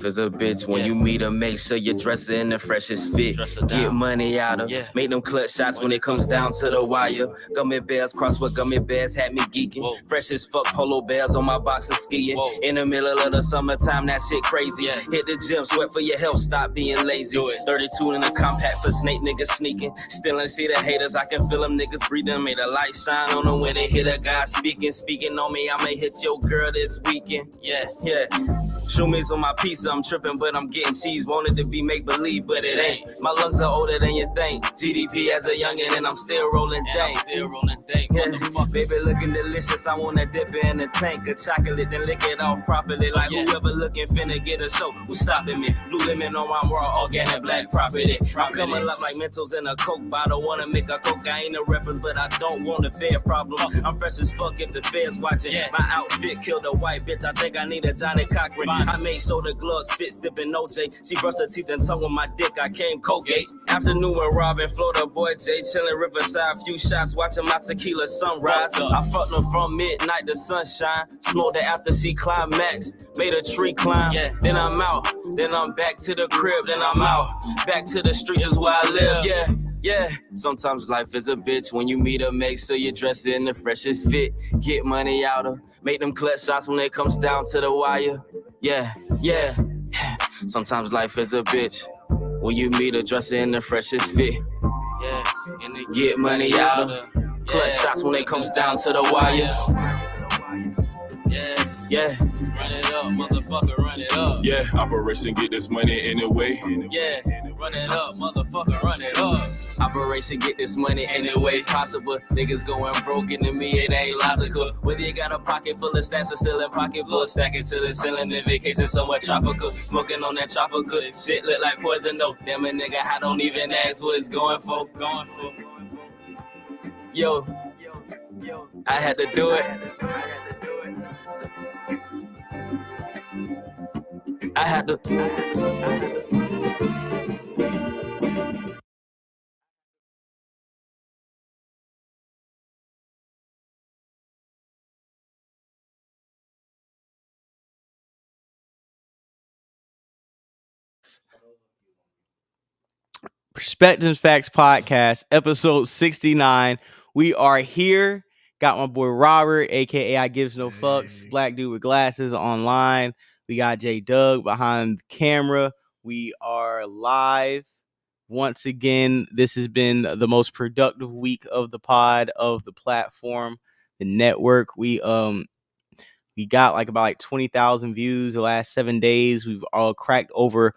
As a bitch, when you meet her, make sure you dress her in the freshest fit. Get money out of, make them clutch shots when it comes down to the wire. Gummy bears, cross with gummy bears, had me geeking. Fresh as fuck, polo bears on my box of skiing. In the middle of the summertime, that shit crazy. Hit the gym, sweat for your health, stop being lazy. 32 in the compact for snake niggas sneaking. Still ain't see the haters, I can feel them niggas breathing. Made a light shine on them when they hear a guy speaking. Speaking on me, I'ma hit your girl this weekend. Yeah. Shoe me's on my pizza, I'm tripping, but I'm getting cheese. Wanted to be make-believe, but it ain't. My lungs are older than you think. GDP as a youngin' and I'm still rolling dank. Baby looking delicious, I wanna dip it in the tank of chocolate, then lick it off properly. Like whoever looking finna get a show, who's stopping me? Blue lemon on my raw, organic black property. I'm coming up like Mentos in a Coke bottle. Wanna make a Coke, I ain't a reference, but I don't want a fair problem. I'm fresh as fuck if the feds watching. My outfit killed a white bitch, I think I need a Johnny Cochran. I made sure the gloves fit, sipping OJ. She brushed her teeth and tongue with my dick, I came Colgate. Afternoon when Robin, Florida boy Jay, chillin' Riverside, few shots, watching my tequila sunrise. I fucked them from midnight to sunshine, smoked it after she climaxed, made a tree climb. Then I'm out, then I'm back to the crib, then I'm out, back to the streets is where I live. Yeah, sometimes life is a bitch. When you meet her, make sure you dress in the freshest fit. Get money out of, make them clutch shots when it comes down to the wire. Yeah. Sometimes life is a bitch. When you meet her, dress in the freshest fit. Yeah, and then get money out of, clutch shots when it comes down to the wire. Yeah, run it up, motherfucker, run it up. Yeah, operation get this money anyway. Yeah, run it up, motherfucker, run it up. Operation get this money any way possible. Niggas going broke, and to me it ain't logical. Whether you got a pocket full of stacks or still in pocket full, stacking to the ceiling in vacation somewhere tropical. Smoking on that tropical, shit look like poison though. Damn a nigga, I don't even ask what it's going for. Yo, I had to do it. I had to. Perspectives Facts Podcast, episode 69. We are here. Got my boy Robert, aka I Gives No Fucks, black dude with glasses online. We got Dogg behind the camera. We are live once again. This has been the most productive week of the pod, of the platform, the network. We got about 20,000 views the last 7 days. We've all cracked over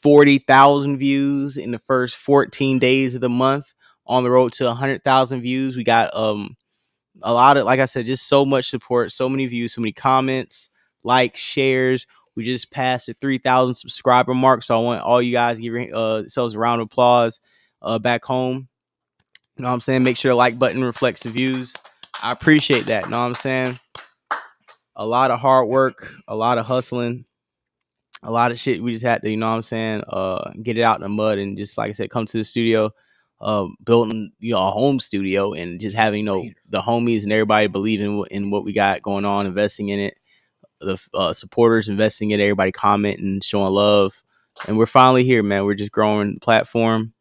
40,000 views in the first 14 days of the month, on the road to 100,000 views. We got a lot of, like I said, just so much support, so many views, so many comments, likes, shares. We just passed the 3,000 subscriber mark, so I want all you guys to give yourselves a round of applause back home. You know what I'm saying? Make sure the like button reflects the views. I appreciate that. You know what I'm saying? A lot of hard work, a lot of hustling, a lot of shit. We just had to, you know what I'm saying, get it out in the mud, and just, like I said, come to the studio, building, a home studio, and just having, the homies and everybody believing in what we got going on, investing in it, the supporters investing in it, everybody commenting, showing love. And we're finally here, man. We're just growing the platform.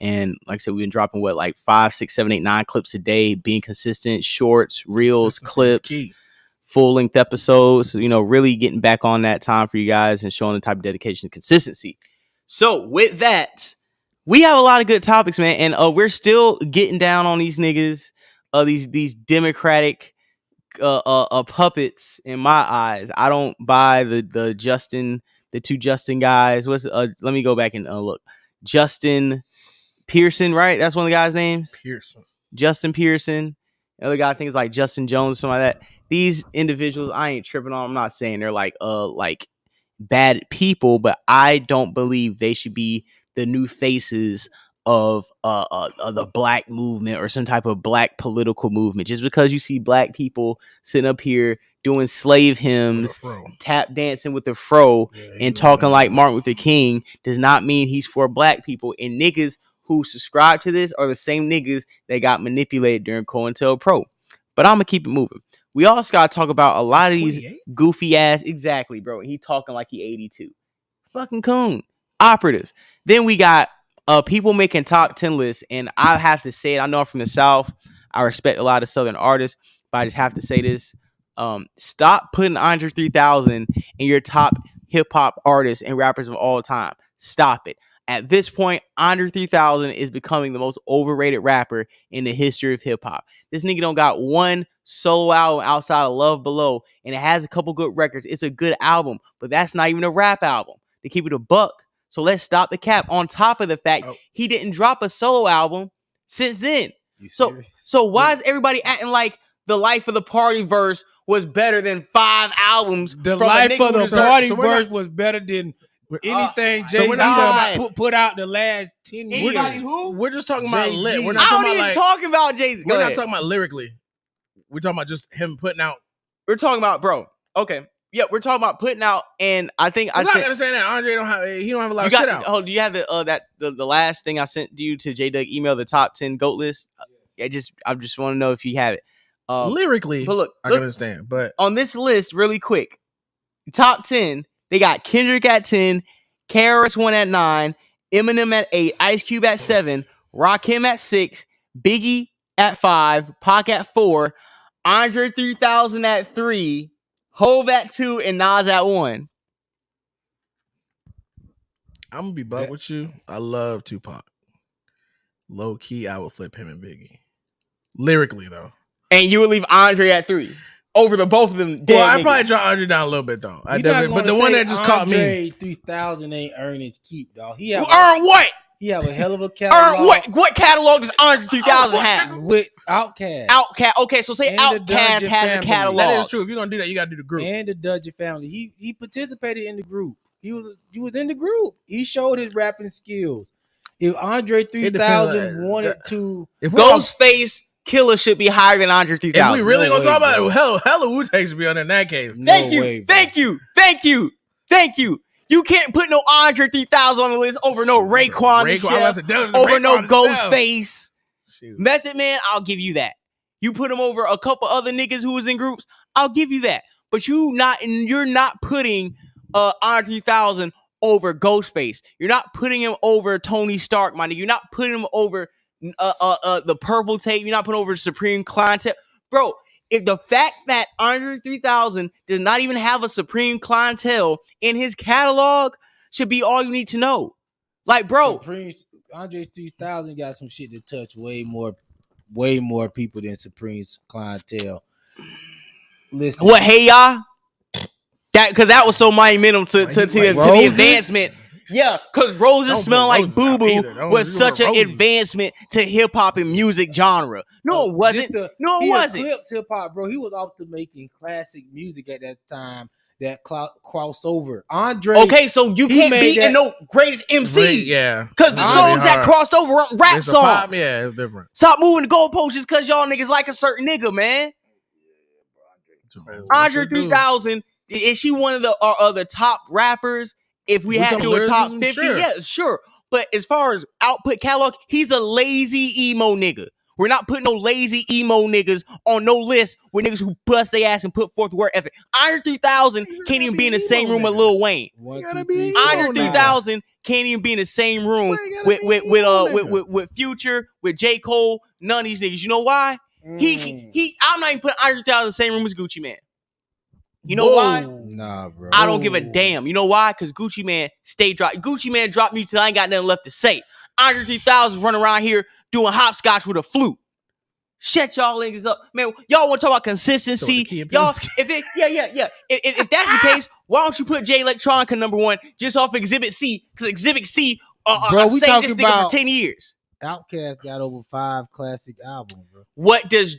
And like I said, we've been dropping 5, 6, 7, 8, 9 clips a day, being consistent, shorts, reels, clips, full-length episodes, really getting back on that time for you guys and showing the type of dedication and consistency. So with that, we have a lot of good topics, man, and we're still getting down on these niggas, these Democratic puppets in my eyes. I don't buy the two Justin guys. Let me go back and look. Justin Peterson, right? That's one of the guys' names? Peterson. Justin Peterson. The other guy, I think, is like Justin Jones, something like that. These individuals, I ain't tripping on. I'm not saying they're like bad people, but I don't believe they should be the new faces of the black movement or some type of black political movement. Just because you see black people sitting up here doing slave hymns, tap dancing with the fro, and talking like Martin Luther King does not mean he's for black people. And niggas who subscribe to this are the same niggas that got manipulated during COINTELPRO. But I'm gonna keep it moving. We also gotta talk about a lot of these goofy ass. Exactly, bro. He talking like he 82. Fucking coon. Operative. Then we got people making top 10 lists, and I have to say it. I know I'm from the South. I respect a lot of Southern artists, but I just have to say this. Stop putting Andre 3000 in your top hip hop artists and rappers of all time. Stop it. At this point, Andre 3000 is becoming the most overrated rapper in the history of hip hop. This nigga don't got one solo album outside of Love Below, and it has a couple good records. It's a good album, but that's not even a rap album. To keep it a buck. So let's stop the cap. On top of the fact he didn't drop a solo album since then. So why is everybody acting like the Life of the Party verse was better than 5 albums? The Life of the Party verse was better than anything Jay-Z put out the last 10 years. We're just talking about lit. We're not I talking don't about even talking about Jay-Z. We're not talking about lyrically. We're talking about just him putting out. We're talking about, bro. Okay. Yeah, we're talking about putting out, and I think I'm not gonna say that Andre don't have a lot of shit out. Oh, do you have the last thing I sent you to J Doug email, the top 10 GOAT list? I just want to know if you have it. Lyrically, but look, I can understand. But on this list, really quick, top 10, they got Kendrick at 10, KRS-One at 9, Eminem at 8, Ice Cube at 7, Rakim at 6, Biggie at 5, Pac at 4, Andre 3000 at 3. Hove at 2 and Nas at 1. I'm gonna be buck with you. I love Tupac. Low key, I would flip him and Biggie. Lyrically, though. And you would leave Andre at 3 over the both of them. Well, I'd probably draw Andre down a little bit, though. But the one that just caught me. Andre 3000 ain't earned his keep, dog. Earn what? He have a hell of a catalog. Earn what? What catalog does Andre 3000 have? With Outkast. Okay, so say Outkast has a catalog. That is true. If you're gonna do that, you gotta do the group. And the Dudgy family. He participated in the group. He was in the group. He showed his rapping skills. If Andre 3000 wanted to, Ghostface Killer should be higher than Andre 3000. If we really gonna talk about it, hella Wu-Tang should be on in that case. Thank you. You can't put no Andre 3000 on the list over no Raekwon, over no Ghostface. Method Man, I'll give you that. You put him over a couple other niggas who was in groups, I'll give you that. But you're not putting Andre 3000 over Ghostface. You're not putting him over Tony Stark, my nigga. You're not putting him over the Purple Tape. You're not putting over Supreme Clientele. Bro, if the fact that Andre 3000 does not even have a Supreme Clientele in his catalog should be all you need to know. Like, bro, Andre 3000 got some shit to touch way more people than Supreme's Clientele. Listen, what? Hey, y'all, that was so monumental to the advancement. Yeah, because Roses Smell Like Boo Boo was such an advancement to hip hop and music genre. No, it wasn't. It wasn't. Eclipsed hip hop, bro. He was off to making classic music at that time. That crossover. Andre. Okay, so you can't be in no greatest MC. Yeah. Because the songs that crossed over weren't rap songs. Yeah, it's different. Stop moving the goalposts just because y'all niggas like a certain nigga, man. Andre 3000, is she one of the top rappers? If we had to do a top 50, sure. Yeah, sure. But as far as output catalog, he's a lazy emo nigga. We're not putting no lazy emo niggas on no list with niggas who bust their ass and put forth work ethic. Andre 3000 can't even be in the same room with Lil Wayne. Andre 3000 can't even be in the same room with Future, with J. Cole, none of these niggas. You know why? I'm not even putting Andre 3000 in the same room as Gucci Mane. You know why? Nah, bro. I don't give a damn. You know why? Because Gucci Mane Gucci Mane dropped me till I ain't got nothing left to say. Andre 3000 running around here doing hopscotch with a flute. Shut y'all niggas up, man. Y'all want to talk about consistency? Y'all, if that's the case, why don't you put Jay Electronica number 1 just off Exhibit C? Because Exhibit C, bro, we saved this nigga for 10 years. Outkast got over 5 classic albums, bro. What does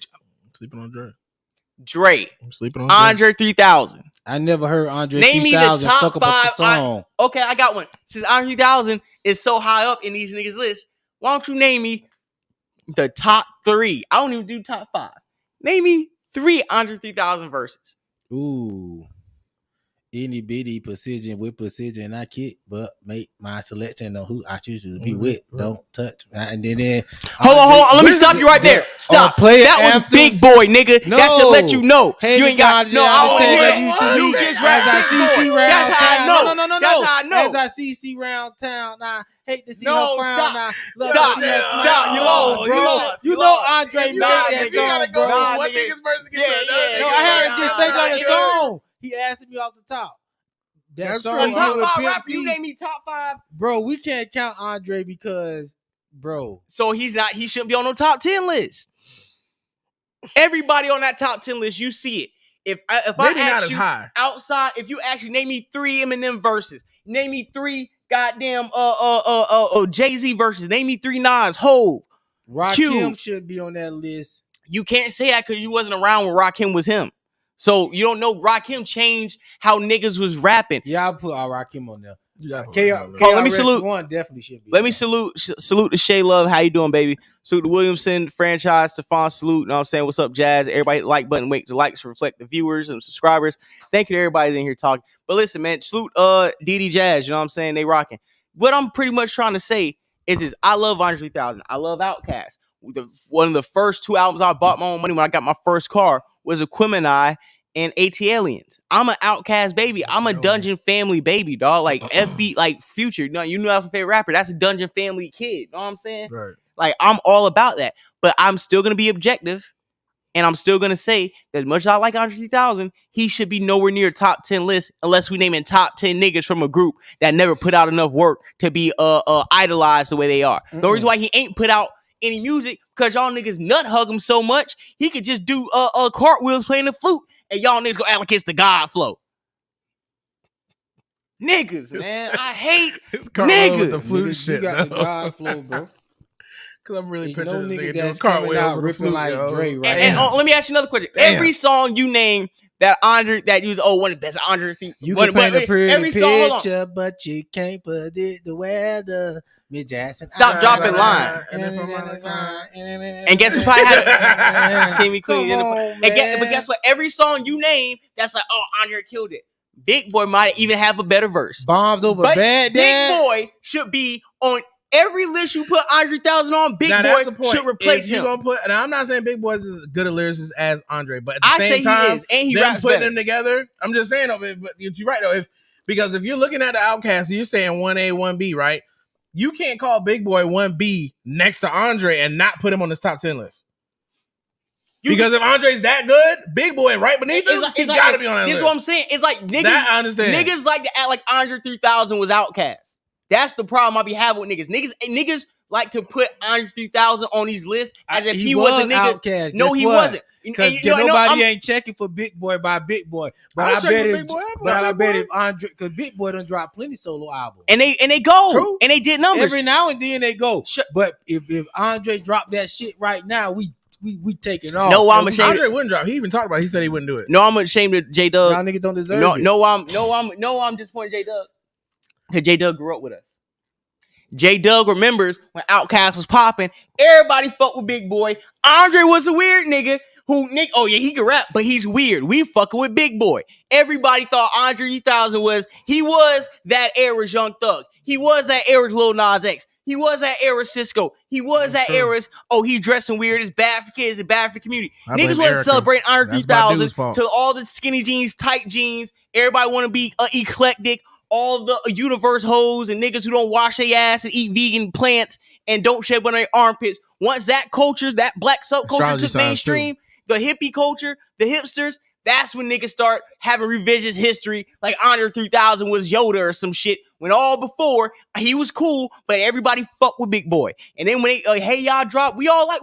sleeping on Dre? I'm sleeping on Andre 3000. I never heard Andre 3000 Name me the top 5 song. Okay, I got one. Since Andre 3000 is so high up in these niggas' list, why don't you name me the top 3? I don't even do top 5. Name me 3 Andre 3000 verses. Ooh. Any bitty precision with precision I kick, but make my selection on who I choose to be with. Don't touch. And then hold on. Let me stop you right there. Stop. That was Big Boy, nigga. No. That should let you know. Hey, you ain't got no. I don't hear you you just as rap I Big CC Boy. round That's how I town. know. No. That's how I know. As I CC round town, I hate to see No, her frown. stop. Stop. You lost, bro. You know Andre made Nah, that nigga, song, bro. Nah, one nigga. nigga's verse to get to Yeah, another. yeah, No, I had to just think on the song. He asked me off the top. That That's song true. On top with 5 Pimp rapper, C. you name me top 5. Bro, we can't count Andre because, bro. So he shouldn't be on no top 10 list. Everybody on that top 10 list, you see it. If Maybe I not ask as you high. outside, if you actually name me 3 Eminem verses, name me 3 goddamn Jay-Z verses, name me 3 Nas, Hov, Rakim should be on that list. You can't say that because you wasn't around when Rakim was him. So you don't know Rakim changed how niggas was rapping. Yeah, I'll put Rakim on there. Let me salute. One definitely should be. Let me salute to Shay Love. How you doing, baby? Salute to Williamson franchise. Stephon, salute. You know what I'm saying? What's up, Jazz? Everybody hit the like button. Wait, the likes reflect the viewers and subscribers. Thank you to everybody in here talking. But listen, man, salute DD Jazz. You know what I'm saying? They rocking. What I'm pretty much trying to say is I love Andre 3000. I love Outkast. One of the first 2 albums I bought my own money when I got my first car was Aquemini and AT Aliens. I'm an Outkast baby. I'm a Dungeon Family baby, dog. Like FB, like Future. You know my favorite rapper. That's a Dungeon Family kid. You know what I'm saying? Right. Like I'm all about that. But I'm still gonna be objective, and I'm still gonna say that as much as I like Andre 3000, he should be nowhere near top 10 list unless we naming top 10 niggas from a group that never put out enough work to be idolized the way they are. The reason why he ain't put out any music because y'all niggas nut hug him so much he could just do cartwheels playing the flute. And y'all niggas go act like it's the God flow. Niggas, man. I hate niggas. With the flute Niggas, shit, you got the though. God flow, bro. Cause I'm really Ain't picturing no this nigga nigga doing that's coming cartwheels out with a ripping flute, like yo. Dre, right? And let me ask you another question. Damn. Every song you name that Andre that you one of the best Andre. You can paint a pretty every song, hold on. picture, but you can't predict the weather. Miss Jackson. Stop dropping line. And guess who probably had Kimmy Queen? But guess what? Every song you name, that's like, oh, Andre killed it. Big Boy might even have a better verse. Bombs over But bad Big dad. Boy should be on every list you put Andre 3000 on. Big Now, Boy that's the point. should replace If you him. gonna put, and I'm not saying Big Boy's as good a lyricist as Andre, but at the I same say time, he is, and he them raps putting better. them together. I'm just saying, but you're right though. Because if you're looking at the Outkast, you're saying 1A, 1B, right? You can't call Big Boy 1B next to Andre and not put him on this top 10 list. Because if Andre's that good, Big Boy right beneath him, he's got to be on that list. This is what I'm saying. It's like niggas. That I understand. Niggas like to act like Andre 3000 was Outkast. That's the problem I be having with niggas. Niggas like to put Andre 3000 on these lists as if he was a nigga. Outkast. No, he wasn't. Because nobody ain't checking for Big Boy by Big Boy. But I bet if Andre, because Big Boy done dropped plenty solo albums. And they go. True. And they did numbers. Every now and then they go. But if Andre dropped that shit right now, we taking off. No, I'm ashamed. Andre wouldn't drop. He even talked about it. He said he wouldn't do it. No, I'm ashamed of J Dub. Y'all niggas don't deserve it. I'm disappointed J Dub. Because J Dub grew up with us. J Dub remembers when Outkast was popping. Everybody fucked with Big Boy. Andre was a weird nigga oh yeah, he can rap, but he's weird. We fucking with Big Boy. Everybody thought Andre 3000 was that era's Young Thug. He was that era's Lil Nas X. He was that era's Cisco. He was that era's, he dressing weird. It's bad for kids. It's bad for the community. Niggas wasn't celebrating Andre 3000 to all the skinny jeans, tight jeans. Everybody want to be eclectic. All the universe hoes and niggas who don't wash their ass and eat vegan plants and don't shave on their armpits. Once that culture, that black subculture took mainstream, the hippie culture, the hipsters, that's when niggas start having revisionist history like Andre 3000 was Yoda or some shit. When all before, he was cool, but everybody fucked with Big Boy. And then when they, Hey Y'all dropped, we all like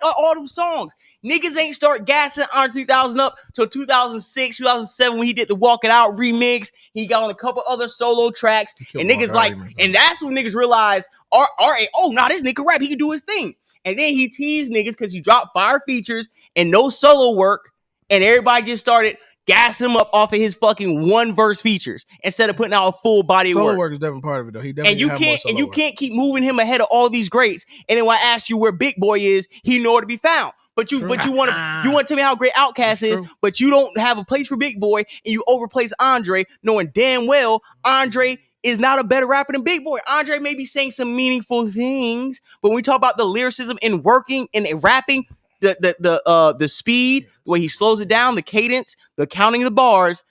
all them songs. Niggas ain't start gassing Andre 3000 up till 2006, 2007 when he did the Walk It Out remix. He got on a couple other solo tracks. And niggas like, and that's when niggas realized, this nigga rap, he can do his thing. And then he teased niggas because he dropped fire features and no solo work. And everybody just started gassing him up off of his fucking one verse features instead of putting out a full body of work. Solo work is definitely part of it though. He definitely can't keep moving him ahead of all these greats. And then when I asked you where Big Boy is, he nowhere to be found. But you want to tell me how great Outkast is, true. but you don't have a place for Big Boy, and you overplace Andre, knowing damn well Andre is not a better rapper than Big Boy. Andre may be saying some meaningful things, but when we talk about the lyricism and working and rapping, the speed, the way he slows it down, the cadence, the counting of the bars,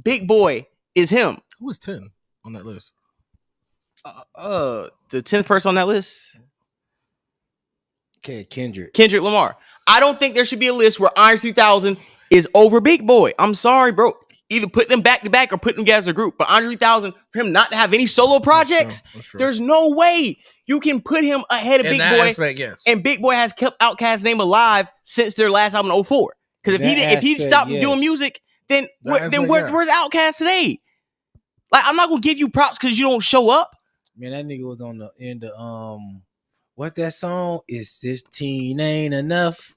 Big Boy is him. Who was 10 on that list? The 10th person on that list. Okay, Kendrick Lamar. I don't think there should be a list where Iron 3000 is over Big Boy. I'm sorry, bro. Either put them back to back or put them together as a group. But Andre 3000, for him not to have any solo projects, That's true. there's no way you can put him ahead of In Big that Boy. aspect, yes. And Big Boy has kept Outkast's name alive since their last album in 04. Because if he stopped doing music, then where's Outkast today? Like, I'm not gonna give you props because you don't show up. Man, that nigga was on the end of what that song is 16 ain't enough.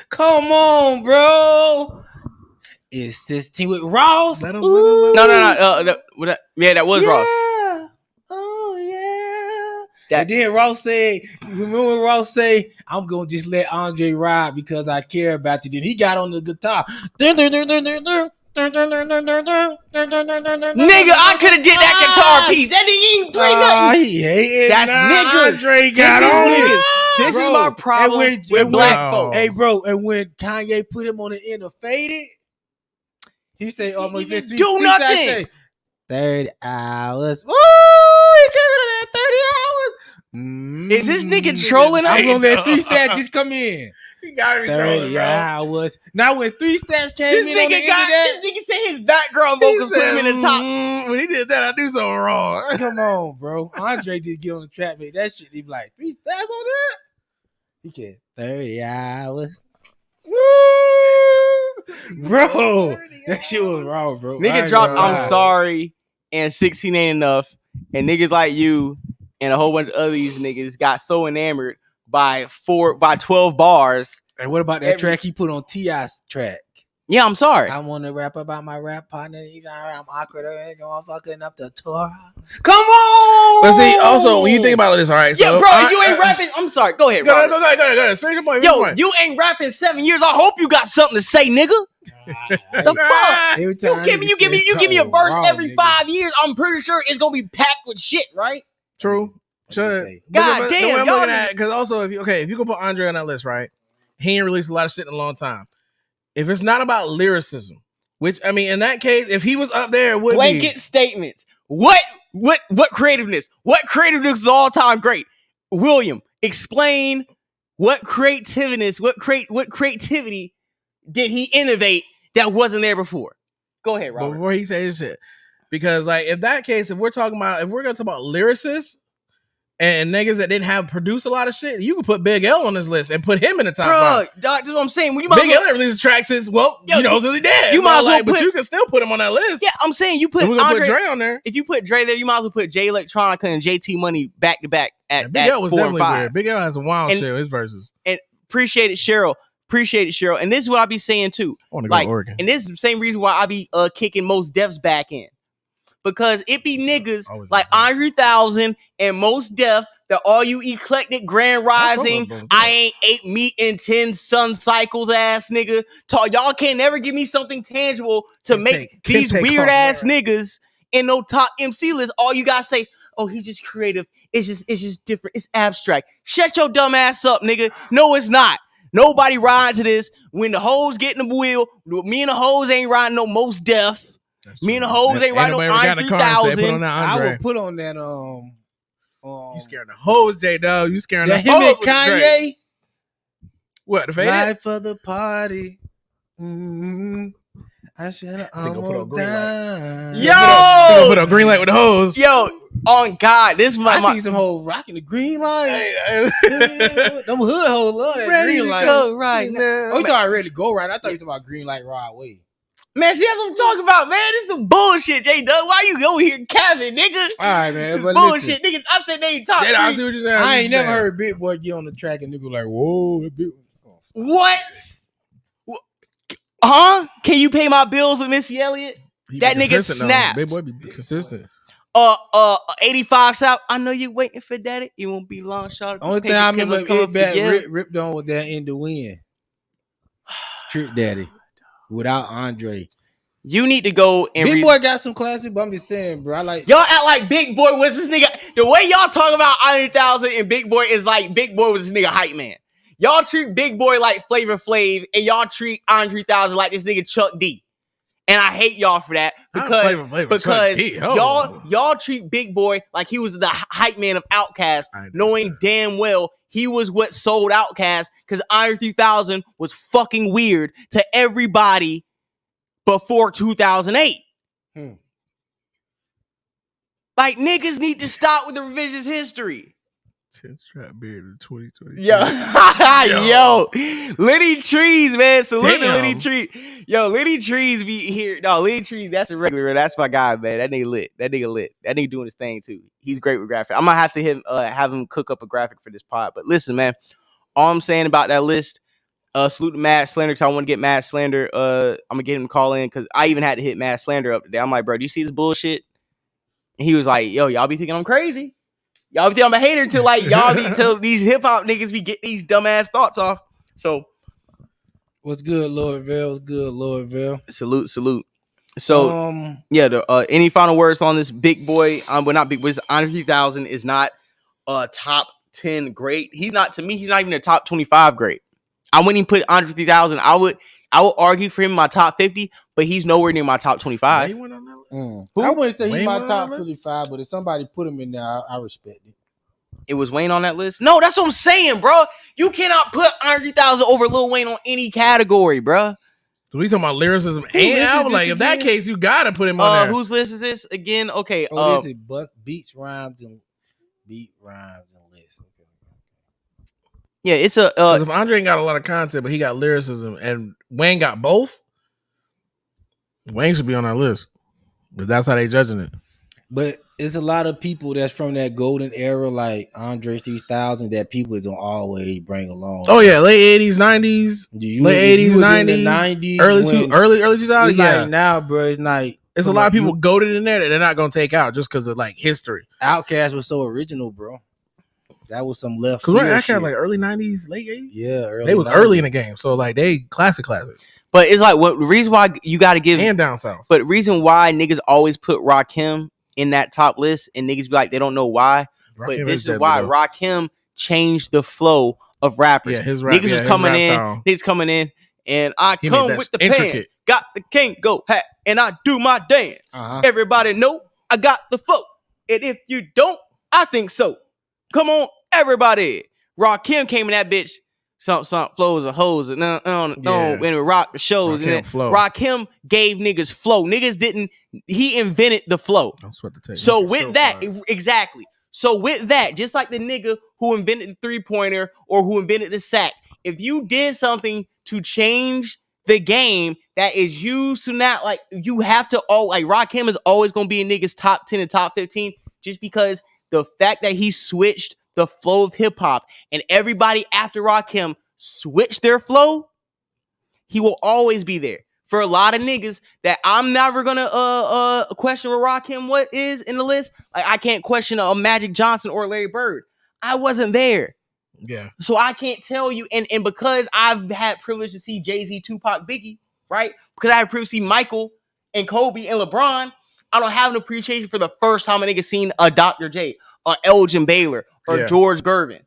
Come on, bro. It's 16 with Ross. No. That was Ross. Oh yeah. And then Ross said, remember when Ross say, I'm gonna just let Andre ride because I care about you. Then he got on the guitar. Nigga, I could have did that guitar piece. That nigga ain't play nothing. He hated. That's niggas. Andre got on it. This Bro, is my problem with black folks. Hey, bro, and when Kanye put him on the end of Faded, he said, "Oh, he didn't do nothing." 30 hours. Woo! He came in at 30 hours. Is this nigga trolling? I'm gonna let 3 Stats just come in. He got me 30 hours. Now when 3 Stats came This in, nigga said his background vocals put him in the top. When he did that, I do something wrong. Come on, bro. Andre just get on the track, make that shit. He be like 3 Stats on that. He can 30 hours. Woo! Bro, that shit was wrong, bro. Nigga dropped I'm Sorry and 16 Ain't Enough, and niggas like you and a whole bunch of other these niggas got so enamored by 12 bars. And what about that track he put on T.I.'s track? Yeah, I'm sorry. I want to rap about my rap partner. Even I'm awkward. I ain't going fucking up the Torah. Come on! But see, also, when you think about this, all right. Yeah, so bro, you ain't rapping. I'm sorry. Go ahead, Go ahead. Finish your point. Yo, you ain't rapping 7 years. I hope you got something to say, nigga. The fuck? You give me a verse every 5 years. I'm pretty sure it's gonna be packed with shit, right? True. Sure. God damn, y'all. Because also, if you can put Andre on that list, right? He ain't released a lot of shit in a long time. If it's not about lyricism, which I mean, in that case, if he was up there, it would blanket statements. What creativeness? What creativeness is all time great? William, explain what creativeness, what creativity did he innovate that wasn't there before? Go ahead, Robert. Before he says shit, because like if that case, if we're gonna talk about lyricists and niggas that didn't have produced a lot of shit, you could put Big L on this list and put him in the top five. Dog, that's what I'm saying. When you Big L ain't released a track since he did. You might as well but you can still put him on that list. Yeah, I'm saying you put We're gonna Andre, put Dre on there. If you put Dre there, you might as well put Jay Electronica and JT Money back to back at Big L was 4 and definitely 5. weird. Big L has some wild shit in his verses. And appreciate it, Cheryl. And this is what I be saying too. I want to go to Oregon. And this is the same reason why I be kicking Mos Def's back in. Because it be niggas like Andre 3000 and Mos Def that all you eclectic Grand Rising, I ain't ate meat in 10 sun cycles ass nigga. Y'all can't never give me something tangible to make these weird ass niggas in no top MC list. All you gotta say, oh, he's just creative. It's just different. It's abstract. Shut your dumb ass up, nigga. No, it's not. Nobody riding to this. When the hoes get in the wheel, me and the hoes ain't riding no Mos Def. Me and the hoes ain't riding no Andre 3000. I would put on that you scaring the hoes, J-Dub. You scaring the him hoes and Kanye. What, the Faded? Life for the party. Mm-hmm. I should have almost died. Yo! Put a green light with the hoes. Yo, on God, this is I see some hoes rocking the green light. Them hood hoes love that ready green to light. go right now. Oh, you talking ready to go right? I thought you talking about green light ride way. Man, see, that's what I'm talking about, man. This is some bullshit, J-Dub. Why you over here capping, nigga? All right, man. But bullshit, niggas. I said they ain't top I see what you're saying. I ain't never heard Big Boy get on the track and nigga like, whoa, Big Boy. What? Huh? Can you pay my bills with Missy Elliott? That nigga snapped. Big Boy be consistent. 85 South. I know you waiting for that. It won't be long, short. Only thing I remember it back ripped on with that In the Wind. Trick Daddy without Andre. You need to go and Big Boy got some classic, but I'm just saying, bro. I like y'all act like Big Boy was this nigga. The way y'all talk about Andre 3000 and Big Boy is like Big Boy was this nigga hype man. Y'all treat Big Boy like Flavor Flav, and y'all treat Andre 3000 like this nigga Chuck D. And I hate y'all for that because y'all treat Big Boy like he was the hype man of Outkast, knowing damn well he was what sold Outkast because Andre 3000 was fucking weird to everybody before 2008. Like, niggas need to stop with the revisionist history. 10 strap beard in 2020. Yo, Liddy Trees, man. Salute to Liddy Trees. Yo, Liddy Trees be here. No, Liddy Trees, that's a regular. That's my guy, man. That nigga lit. That nigga doing his thing, too. He's great with graphics. I'm going to have to have him cook up a graphic for this pod. But listen, man, all I'm saying about that list, salute to Mad Slander, because I want to get Mad Slander. I'm going to get him to call in, because I even had to hit Mad Slander up today. I'm like, bro, do you see this bullshit? And he was like, yo, y'all be thinking I'm crazy. Y'all be thinking I'm a hater until these hip hop niggas be getting these dumbass thoughts off. So, what's good, Louisville? What's good, Louisville? Salute. So, any final words on this Big Boy? Well, not Big Boy. Andre 3000 is not a top 10 great. He's not, to me, he's not even a top 25 great. I wouldn't even put Andre 3000. I would argue for him in my top 50, but he's nowhere near my top 25. He went on that list. I wouldn't say he's my top 55, but if somebody put him in there, I respect it. It was Wayne on that list? No, that's what I'm saying, bro. You cannot put Andre 3000 over Lil Wayne on any category, bro. So we talking about lyricism and album. Like, in that case, you gotta put him on there. Whose list is this again? Okay. This is beats, rhymes, and lists. Okay. Yeah, it's a. If Andre ain't got a lot of content, but he got lyricism, and Wayne got both, Wayne should be on that list. But that's how they judging it. But it's a lot of people that's from that golden era, like Andre 3000, that people don't always bring along. Oh yeah, late 80s, 90s, late 80s, 90s, early 2000s. Yeah, like now, bro, it's like it's a lot of people goated in there that they're not gonna take out just because of like history. Outkast was so original, bro. That was some left. Because Outkast like early 90s, late 80s. Yeah, they was 90s. Early in the game, so like they classic. But it's like the reason why you got to give and down south. But the reason why niggas always put Rakim in that top list, and niggas be like they don't know why. Rakim, but this is why Rakim changed the flow of rappers. Yeah, his rap, niggas was coming in, niggas coming in, and I come with the pen, got the Kango hat, and I do my dance. Everybody know I got the flow, and if you don't, I think so. Come on, everybody. Rakim came in that bitch. Some flows of hoes and and rock the shows. Rakim and Rakim gave niggas flow. Niggas didn't. He invented the flow. Don't sweat the tape. So with that, exactly. So with that, just like the nigga who invented the 3-pointer or who invented the sack, if you did something to change the game that is used to not like you have to Rakim is always gonna be in niggas top 10 and top 15 just because the fact that he switched the flow of hip hop and everybody after Rakim switched their flow, he will always be there. For a lot of niggas that I'm never gonna question what Rakim what is in the list. Like I can't question a Magic Johnson or Larry Bird. I wasn't there. Yeah. So I can't tell you, and because I've had privilege to see Jay-Z, Tupac, Biggie, right? Because I had privilege to see Michael and Kobe and LeBron, I don't have an appreciation for the first time a nigga seen a Dr. J, or Elgin Baylor, or George Gervin.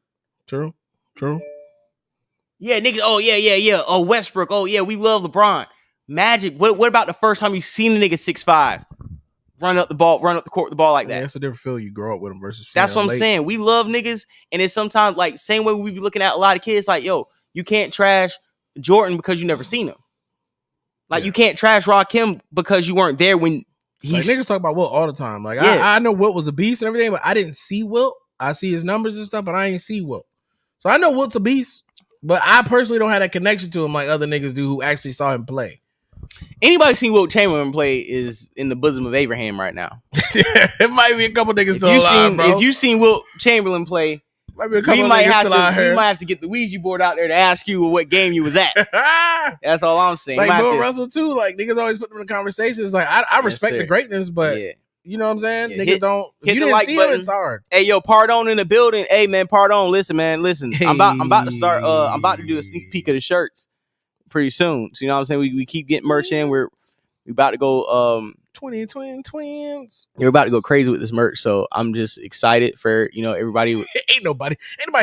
True. Yeah, niggas. Oh yeah. Oh Westbrook. Oh yeah, we love LeBron. Magic. What about the first time you seen a nigga 6'5", run up the court with the ball like that? Yeah, it's a different feel you grow up with him versus. That's what I'm saying. We love niggas, and it's sometimes like same way we be looking at a lot of kids. Like, yo, you can't trash Jordan because you never seen him. Like you can't trash Rakim because you weren't there when like niggas talk about Wilt all the time. Like I know Wilt was a beast and everything, but I didn't see Wilt. I see his numbers and stuff, but I ain't see Wilt. So I know Wilt's a beast, but I personally don't have that connection to him like other niggas do who actually saw him play. Anybody seen Wilt Chamberlain play is in the bosom of Abraham right now. It might be a couple niggas still alive, bro. If you seen Wilt Chamberlain play, might be a couple niggas still out here. We might have to get the Ouija board out there to ask you what game you was at. That's all I'm saying. Like Bill Russell too. Like niggas always put them in conversations. Like I respect the greatt's, but you know what I'm saying? Yeah, niggas don't. If you didn't see him, it's hard. Hey yo, Pardon in the building. Hey man, Pardon. Listen, man. Listen. I'm about to start. I'm about to do a sneak peek of the shirts. pretty soon. So you know what I'm saying? We keep getting merch in. We about to go twins. You're about to go crazy with this merch. So I'm just excited for, you know, everybody. Ain't nobody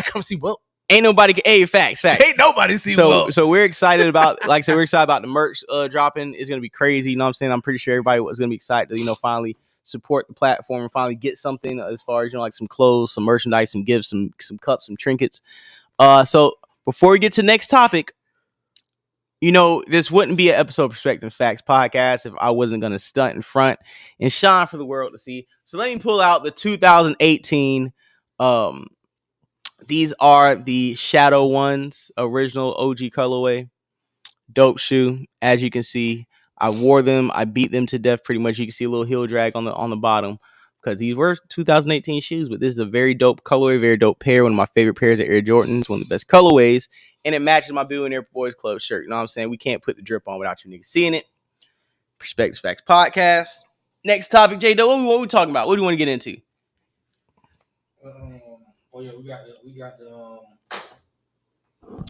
come see Will. Ain't nobody. Hey, facts. Ain't nobody see Will. So we're excited about, like I said, we're excited about the merch dropping. It's gonna be crazy. You know what I'm saying? I'm pretty sure everybody was gonna be excited to, you know, finally support the platform and finally get something as far as, you know, like some clothes, some merchandise, some gifts, some cups, some trinkets. So before we get to the next topic, you know, this wouldn't be an episode of Perspective Facts podcast if I wasn't gonna stunt in front and shine for the world to see. So let me pull out the 2018 these are the Shadow Ones, original OG colorway. Dope shoe. As you can see, I wore them. I beat them to death pretty much. You can see a little heel drag on the bottom because these were 2018 shoes, but this is a very dope colorway, very dope pair. One of my favorite pairs of Air Jordans, one of the best colorways, and it matches my Billionaire Boys Club shirt. You know what I'm saying? We can't put the drip on without you niggas seeing it. Perspective Facts podcast. Next topic, J Doe. What we talking about? What do you want to get into?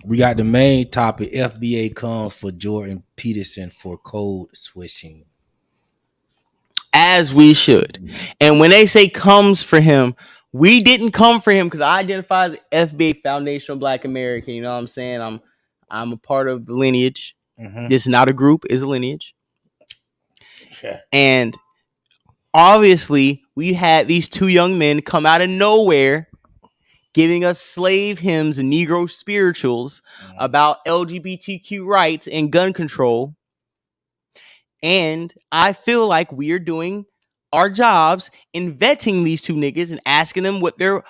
We got the main topic. FBA comes for Jordan Peterson for code switching. As we should. And when they say comes for him, we didn't come for him because I identify as FBA Foundational Black American. You know what I'm saying? I'm a part of the lineage. Mm-hmm. This is not a group, it's a lineage. Sure. And obviously, we had these two young men come out of nowhere giving us slave hymns and Negro spirituals about LGBTQ rights and gun control. And I feel like we are doing our jobs in vetting these two niggas and asking them what their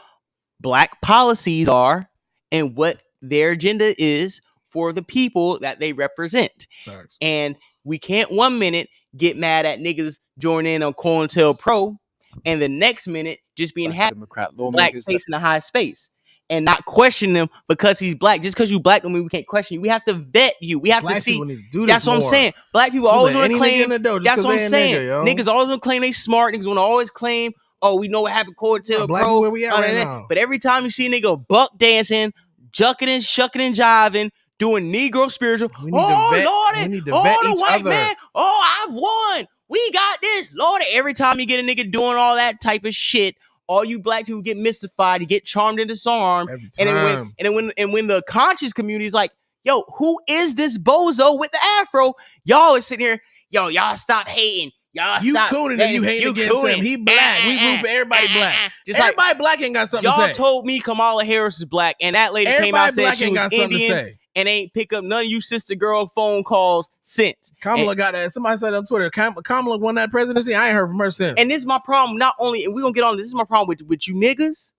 black policies are and what their agenda is for the people that they represent. Thanks. And we can't 1 minute get mad at niggas joining in on COINTELPRO and the next minute just being happy black face in the high space and not question them because he's black. Just because you black don't mean we can't question you. We have to vet you. We have black to see. That's what I'm saying. Black people always want to claim. That's what I'm saying. Niggas always want to claim they smart. Niggas want to always claim, oh, we know what happened COINTELPRO. Where we at right now. But every time you see a nigga buck dancing, jucking and shucking and jiving, doing Negro spiritual. We need to vet, Lordy, we need to vet the each white other. man. Oh, I've won. We got this, Lordy. Every time you get a nigga doing all that type of shit, all you black people get mystified. You get charmed into disarmed. And when the conscious community is like, yo, who is this bozo with the afro? Y'all is sitting here, y'all stop hating. Y'all you stop cooning and you hating against him. He black. We root for everybody black. Just everybody like, black ain't got something to say. Y'all told me Kamala Harris is black, and that lady came out and said she was Indian and ain't pick up none of you sister girl phone calls since. Kamala got that. Somebody said on Twitter, Kamala won that presidency. I ain't heard from her since. And this is my problem. Not only, and we're gonna get on this is my problem with you niggas,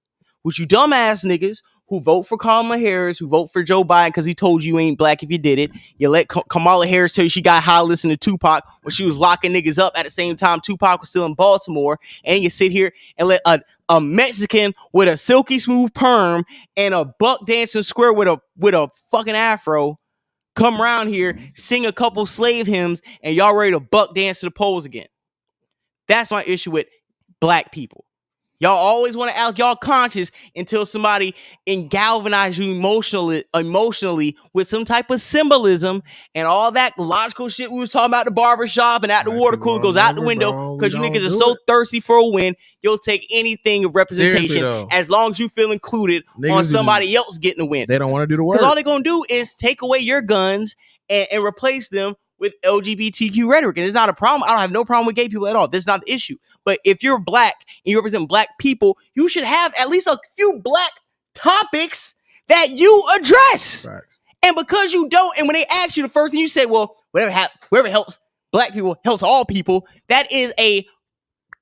with you dumbass niggas who vote for Kamala Harris, who vote for Joe Biden because he told you ain't black if you did it. You let Kamala Harris tell you she got high listening to Tupac when she was locking niggas up at the same time Tupac was still in Baltimore. And you sit here and let a Mexican with a silky smooth perm and a buck dancing square with a fucking afro come around here, sing a couple slave hymns, and y'all ready to buck dance to the polls again. That's my issue with black people. Y'all always want to act y'all conscious until somebody galvanize you emotionally with some type of symbolism and all that logical shit we was talking about at the barbershop and at the water cooler goes out the window because you niggas are so thirsty for a win. You'll take anything of representation as long as you feel included on somebody else getting a win. They don't want to do the work. Because all they're going to do is take away your guns and replace them with LGBTQ rhetoric. And it's not a problem. I don't have no problem with gay people at all. This is not the issue. But if you're black and you represent black people, you should have at least a few black topics that you address. Right. And because you don't, and when they ask you, the first thing you say, well, whatever helps black people helps all people. That is a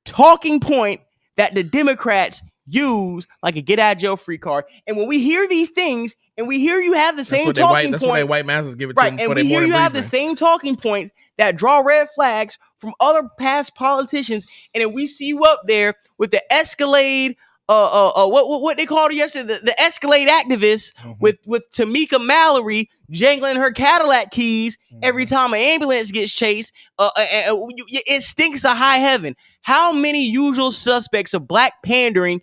talking point that the Democrats use like a get out of jail free card. And when we hear these things, and we hear you have the same talking points. That's what they white masters give it to them. And we hear you have the same talking points that draw red flags from other past politicians. And then we see you up there with the Escalade, what they called her yesterday, the Escalade activists with Tamika Mallory jangling her Cadillac keys every time an ambulance gets chased. It stinks to high heaven. How many usual suspects of black pandering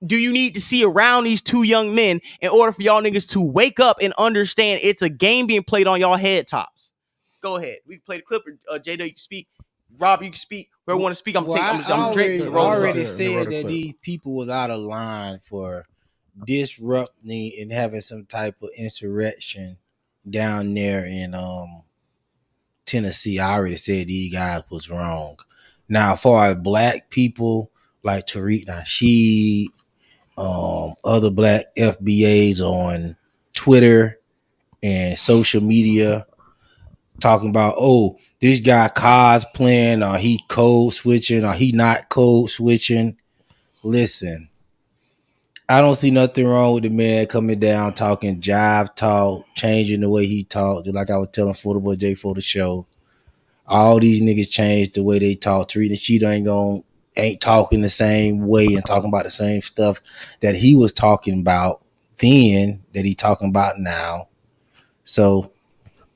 do you need to see around these two young men in order for y'all niggas to wake up and understand it's a game being played on y'all head tops? Go ahead. We can play the clip. J-Dub, you can speak. Rob, you can speak. Whoever want to speak, I'm already said that these people was out of line for disrupting and having some type of insurrection down there in Tennessee. I already said these guys was wrong. Now, as far as black people like Tariq Nasheed, other black FBAs on Twitter and social media talking about, oh, this guy cosplaying, or he code switching, or he not code switching. Listen, I don't see nothing wrong with the man coming down talking jive talk, changing the way he talked, just like I was telling Boy J for the show. All these niggas changed the way they talk. Tariq Nasheed ain't talking the same way and talking about the same stuff that he was talking about then that he talking about now. So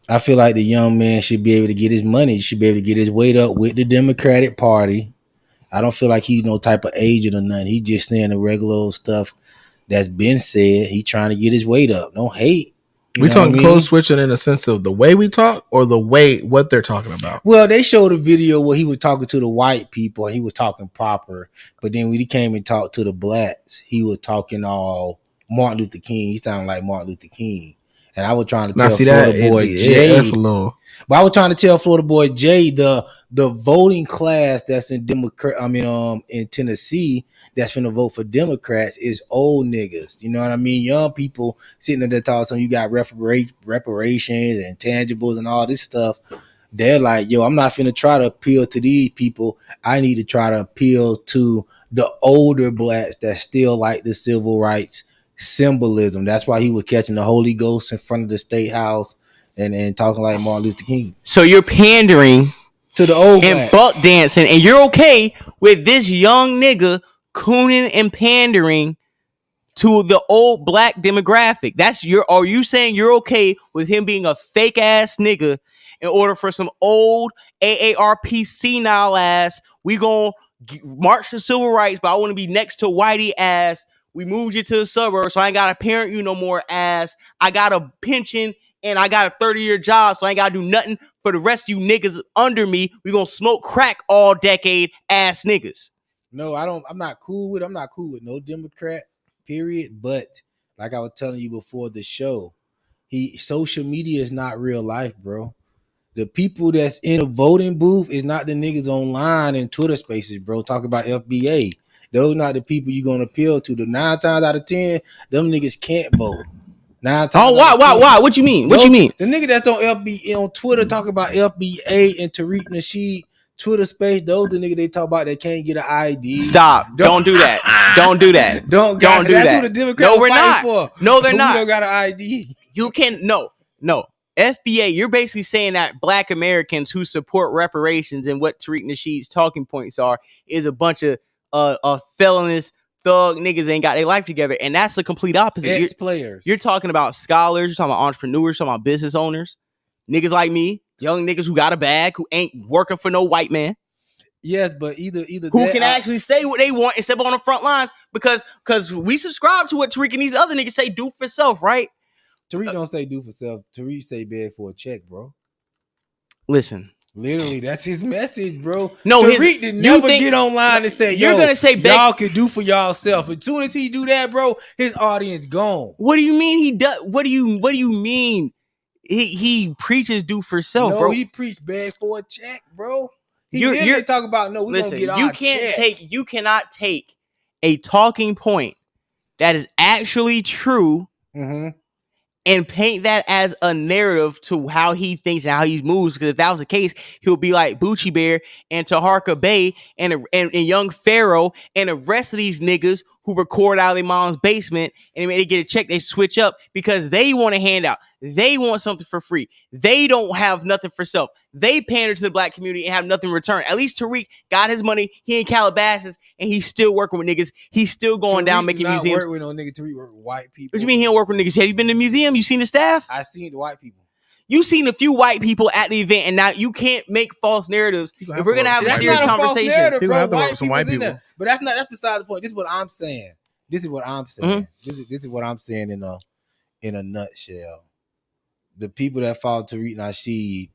I feel like the young man should be able to get his money. He should be able to get his weight up with the Democratic Party. I don't feel like he's no type of agent or nothing. He just saying the regular old stuff that's been said. He trying to get his weight up. Don't hate. We talking code switching in the sense of the way we talk or the way what they're talking about? Well, they showed a video where he was talking to the white people and he was talking proper. But then when he came and talked to the blacks, he was talking all Martin Luther King. He sounded like Martin Luther King. And I was trying to tell Florida Boy Jay. But I was trying to tell Florida Boy Jay the voting class that's in in Tennessee that's finna vote for Democrats is old niggas. You know what I mean? Young people sitting there talking, you got reparations and tangibles and all this stuff. They're like, yo, I'm not finna try to appeal to these people. I need to try to appeal to the older blacks that still like the civil rights symbolism. That's why he was catching the Holy Ghost in front of the State House and talking like Martin Luther King. So you're pandering to the old and buck dancing, and you're okay with this young nigga cooning and pandering to the old black demographic. Are you saying you're okay with him being a fake ass nigga in order for some old AARP senile ass, we gonna march for civil rights, but I want to be next to Whitey ass, we moved you to the suburbs, so I ain't got to parent you no more ass, I got a pension and I got a 30-year job, so I ain't got to do nothing for the rest of you niggas under me. We gonna smoke crack all decade ass niggas. No, I'm not cool with no Democrat, period. But like I was telling you before the show, social media is not real life, bro. The people that's in a voting booth is not the niggas online and Twitter spaces, bro. Talk about FBA. Those not the people you're gonna appeal to. The 9 times out of 10, them niggas can't vote. 9 times. Oh, why? What you mean? What you mean? The nigga that's on FBA on Twitter talking about FBA and Tariq Nasheed Twitter space. Those the niggas they talk about that can't get an ID. Stop! Don't do that. Don't do that. Don't do that. That's what the Democrats no, we're not. For. No, they're not. We don't got an ID. You can no. FBA, you're basically saying that black Americans who support reparations and what Tariq Nasheed's talking points are is a bunch of felonious thug niggas ain't got their life together, and that's the complete opposite. Ex-players. You're talking about scholars, you're talking about entrepreneurs, you're talking about business owners, niggas like me, young niggas who got a bag, who ain't working for no white man. Yes, but either who can actually say what they want and step on the front lines because we subscribe to what Tariq and these other niggas say do for self, right? Tariq don't say do for self. Tariq say beg for a check, bro. Listen. Literally, that's his message, bro. No, Tariq did never get online and say, "You're gonna say y'all can do for y'allself." As soon as he do that, bro, his audience gone. What do you mean he does? What do you mean? He preaches do for self, bro. No, he preached beg for a check, bro. You're talking about we gonna get our check. You cannot take a talking point that is actually true. Mm-hmm. And paint that as a narrative to how he thinks and how he moves. Because if that was the case, he'll be like Bucci Bear and Taharka Bay and Young Pharaoh and the rest of these niggas who record out of their mom's basement, and when they get a check, they switch up because they want a handout. They want something for free. They don't have nothing for self. They pander to the black community and have nothing in return. At least Tariq got his money. He in Calabasas, and he's still working with niggas. He's still going down making museums. Work with no nigga. Tariq work with white people. What you mean he don't work with niggas? Have you been to the museum? You seen the staff? I seen the white people. You seen a few white people at the event, and now you can't make false narratives. If we're gonna have a serious conversation, bro. White some white people. But that's beside the point. This is what I'm saying. This is what I'm saying. This is what I'm saying in a nutshell. The people that follow Tariq Nasheed,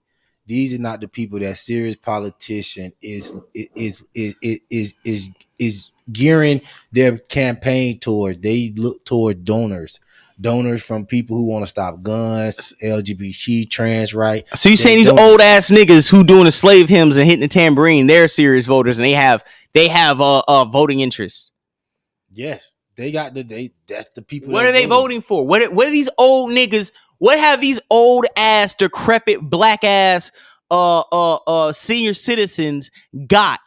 these are not the people that serious politician is gearing their campaign toward. They look toward donors from people who want to stop guns, LGBT, trans right. So you saying these old ass niggas who doing the slave hymns and hitting the tambourine, they're serious voters and they have voting interests. Yes, they got that's the people. What are they voting for? What are these old niggas? What have these old ass, decrepit, black ass senior citizens got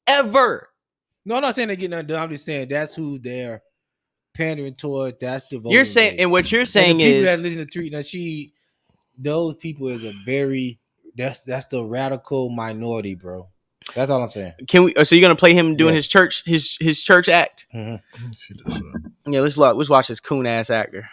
ever? No, I'm not saying they get nothing done. I'm just saying that's who they're pandering toward. That's the voting You're saying, base. And what you're saying and the people is that listen to Tariq Nasheed, those people is a very that's the radical minority, bro. That's all I'm saying. Can we? So you're gonna play him doing his church act? Mm-hmm. Let me see this. Yeah, let's watch this coon ass actor.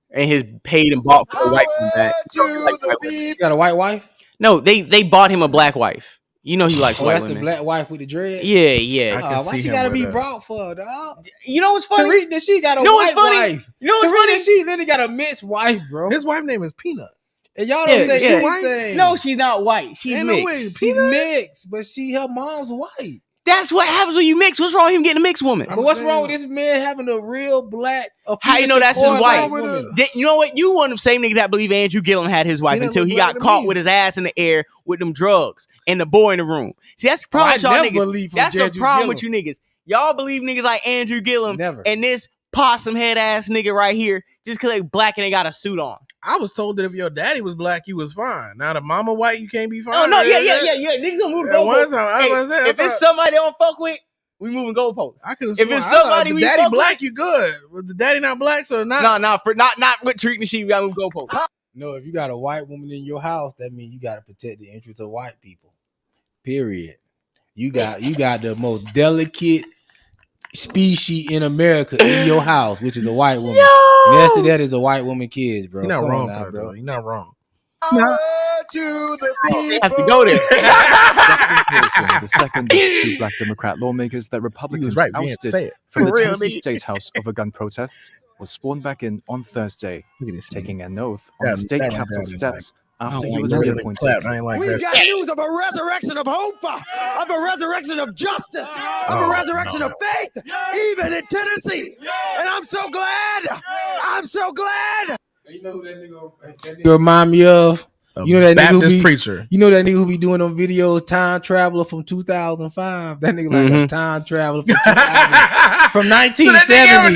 And his paid and bought for the white man back. You got a white wife? No, they bought him a black wife. You know he likes white that's women. the black wife with the dread? Yeah. Why she gotta be brought for, dog? You know what's funny? Tariq Nasheed got a white wife. You know what's Tariq funny? Nasheed literally got a mixed wife, bro. His wife name is Peanut. And y'all don't say she's white. No, she's not white. She's Ain't mixed. no way. She's mixed, but her mom's white. That's what happens when you mix. What's wrong with him getting a mixed woman? But what's wrong with this man having a real black? How you know that's his wife? Woman? You know what? You one of the same niggas that believe Andrew Gillum had his wife until he got caught with his ass in the air with them drugs and the boy in the room. See, that's the problem with y'all niggas. That's the problem with you niggas. Y'all believe niggas like Andrew Gillum and this possum head ass nigga right here just because they black and they got a suit on. I was told that if your daddy was black, you was fine. Now the mama white, you can't be fine. Oh no, yeah. Niggas gonna move the goalposts. If it's somebody they don't fuck with, we moving goalposts. I could have. If it's somebody we daddy fuck black, with, you good. Was the daddy not black, so not. No, not with treating the sheep. We gotta move goalposts. No, if you got a white woman in your house, that means you gotta protect the interests of white people. Period. You got the most delicate species in America in your house, which is a white woman. Next to that is a white woman kids, bro. You're not wrong, now, bro. You're not wrong. To the people. Have to go there. Peterson, the second of two black Democrat lawmakers that Republicans ousted from the Tennessee State House over gun protests, was sworn back in on Thursday, taking an oath on the state capitol steps after he was reappointed. We got news of a resurrection of hope, of a resurrection of justice, of a resurrection of faith, even in Tennessee. And I'm so glad. I'm so glad. You know who that nigga remind me of? You know that Baptist nigga preacher. You know that nigga who be doing them videos, Time Traveler from 2005. That nigga like a time traveler from 1970.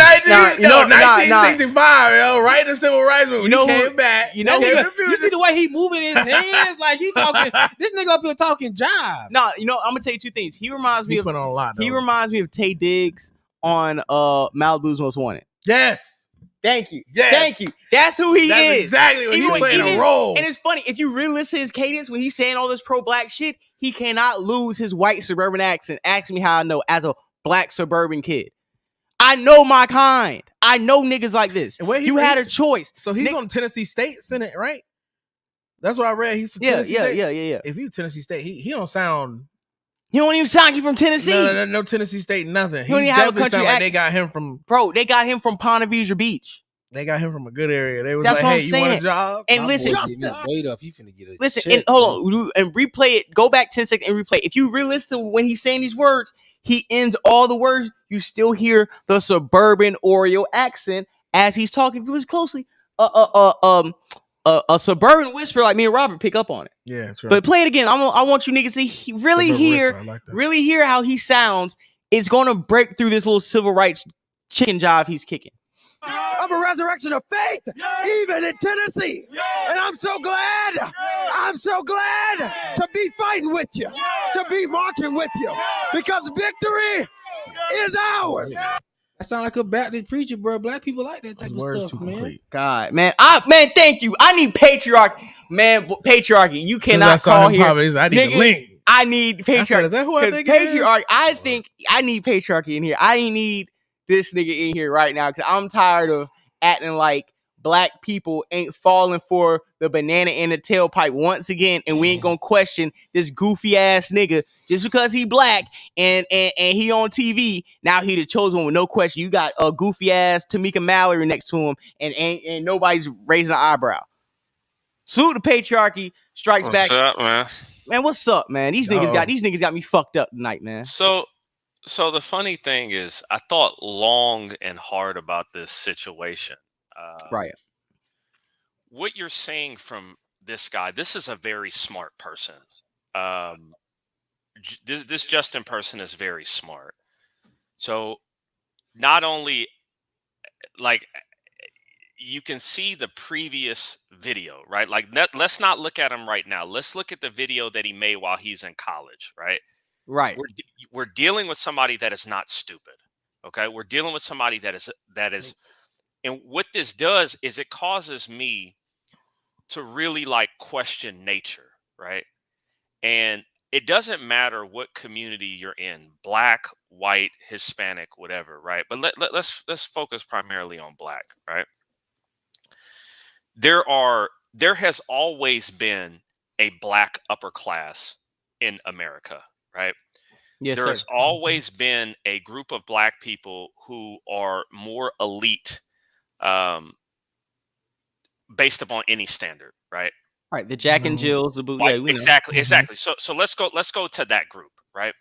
So 1965, yo, right in the civil rights movement. He came back. You know, you see the way he moving his hands, like he talking. This nigga up here talking jive. No, you know, I'm gonna tell you two things. He reminds me of put on a lot. He reminds me of Tay Diggs on Malibu's Most Wanted. Yes. Thank you. Yes. Thank you. That's who he is. Exactly what he's playing a role. And it's funny, if you really listen to his cadence when he's saying all this pro-black shit, he cannot lose his white suburban accent. Ask me how I know as a black suburban kid. I know my kind. I know niggas like this. You had a choice. So he's on Tennessee State Senate, right? That's what I read. He's from Tennessee State. Yeah. If you Tennessee State, he don't sound. He don't even sound like he from Tennessee. No Tennessee State, nothing. He don't even have a country like they got him from. Bro, they got him from Ponte Vedra Beach. They got him from a good area. They was That's like, what hey, I'm you want a saying. job? And listen, wait up, he finna get a listen, check, and hold on, and replay it. Go back 10 seconds and replay. If you really listen to when he's saying these words, he ends all the words. You still hear the suburban Oreo accent as he's talking. If you listen closely, a suburban whisper like me and Robert pick up on it. Yeah, true. But play it again. I want you niggas to really hear how he sounds. It's gonna break through this little civil rights chicken jive he's kicking. Of a resurrection of faith, even in Tennessee. And I'm so glad to be fighting with you, to be marching with you, because victory is ours. That sound like a Baptist preacher, bro. Black people like that type of stuff, man. God, man. Thank you. I need patriarchy. Man, patriarchy. You cannot call here. I need the link. I need patriarchy. Is that who I think patriarchy? I think I need patriarchy in here. I need this nigga in here right now because I'm tired of acting like black people ain't falling for the banana in the tailpipe once again, and we ain't gonna question this goofy ass nigga just because he black and he on TV. Now he the chosen one with no question. You got a goofy ass Tamika Mallory next to him, and nobody's raising an eyebrow. Salute the patriarchy strikes back. What's up, man? Man, what's up, man? These niggas got me fucked up tonight, man. So the funny thing is, I thought long and hard about this situation. Right. What you're saying from this guy, this is a very smart person. This Justin person is very smart. So not only, like, you can see the previous video, right? Like, let's not look at him right now. Let's look at the video that he made while he's in college, right? Right. We're dealing with somebody that is not stupid. Okay. We're dealing with somebody that is, and what this does is it causes me to really like question nature, right? And it doesn't matter what community you're in, black, white, Hispanic, whatever, right? But let's focus primarily on black, right? There has always been a black upper class in America, right? Yes, There's always been a group of black people who are more elite, based upon any standard, right? Right, the Jack and Jills, the Like, exactly. So let's go to that group, right?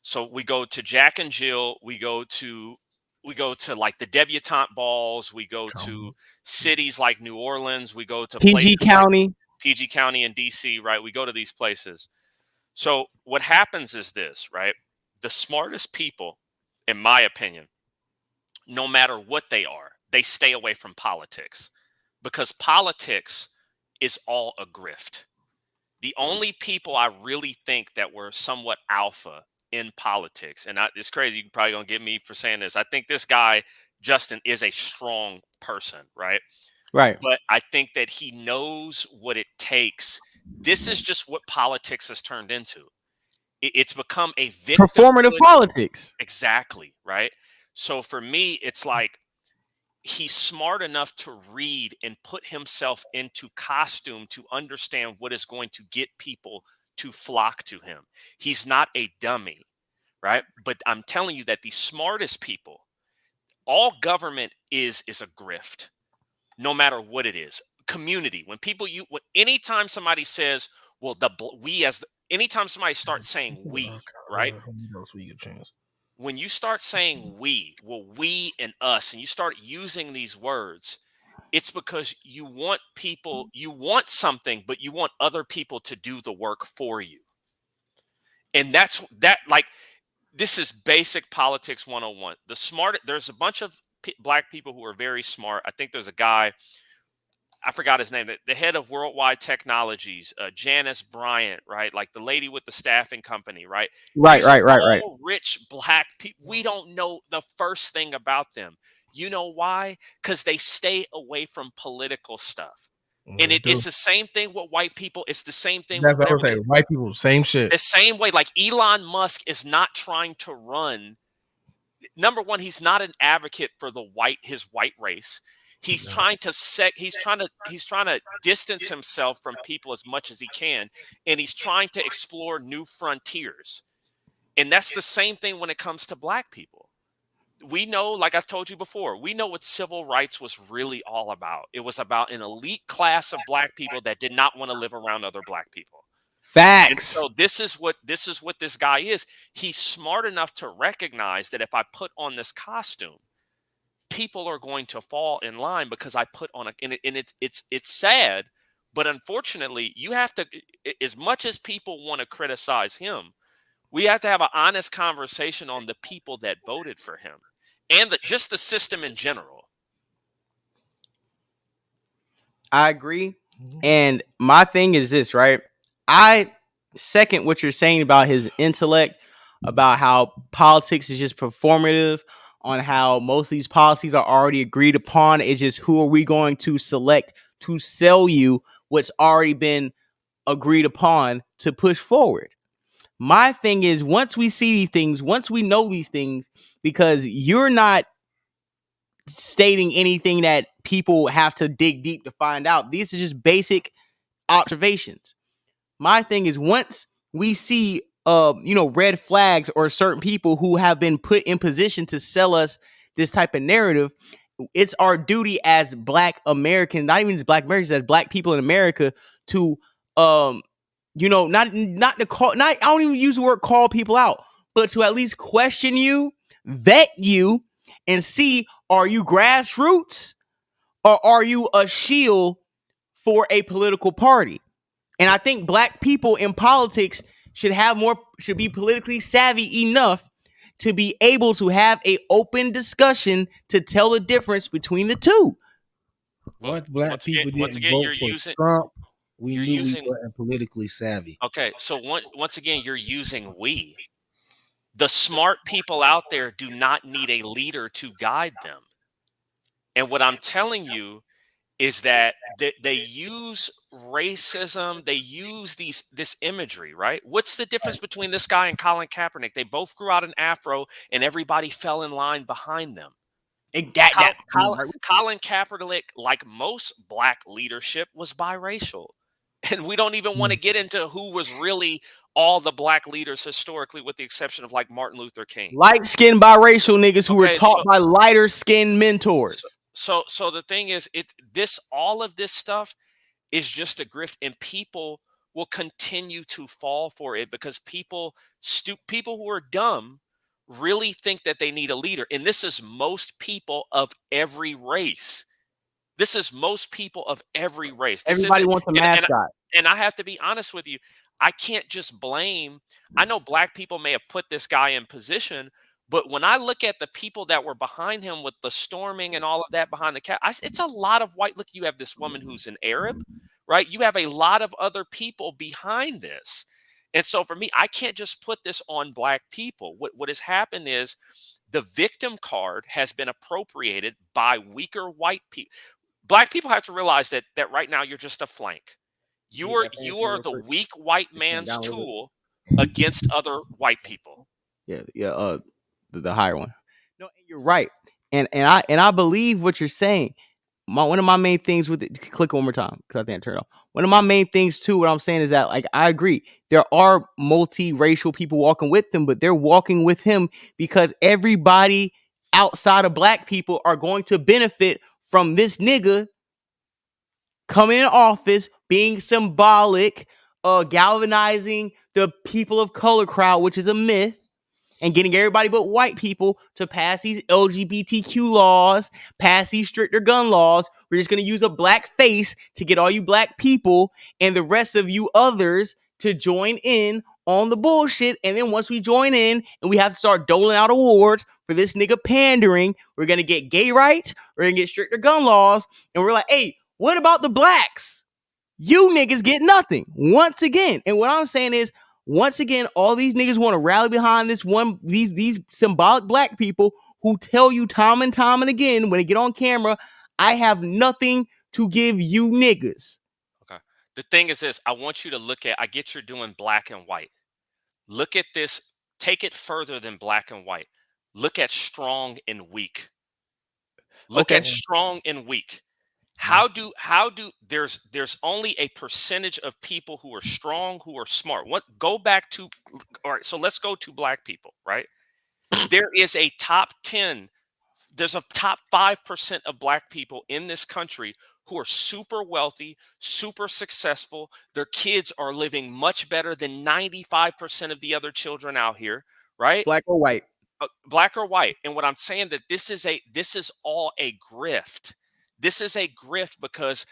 So we go to Jack and Jill, we go to like the debutante balls, we go to cities like New Orleans, we go to PG County, like PG County and DC, right? We go to these places. So what happens is this, right? The smartest people, in my opinion, no matter what they are, they stay away from politics, because politics is all a grift. The only people I really think that were somewhat alpha in politics, and it's crazy, you're probably gonna get me for saying this, I think this guy Justin is a strong person, right? But I think that he knows what it takes. This is just what politics has turned into. It's become a performative politics. Exactly, right? So for me, it's like he's smart enough to read and put himself into costume to understand what is going to get people to flock to him. He's not a dummy, right? But I'm telling you that the smartest people, all government is a grift, no matter what it is. Community, when anytime somebody says, well, anytime somebody starts saying we, right? When you start saying we, well, we and us, and you start using these words, it's because you want something, but you want other people to do the work for you. And like, this is basic politics 101. There's a bunch of black people who are very smart. I think there's a guy, I forgot his name, the head of Worldwide Technologies, Janice Bryant, right? Like the lady with the staffing company, right? Right. Rich black people. We don't know the first thing about them. You know why? Because they stay away from political stuff. And it's the same thing with white people. It's the same thing. That's what I'm saying. White people, same shit. The same way. Like Elon Musk is not trying to run. Number one, he's not an advocate for his white race. He's trying to distance himself from people as much as he can, and he's trying to explore new frontiers. And that's the same thing when it comes to black people. We know, like I've told you before, we know what civil rights was really all about. It was about an elite class of black people that did not want to live around other black people. Facts. And so this is what this guy is. He's smart enough to recognize that if I put on this costume, people are going to fall in line because I put on and it's sad, but unfortunately, you have to, as much as people want to criticize him, we have to have an honest conversation on the people that voted for him and just the system in general. I agree. And my thing is this, right? I second what you're saying about his intellect, about how politics is just performative, on how most of these policies are already agreed upon. It's just who are we going to select to sell you what's already been agreed upon to push forward. My thing is, once we see these things, once we know these things, because you're not stating anything that people have to dig deep to find out. These are just basic observations. My thing is, once we see red flags or certain people who have been put in position to sell us this type of narrative, it's our duty as Black Americans, not even just Black Americans, as Black people in America, to not to call, not, I don't even use the word call people out, but to at least question you, vet you, and see, are you grassroots or are you a shield for a political party? And I think Black people in politics should be politically savvy enough to be able to have a open discussion to tell the difference between the two. Once Black people didn't vote for Trump, we knew we weren't politically savvy. Okay, so once again, you're using we. The smart people out there do not need a leader to guide them. And what I'm telling you is that they use racism, they use this imagery, right? What's the difference between this guy and Colin Kaepernick? They both grew out an afro and everybody fell in line behind them. Colin Kaepernick, like most Black leadership, was biracial. And we don't even want to get into who was really all the Black leaders historically, with the exception of like Martin Luther King. Light-skinned biracial niggas who were taught by lighter-skinned mentors. So the thing is, all of this stuff is just a grift, and people will continue to fall for it because people who are dumb really think that they need a leader. And this is most people of every race. Everybody wants a mascot. And I have to be honest with you. I can't just blame. I know Black people may have put this guy in position, but when I look at the people that were behind him with the storming and all of that behind the cat, it's a lot of white. Look, you have this woman who's an Arab, right? You have a lot of other people behind this. And so for me, I can't just put this on Black people. What has happened is the victim card has been appropriated by weaker white people. Black people have to realize that right now you're just a flank. You are the weak white man's tool against other white people. Yeah. The higher one. No, you're right, and I believe what you're saying. One of my main things with it, click one more time because I think I turned off. One of my main things too, what I'm saying is that, like, I agree, there are multiracial people walking with him, but they're walking with him because everybody outside of Black people are going to benefit from this nigga coming in office, being symbolic, galvanizing the people of color crowd, which is a myth, and getting everybody but white people to pass these LGBTQ laws, pass these stricter gun laws. We're just going to use a Black face to get all you Black people and the rest of you others to join in on the bullshit. And then once we join in and we have to start doling out awards for this nigga pandering, we're going to get gay rights, we're going to get stricter gun laws, and we're like, hey, what about the Blacks? You niggas get nothing once again. And what I'm saying is, once again, all these niggas want to rally behind these symbolic Black people who tell you time and time and again when they get on camera, I have nothing to give you niggas. Okay. The thing is this, I want you to look at, I get you're doing black and white. Look at this, take it further than black and white. Look at strong and weak. Look at strong and weak. How do there's only a percentage of people who are strong, who are smart. All right, so let's go to Black people, right? There is a top 10, there's a top 5% of Black people in this country who are super wealthy, super successful. Their kids are living much better than 95% of the other children out here, right? Black or white. Black or white. And what I'm saying that this is all a grift. This is a grift because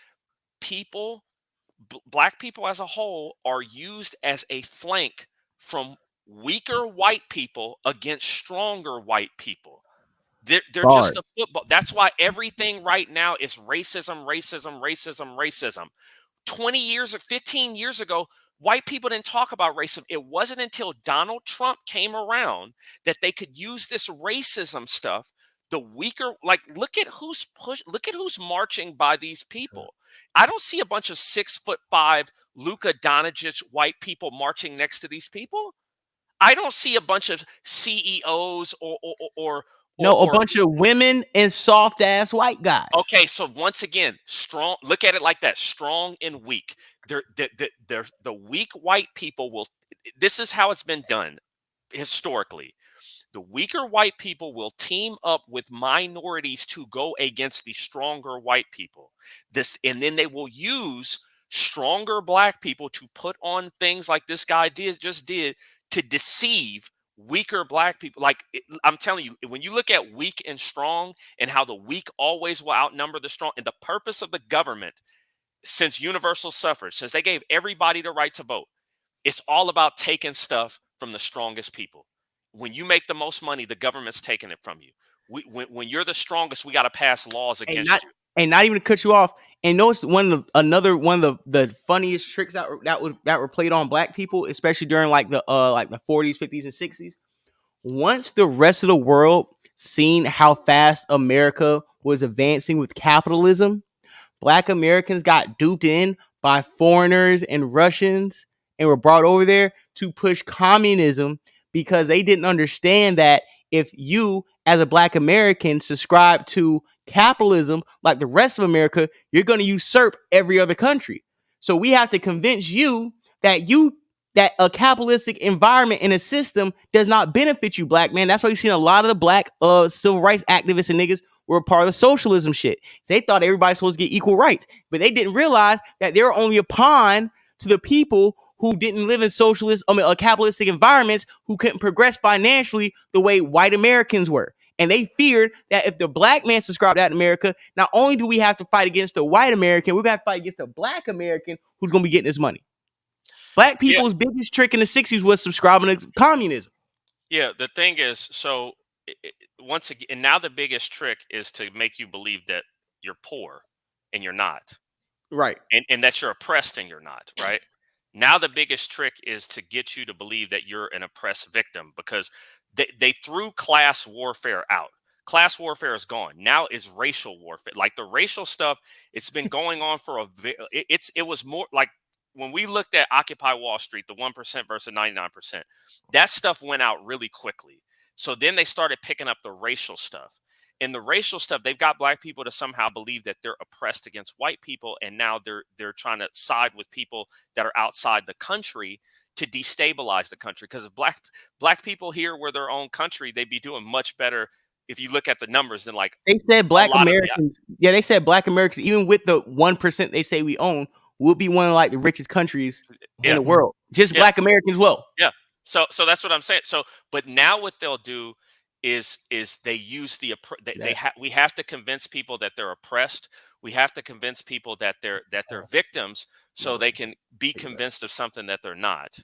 Black people as a whole are used as a flank from weaker white people against stronger white people. They're just a football. That's why everything right now is racism, racism, racism, racism. 20 years or 15 years ago, white people didn't talk about racism. It wasn't until Donald Trump came around that they could use this racism stuff. The weaker, like, look at who's marching by these people. I don't see a bunch of 6'5" Luka Doncic white people marching next to these people. I don't see a bunch of CEOs No, a bunch of women and soft ass white guys. Okay, so once again, strong. Look at it like that: strong and weak. The weak white people will. This is how it's been done historically. The weaker white people will team up with minorities to go against the stronger white people. And then they will use stronger black people to put on things like this guy just did to deceive weaker black people. Like I'm telling you, when you look at weak and strong and how the weak always will outnumber the strong, and the purpose of the government since universal suffrage, since they gave everybody the right to vote, it's all about taking stuff from the strongest people. When you make the most money, the government's taking it from you. When you're the strongest, we got to pass laws against you. And not even to cut you off. And notice one of the funniest tricks that were played on black people, especially during like the 40s, 50s, and 60s. Once the rest of the world seen how fast America was advancing with capitalism, black Americans got duped in by foreigners and Russians and were brought over there to push communism because they didn't understand that if you, as a black American, subscribe to capitalism like the rest of America, you're going to usurp every other country. So we have to convince you that a capitalistic environment and a system does not benefit you, black man. That's why you've seen a lot of the black civil rights activists and niggas were a part of the socialism shit. They thought everybody's supposed to get equal rights, but they didn't realize that they were only a pawn to the people who didn't live in capitalistic environments, who couldn't progress financially the way white Americans were. And they feared that if the black man subscribed to that America, not only do we have to fight against the white American, we're going to have to fight against the black American who's going to be getting this money. Black people's biggest trick in the 60s was subscribing to communism. Yeah, the thing is, so once again, and now the biggest trick is to make you believe that you're poor and you're not. Right. And that you're oppressed and you're not, right? Now the biggest trick is to get you to believe that you're an oppressed victim, because they threw class warfare out. Class warfare is gone. Now it's racial warfare. Like the racial stuff, it's been going on for it was more like when we looked at Occupy Wall Street, the 1% versus 99%, that stuff went out really quickly. So then they started picking up the racial stuff. And the racial stuff, they've got black people to somehow believe that they're oppressed against white people, and now they're trying to side with people that are outside the country to destabilize the country. Because if black people here were their own country, they'd be doing much better if you look at the numbers than like they said black Americans. They said black Americans, even with the 1% they say we own, we'll be one of like the richest countries in the world. Just black Americans will. Yeah. So that's what I'm saying. So, but now what they'll do is they use we have to convince people that they're oppressed. We have to convince people that they're victims, so they can be convinced of something that they're not.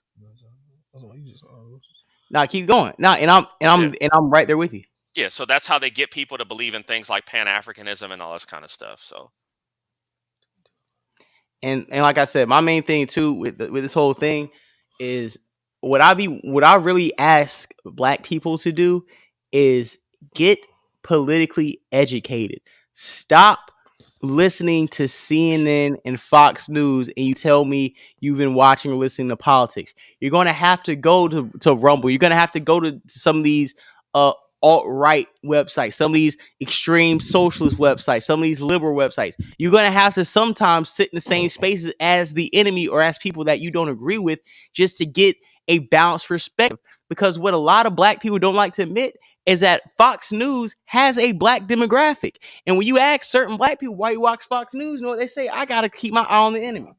Nah, keep going. Nah, and I'm right there with you. Yeah, so that's how they get people to believe in things like Pan-Africanism and all this kind of stuff. So, and like I said, my main thing too with this whole thing is what I really ask black people to do is get politically educated. Stop listening to CNN and Fox News and you tell me you've been watching or listening to politics. You're going to have to go to Rumble. You're going to have to go to some of these alt-right websites, some of these extreme socialist websites, some of these liberal websites. You're going to have to sometimes sit in the same spaces as the enemy or as people that you don't agree with, just to get a balanced perspective. Because what a lot of black people don't like to admit is that Fox News has a black demographic. And when you ask certain black people why you watch Fox News, you know what they say? I got to keep my eye on the enemy.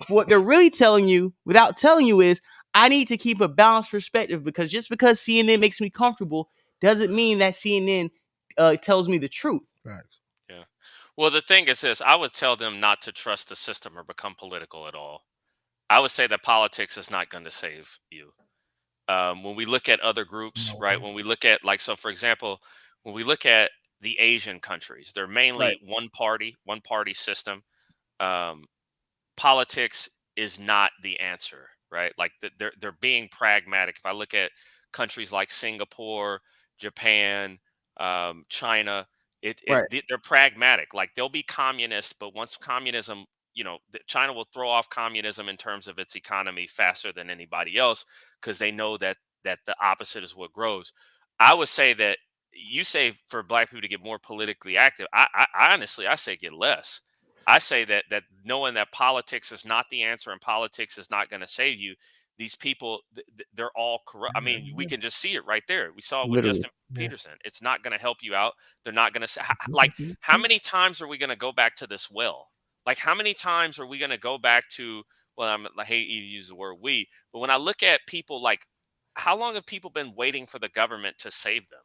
What they're really telling you, without telling you, is I need to keep a balanced perspective, because just because CNN makes me comfortable doesn't mean that CNN tells me the truth. Right. Yeah. Well, the thing is this, I would tell them not to trust the system or become political at all. I would say that politics is not going to save you. When we look at other groups, right? When we look at, like, so for example, when we look at the Asian countries, they're mainly one party system. Politics is not the answer, right? Like they're being pragmatic. If I look at countries like Singapore, Japan, China, they're pragmatic. Like they'll be communist, but once communism, China will throw off communism in terms of its economy faster than anybody else, because they know that the opposite is what grows. I would say that you say for black people to get more politically active. I honestly, I say get less. I say that knowing that politics is not the answer and politics is not going to save you. These people, they're all corrupt. I mean, we can just see it right there. We saw it with Literally. Justin Peterson. It's not going to help you out. They're not going to say, like, how many times are we going to go back to this well? Like, how many times are we going to go back to, well, I hate you to use the word we, but when I look at people, like, how long have people been waiting for the government to save them?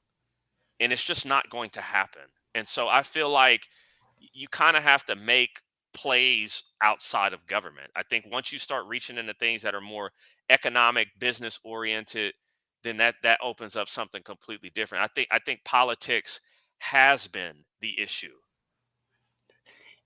And it's just not going to happen. And so I feel like you kind of have to make plays outside of government. I think once you start reaching into things that are more economic, business oriented, then that opens up something completely different. I think politics has been the issue.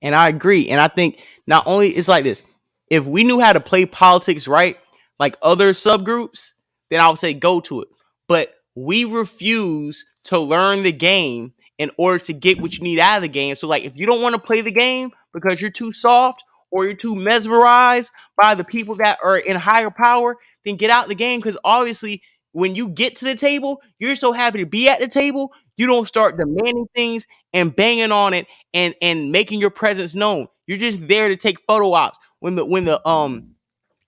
And I agree. And I think not only it's like this, if we knew how to play politics right, like other subgroups, then I would say go to it. But we refuse to learn the game in order to get what you need out of the game. So like if you don't want to play the game because you're too soft or you're too mesmerized by the people that are in higher power, then get out the game. Because obviously when you get to the table, you're so happy to be at the table, you don't start demanding things and banging on it and making your presence known. You're just there to take photo ops. When the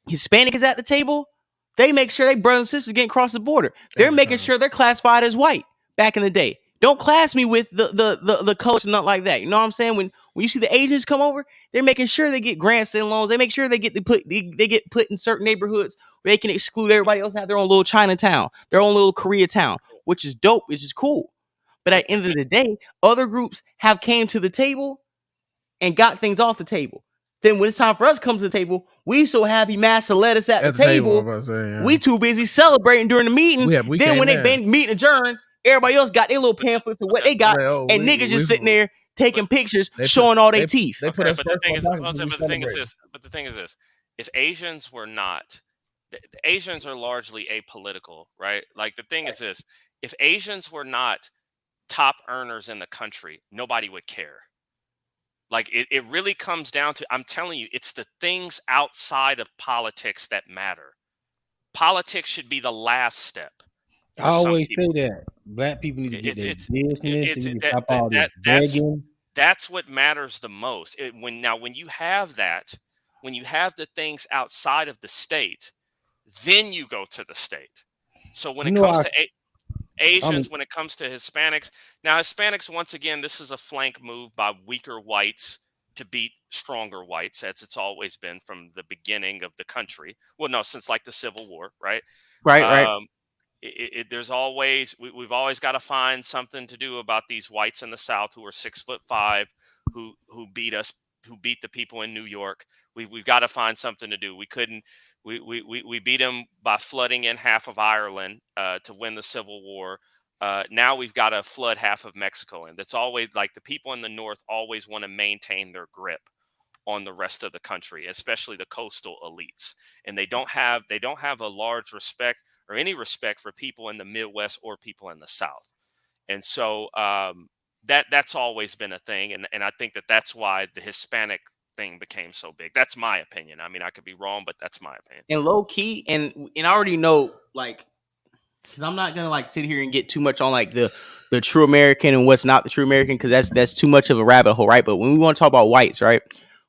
Hispanic is at the table, they make sure they brothers and sisters getting across the border. They're making sure they're classified as white back in the day. Don't class me with the colors and nothing like that. You know what I'm saying? When you see the Asians come over, they're making sure they get grants and loans. They make sure they get put in certain neighborhoods where they can exclude everybody else and have their own little Chinatown, their own little Koreatown, which is dope, which is cool. But at the end of the day, other groups have came to the table and got things off the table. Then when it's time for us to come to the table, we so happy Mass to let us at the table. We too busy celebrating during the meeting. Then when they meeting adjourned, everybody else got their little pamphlets of what they got, and niggas just sitting there taking pictures, showing all their teeth. But the thing is this: if Asians were not, the Asians are largely apolitical, right? Like the thing is this: if Asians were not top earners in the country, nobody would care. Like it really comes down to, I'm telling you, it's the things outside of politics that matter. Politics should be the last step. I always say that black people need to get their business. Stop all this begging. That's what matters the most. When you have that, when you have the things outside of the state, then you go to the state. So when it comes to Asians, when it comes to Hispanics, now Hispanics, once again, this is a flank move by weaker whites to beat stronger whites, as it's always been from the beginning of the country. Well, no, since like the Civil War, right? Right. There's always we've always got to find something to do about these whites in the South who are 6'5", who beat us, who beat the people in New York. We've got to find something to do. We couldn't. We beat them by flooding in half of Ireland to win the Civil War. Now we've got to flood half of Mexico, and that's always like the people in the North always want to maintain their grip on the rest of the country, especially the coastal elites, and they don't have a large respect or any respect for people in the Midwest or people in the South. And so that's always been a thing, and I think that's why the Hispanic thing became so big. That's my opinion. I mean, I could be wrong, but that's my opinion. And low key, and I already know, like, because I'm not gonna like sit here and get too much on like the true American and what's not the true American, because that's too much of a rabbit hole, right? But when we want to talk about whites, right?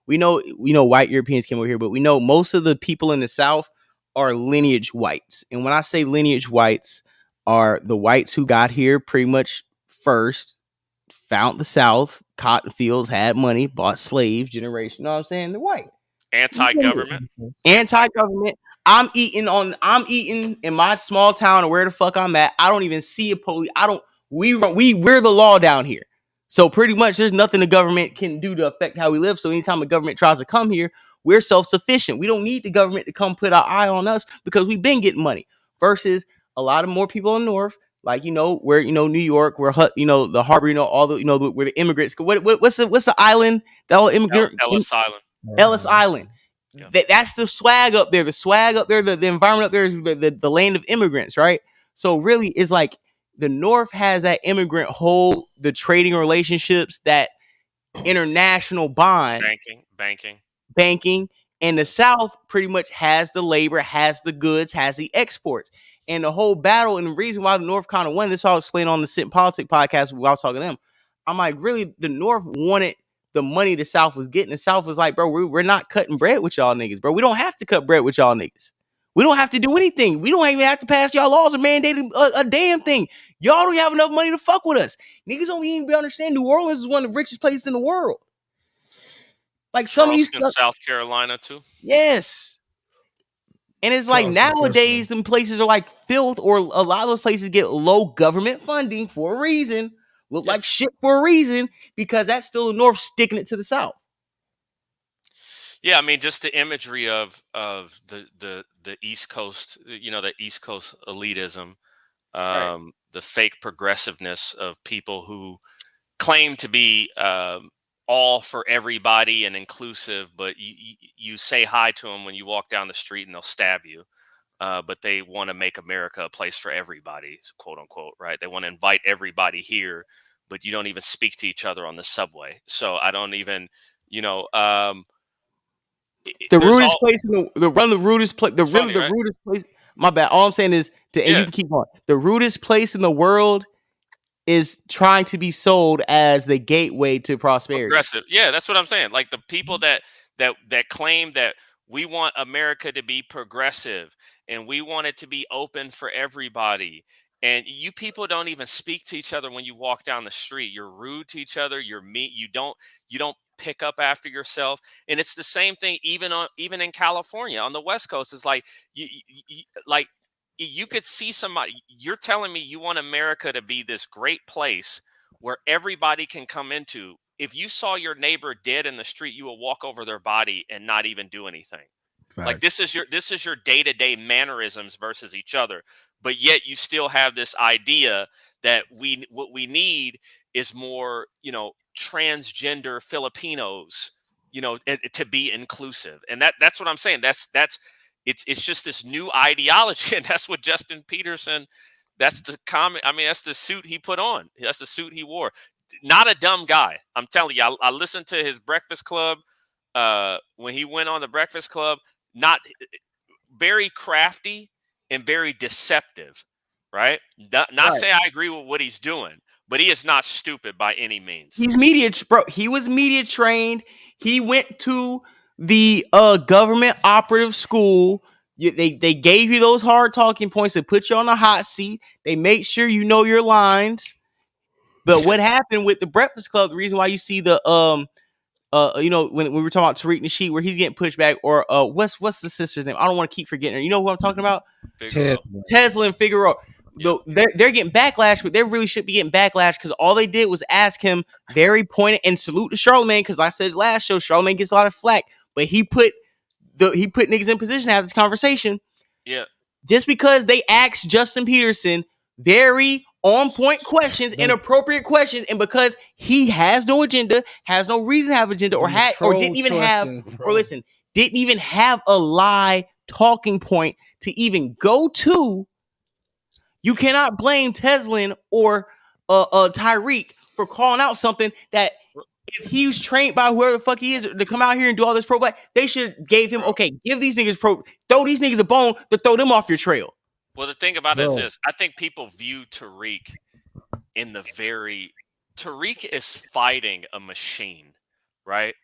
We know white Europeans came over here, but we know most of the people in the South are lineage whites. And when I say lineage whites, are the whites who got here pretty much first, found the South, cotton fields, had money, bought slaves, generation. You know what I'm saying? They're white. Anti-government. I'm eating in my small town or where the fuck I'm at. I don't even see a police. We're the law down here. So pretty much there's nothing the government can do to affect how we live. So anytime the government tries to come here, we're self-sufficient. We don't need the government to come put our eye on us because we've been getting money. Versus a lot of more people in the North, like, where, New York, where, the harbor, all the, where the immigrants, what's the island? The whole immigrant Ellis Island. Ellis Island. Yeah. That's the swag up there. The swag up there, the environment up there is the land of immigrants, right? So really, it's like the North has that immigrant hold, the trading relationships, that international bond, banking, and the South pretty much has the labor, has the goods, has the exports. And the whole battle and the reason why the North kind of won, this I'll explain on the Sit and Politics podcast when I was talking to them. I'm like, really, the North wanted the money the South was getting. The South was like, bro, we're not cutting bread with y'all niggas, bro. We don't have to cut bread with y'all niggas. We don't have to do anything. We don't even have to pass y'all laws or mandate a damn thing. Y'all don't have enough money to fuck with us. Niggas don't even understand New Orleans is one of the richest places in the world. Like some of these South Carolina too. Yes. And it's like nowadays, them places are like filth, or a lot of those places get low government funding for a reason, look like shit for a reason, because that's still the North sticking it to the South. Yeah, I mean, just the imagery of the East Coast, the East Coast elitism, the fake progressiveness of people who claim to be all for everybody and inclusive, but you say hi to them when you walk down the street and they'll stab you. But they want to make America a place for everybody, quote unquote, right? They want to invite everybody here, but you don't even speak to each other on the subway. So I don't even, the rudest place in the rudest place, rudest place. My bad. All I'm saying is, and you can keep going. The rudest place in the world is trying to be sold as the gateway to prosperity. Progressive. Yeah, that's what I'm saying. Like the people that claim that we want America to be progressive and we want it to be open for everybody. And you people don't even speak to each other when you walk down the street. You're rude to each other. You're mean. You don't pick up after yourself. And it's the same thing even in California on the West Coast. It's like you could see somebody. You're telling me you want America to be this great place where everybody can come into. If you saw your neighbor dead in the street, you will walk over their body and not even do anything. Facts. Like this is your day-to-day mannerisms versus each other. But yet you still have this idea that what we need is more, transgender Filipinos, to be inclusive. And that's what I'm saying. It's just this new ideology, and that's what Justin Peterson. That's the comment. I mean, that's the suit he put on. That's the suit he wore. Not a dumb guy. I'm telling you. I listened to his Breakfast Club when he went on the Breakfast Club. Not very crafty and very deceptive, right? Not saying I agree with what he's doing, but he is not stupid by any means. He's media, bro. He was media trained. He went to the government operative school. They gave you those hard talking points to put you on the hot seat. They make sure you know your lines. But what happened with the Breakfast Club? The reason why you see the when we were talking about Tariq Nasheed, where he's getting pushed back, or what's the sister's name? I don't want to keep forgetting her. You know who I'm talking about? Tesla and Figueroa. They're getting backlash, but they really should be getting backlash because all they did was ask him very pointed and salute to Charlamagne, because I said last show Charlamagne gets a lot of flack, but he put niggas in position to have this conversation. Yeah. Just because they asked Justin Peterson very on point questions, inappropriate questions, and because he has no agenda, has no reason to have agenda, didn't even have a lie talking point to even go to, you cannot blame Teslin or Tyreek for calling out something that if he was trained by whoever the fuck he is to come out here and do all this pro black, they should have gave him, give these niggas throw these niggas a bone to throw them off your trail. Well, the thing about it is, I think people view Tariq Tariq is fighting a machine, right?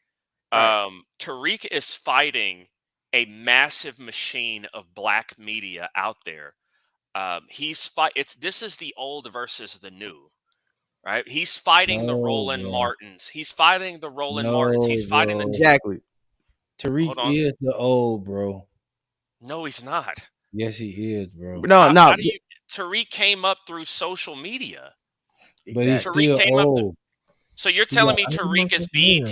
Tariq is fighting a massive machine of black media out there. This is the old versus the new, right? He's fighting the Roland Martins. He's fighting the Roland Martins. He's fighting the exactly. Tariq is the old, bro. No, he's not. Yes, he is, bro. No. Tariq came up through social media, but he's still old. So you're telling me Tariq is BET?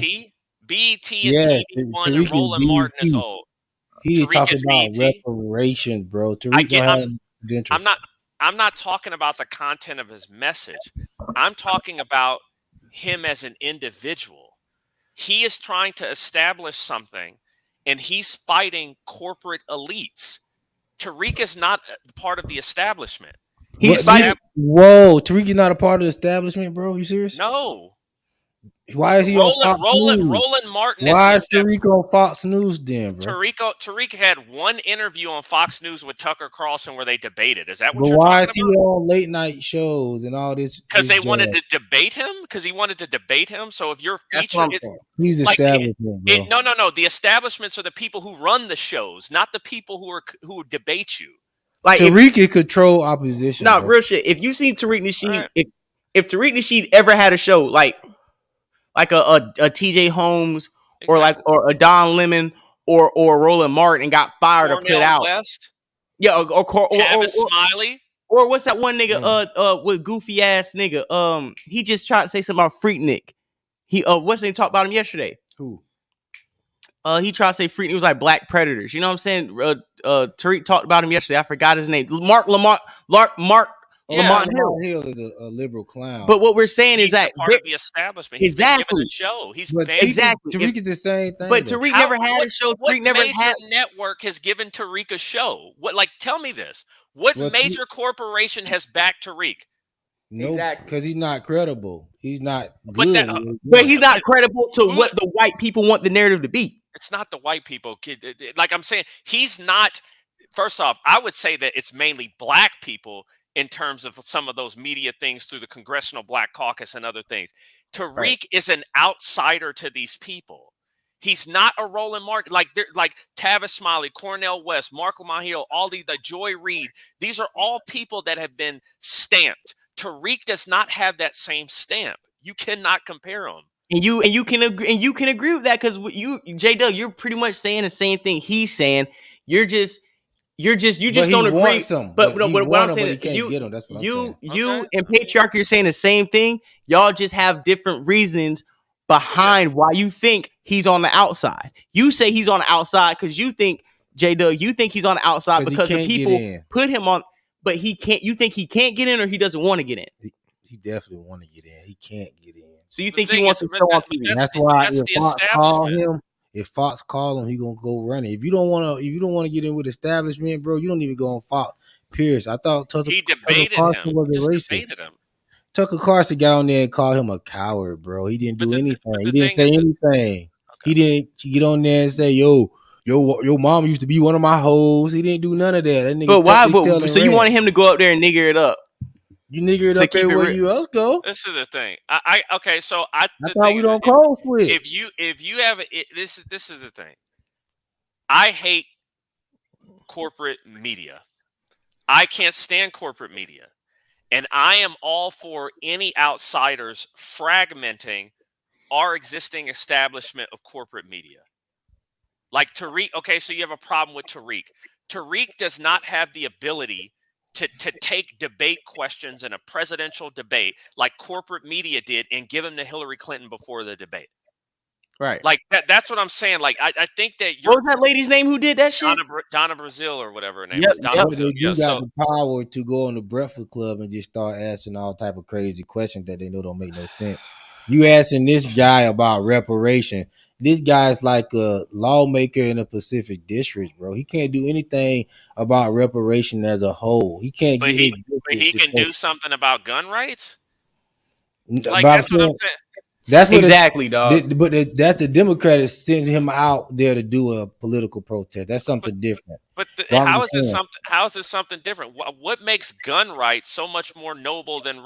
BET and TV1 and Roland Martin is old. He's talking about reparations, bro. I'm not talking about the content of his message. I'm talking about him as an individual. He is trying to establish something, and he's fighting corporate elites. Tariq is not part of the establishment. Whoa, Tariq is not a part of the establishment, bro. You serious? No. Why is he on Fox News? Roland Martin. Why is Tariq on Fox News then, bro? Tariq had one interview on Fox News with Tucker Carlson where they debated. Is that what But you're why talking is he about? on late night shows and all this? Because they wanted to debate him. Because he wanted to debate him. So if you're featured, he's establishment, bro. No. The establishments are the people who run the shows, not the people who debate you. Like Tariq can control opposition. No, real shit. If you seen Tariq Nasheed, if Tariq Nasheed ever had a show like a TJ Holmes or a Don Lemon or Roland Martin and got fired or put out, West? Yeah, or Smiley, or what's that one nigga with goofy ass nigga? He just tried to say something about Freaknik. He what's he talked about him yesterday? Who? He tried to say Freaknik was like Black Predators. You know what I'm saying? Tariq talked about him yesterday. I forgot his name. Mark Lamont Hill is a liberal clown. But what we're saying is that part of the establishment. He's been given a show. Tariq is the same thing. But Tariq never had a show. What Tariq never had network has given Tariq a show? Tell me this. What major corporation has backed Tariq? No, because he's not credible. He's not good. But he's not credible to what the white people want the narrative to be. It's not the white people, kid. Like I'm saying, he's not. First off, I would say that it's mainly black people in terms of some of those media things through the Congressional Black Caucus and other things. Tariq is an outsider to these people. He's not a Roland Martin, like Tavis Smiley, Cornel West, Mark Lamont Hill, all the Joy Reid. These are all people that have been stamped. Tariq does not have that same stamp. You cannot compare him. And you can agree with that because you, J-Dub, you're pretty much saying the same thing he's saying. You just don't agree. But what I'm saying is you and Patriarchy are saying the same thing. Y'all just have different reasons behind why you think he's on the outside. You say he's on the outside because you think, J-Dub, you think he's on the outside because the people put him on, but he can't. You think he can't get in or he doesn't want to get in? He definitely want to get in. He can't get in. So you think he wants to show on TV? That's why if Fox call him, he gonna go run it. If you don't want to get in with establishment, bro, you don't even go on Fox. Pierce, I thought Tucker Carlson was a racist. Tucker Carlson got on there and called him a coward, bro. He didn't do anything. He didn't say anything. He didn't get on there and say, yo, your mom used to be one of my hoes. He didn't do none of that. That nigga but why? So you wanted him to go up there and nigger it up? You nigger it up everywhere you else go. This is the thing. I thought we don't call switch. If you have this is the thing. I hate corporate media. I can't stand corporate media. And I am all for any outsiders fragmenting our existing establishment of corporate media. Like Tariq, okay, so you have a problem with Tariq. Tariq does not have the ability to take debate questions in a presidential debate like corporate media did and give them to Hillary Clinton before the debate. Right. Like that's what I'm saying. Like I think that what was that lady's name who did that shit? Donna Brazile or whatever her name was. You got the power to go on the Breakfast Club and just start asking all type of crazy questions that they know don't make no sense. You asking this guy about reparation. This guy's like a lawmaker in the Pacific District, bro. He can't do anything about reparation as a whole. He can't. But he can do something about gun rights. Like that's what I'm saying. That's what exactly, dog. But that's the Democrats sending him out there to do a political protest. That's something different. But how is this something? How is this something different? What makes gun rights so much more noble than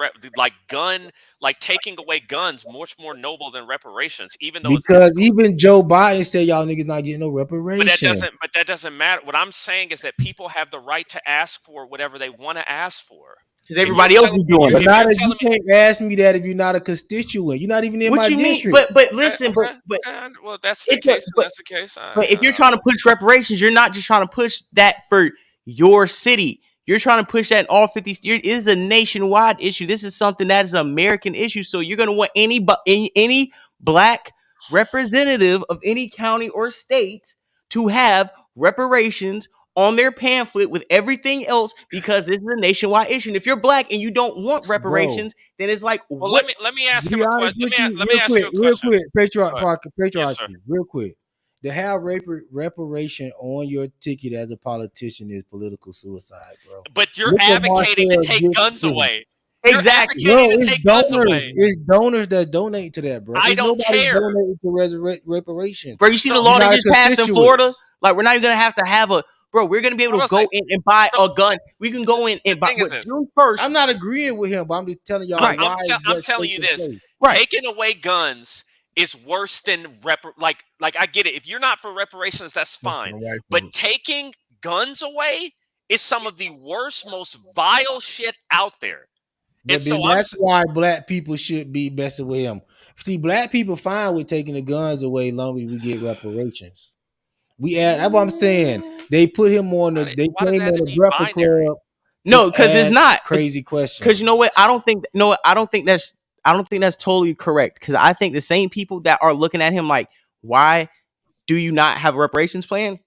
taking away guns much more noble than reparations? Even though because even Joe Biden said y'all niggas not getting no reparations. But that doesn't matter. What I'm saying is that people have the right to ask for whatever they want to ask for. Because everybody else is doing it. But you can't ask me that if you're not a constituent. You're not even in my district. But listen, well, that's the case. That's the case. But if you're trying to push reparations, you're not just trying to push that for your city. You're trying to push that in all 50 states. It is a nationwide issue. This is something that is an American issue. So you're going to want any black representative of any county or state to have reparations on their pamphlet with everything else because this is a nationwide issue. And if you're black and you don't want reparations, then it's like, well, let me ask him a question. Let me ask you a question. Real quick. To have reparation on your ticket as a politician is political suicide, bro. But you're advocating to take guns away. Exactly. Bro, it's donors. It's donors that donate to that, bro. I don't care. Donating to reparations. Bro, you see the law that just passed in Florida? Like, we're not even gonna have to have a. Bro, we're gonna be able to go in and buy a gun. We can go in and buy. June 1st. I'm not agreeing with him, but I'm just telling y'all. I'm telling you this: taking away guns is worse than like I get it. If you're not for reparations, that's fine. But taking guns away is some of the worst, most vile shit out there. But then that's why black people should be messing with him. See, black people fine with taking the guns away long as we get reparations. That's what I'm saying. They put him on the. They put him on the Breakfast Club. No, because it's not crazy question. Because you know what? I don't think that's totally correct. Because I think the same people that are looking at him like, why do you not have a reparations plan?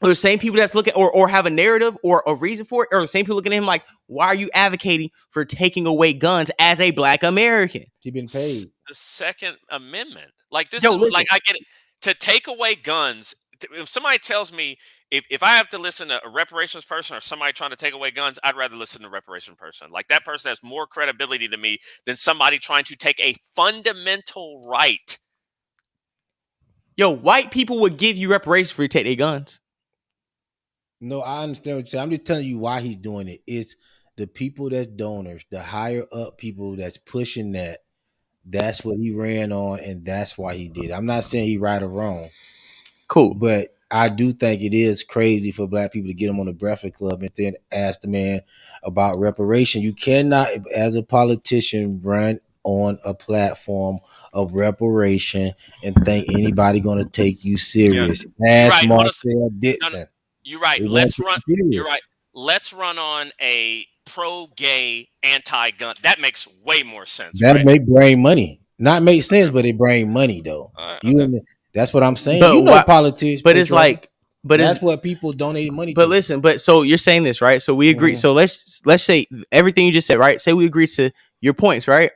Or the same people that's looking or have a narrative or a reason for it, or the same people looking at him like, why are you advocating for taking away guns as a black American? He been paid. The Second Amendment, like this, like I get it. To take away guns, if somebody tells me if I have to listen to a reparations person or somebody trying to take away guns, I'd rather listen to a reparations person. Like that person has more credibility to me than somebody trying to take a fundamental right. Yo, white people would give you reparations for you to take their guns. No, I understand what you're saying. I'm just telling you why he's doing it. It's the people that's donors, the higher up people that's pushing that. That's what he ran on, and that's why he did it. I'm not saying he right or wrong. Cool. But I do think it is crazy for black people to get him on the Breakfast Club and then ask the man about reparation. You cannot, as a politician, run on a platform of reparation and think anybody going to take you serious. Ask Marcel Dixon. You're right. Let's run. You're right. Let's run on a pro-gay, anti-gun. That makes way more sense. That'll make brain money. Not make sense, but it bring money though. That's what I'm saying. But politics. But it's like, that's what people donate money. But listen, so you're saying this, right? So we agree. So let's say everything you just said, right? Say we agree to your points, right?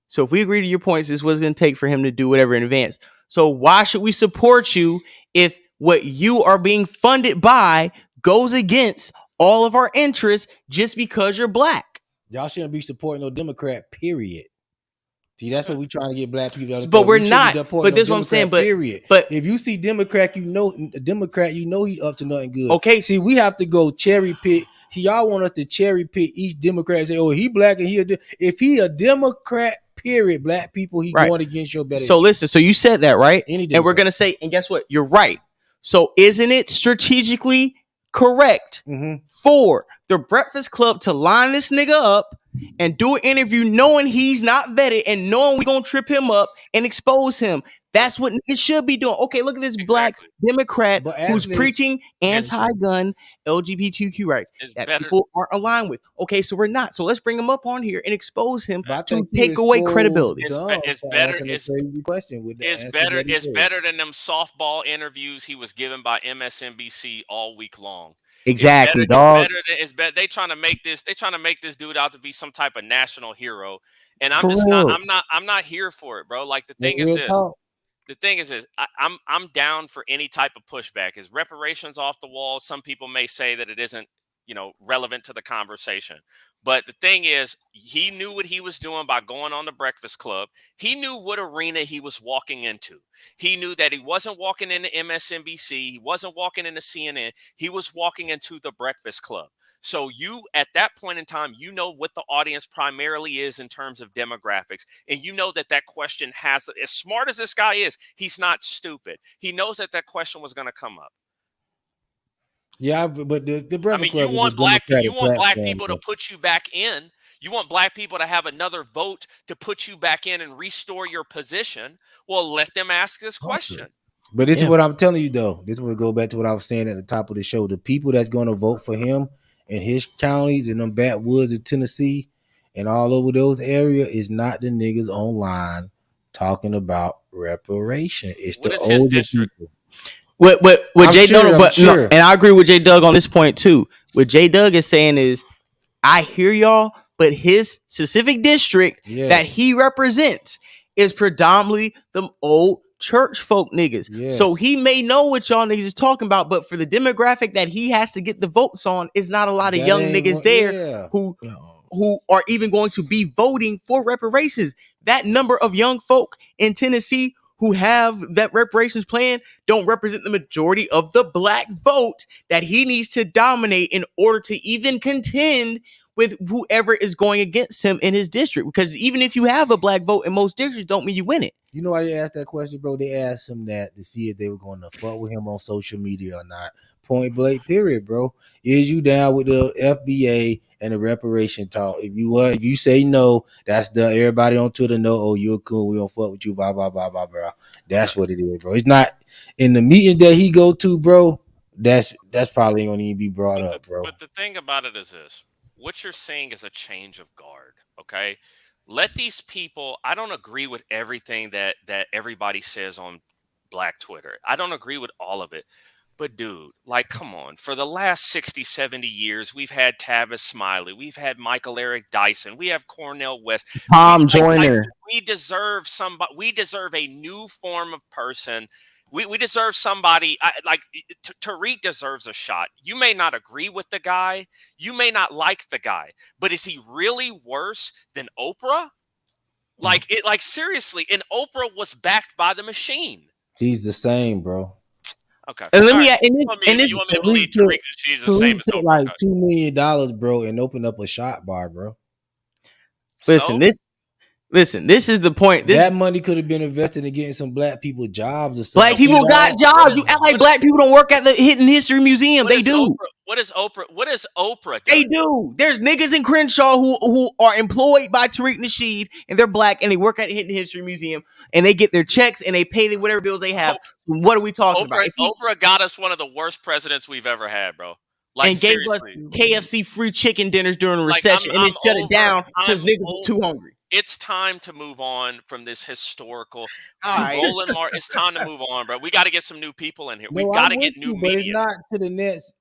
So if we agree to your points, this is what it's going to take for him to do whatever in advance. So why should we support you if what you are being funded by goes against all of our interests just because you're black? Y'all shouldn't be supporting no Democrat, period. See, that's what we're trying to get black people to But we're not. But this is what I'm saying. But if you see Democrat, you know he's up to nothing good. Okay. See, we have to go cherry pick. See, y'all want us to cherry pick each Democrat and say, oh, he black and if he a Democrat, period, black people, he going against your better. So listen, so you said that, right? And we're gonna say, and guess what? You're right. So isn't it strategically correct for the Breakfast Club to line this nigga up and do an interview knowing he's not vetted and knowing we're gonna trip him up and expose him? That's what niggas should be doing. Okay, look at this black Democrat who's preaching anti-gun LGBTQ rights that people aren't aligned with. Okay, so we're not. So let's bring him up on here and expose him to take away credibility. It's better than them softball interviews he was given by MSNBC all week long. Exactly, dog. It's better. They trying to make this dude out to be some type of national hero, and I'm not here for it, bro. Like the thing is this. I'm down for any type of pushback. Is reparations off the wall? Some people may say that it isn't, relevant to the conversation. But the thing is, he knew what he was doing by going on the Breakfast Club. He knew what arena he was walking into. He knew that he wasn't walking into MSNBC. He wasn't walking into CNN. He was walking into the Breakfast Club. So you, at that point in time, you know what the audience primarily is in terms of demographics. And you know that question has, as smart as this guy is, he's not stupid. He knows that question was going to come up. Yeah, but the Breakfast Club. You want black people to put you back in. You want black people to have another vote to put you back in and restore your position. Well, let them ask this question. But this is what I'm telling you, though. This will go back to what I was saying at the top of the show. The people that's going to vote for him in his counties, in them backwoods of Tennessee, and all over those areas, is not the niggas online talking about reparation. It's the older people. What J Doug, and I agree with J Doug on this point too. What J Doug is saying is, I hear y'all, but his specific district that he represents is predominantly them old church folk niggas. So he may know what y'all niggas is talking about, but for the demographic that he has to get the votes on, is not a lot of young niggas there who who are even going to be voting for reparations. That number of young folk in Tennessee who have that reparations plan don't represent the majority of the black vote that he needs to dominate in order to even contend with whoever is going against him in his district. Because even if you have a black vote in most districts, don't mean you win it. You know why they asked that question, bro? They asked him that to see if they were going to fuck with him on social media or not. Point blank, period, bro. Is you down with the FBA and the reparation talk? If you say no, that's the everybody on Twitter know. Oh, you're cool. We don't fuck with you. Blah blah blah blah blah. That's what it is, bro. It's not in the meetings that he go to, bro. That's probably gonna even be brought up, bro. But the thing about it is this: what you're saying is a change of guard. Okay, let these people. I don't agree with everything that everybody says on Black Twitter. I don't agree with all of it. But dude, like, come on. For the last 60, 70 years, we've had Tavis Smiley. We've had Michael Eric Dyson. We have Cornel West. Tom Joyner. We deserve somebody. We deserve a new form of person. We deserve somebody like Tariq deserves a shot. You may not agree with the guy. You may not like the guy. But is he really worse than Oprah? Like, seriously. And Oprah was backed by the machine. He's the same, bro. Okay. And let me right. and you want me to believe Tariq she's the same as Oprah? Like $2 million, bro, and open up a shot bar, bro. Listen, this is the point. That money could have been invested in getting some black people jobs or something. Black people got jobs. You act like black people don't work at the Hidden History Museum. They do. What is Oprah? They do. There's niggas in Crenshaw who are employed by Tariq Nasheed, and they're black, and they work at the Hidden History Museum, and they get their checks, and they pay whatever bills they have. What are we talking about? Oprah got us one of the worst presidents we've ever had, bro. Like, and gave us KFC free chicken dinners during the recession, and then shut it down because niggas was too hungry. It's time to move on from this historical Roland Martin. It's time to move on, bro. We got to get some new people in here. We've got to get new media. But it's not to the next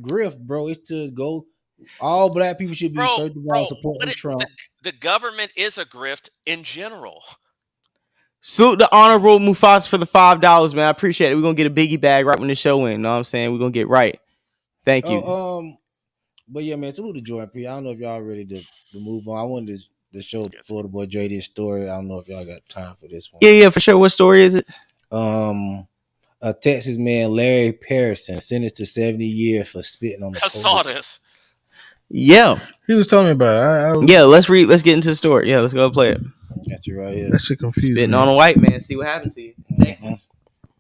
grift, bro. It's to go. All black people should be first of all supporting Trump. The government is a grift in general. Salute the honorable Mufasa for the $5, man. I appreciate it. We're gonna get a biggie bag right when the show ends. Know what I'm saying? We're gonna get right. Thank you. But yeah, man, salute to Jordan P. I don't know if y'all ready to move on. I wanted to show Florida Boy Dre this story. I don't know if y'all got time for this one. Yeah, for sure. What story is it? A Texas man, Larry Peterson, sentenced to 70 years for spitting on the I saw this. Yeah. He was telling me about it. Yeah, let's get into the story. Yeah, let's go play it. Got you right here. That shit confused Spitting me. on a white man. See what happened to you. Texas.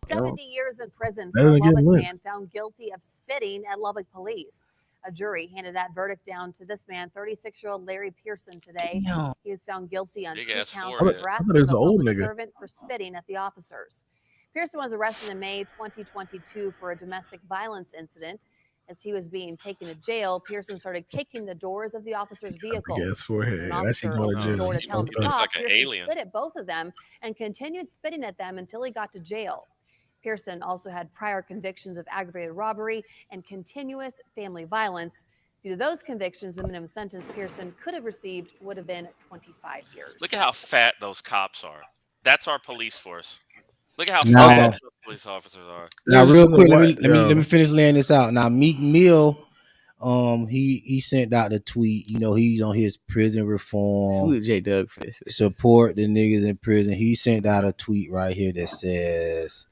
70 years in prison for a Lubbock man found guilty of spitting at Lubbock police. A jury handed that verdict down to this man, 36-year-old Larry Peterson, today. Damn. He was found guilty on 2 counts of of harassment of a public servant for spitting at the officers. Peterson was arrested in May 2022 for a domestic violence incident. As he was being taken to jail, Peterson started kicking the doors of the officer's vehicle. Yes, forehead. An officer opened the door to tell him to Looks stop. like an Peterson alien. spit at both of them and continued spitting at them until he got to jail. Peterson also had prior convictions of aggravated robbery and continuous family violence. Due to those convictions, the minimum sentence Peterson could have received would have been 25 years. Look at how fat those cops are. That's our police force. Look at how fat those police officers are. Now, real quick, let me finish laying this out. Now, Meek Mill, he sent out a tweet. You know, he's on his prison reform. Salute J Dugg for this. Support the niggas in prison. He sent out a tweet right here that says,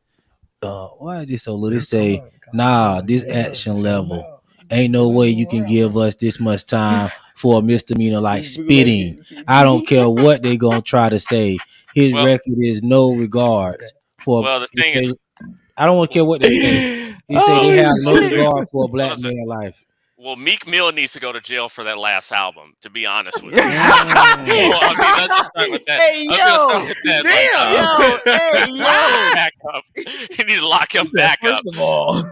why is this so little? It say, nah, this action level. Ain't no way you can give us this much time for a misdemeanor like spitting. I don't care what they gonna try to say. His record is no regards for. Well, the thing is, I don't care what they say. He said they have no regard for a black man's life. Well, Meek Mill needs to go to jail for that last album, to be honest with you. Let's just start with that. Hey, Back up. You need to lock him back up. First of all.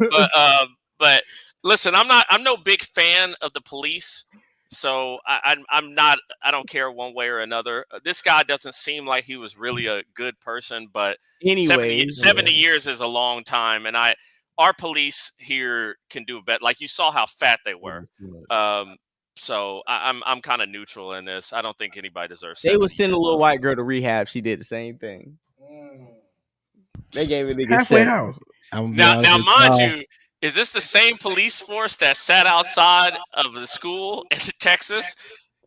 But listen, I'm no big fan of the police. So I'm not. I don't care one way or another. This guy doesn't seem like he was really a good person. But anyway, 70 years is a long time, and our police here can do better. Like you saw how fat they were. So I'm kind of neutral in this. I don't think anybody deserves. They would send a little white girl to rehab. She did the same thing. They gave it a halfway house. Now, mind you. Is this the same police force that sat outside of the school in Texas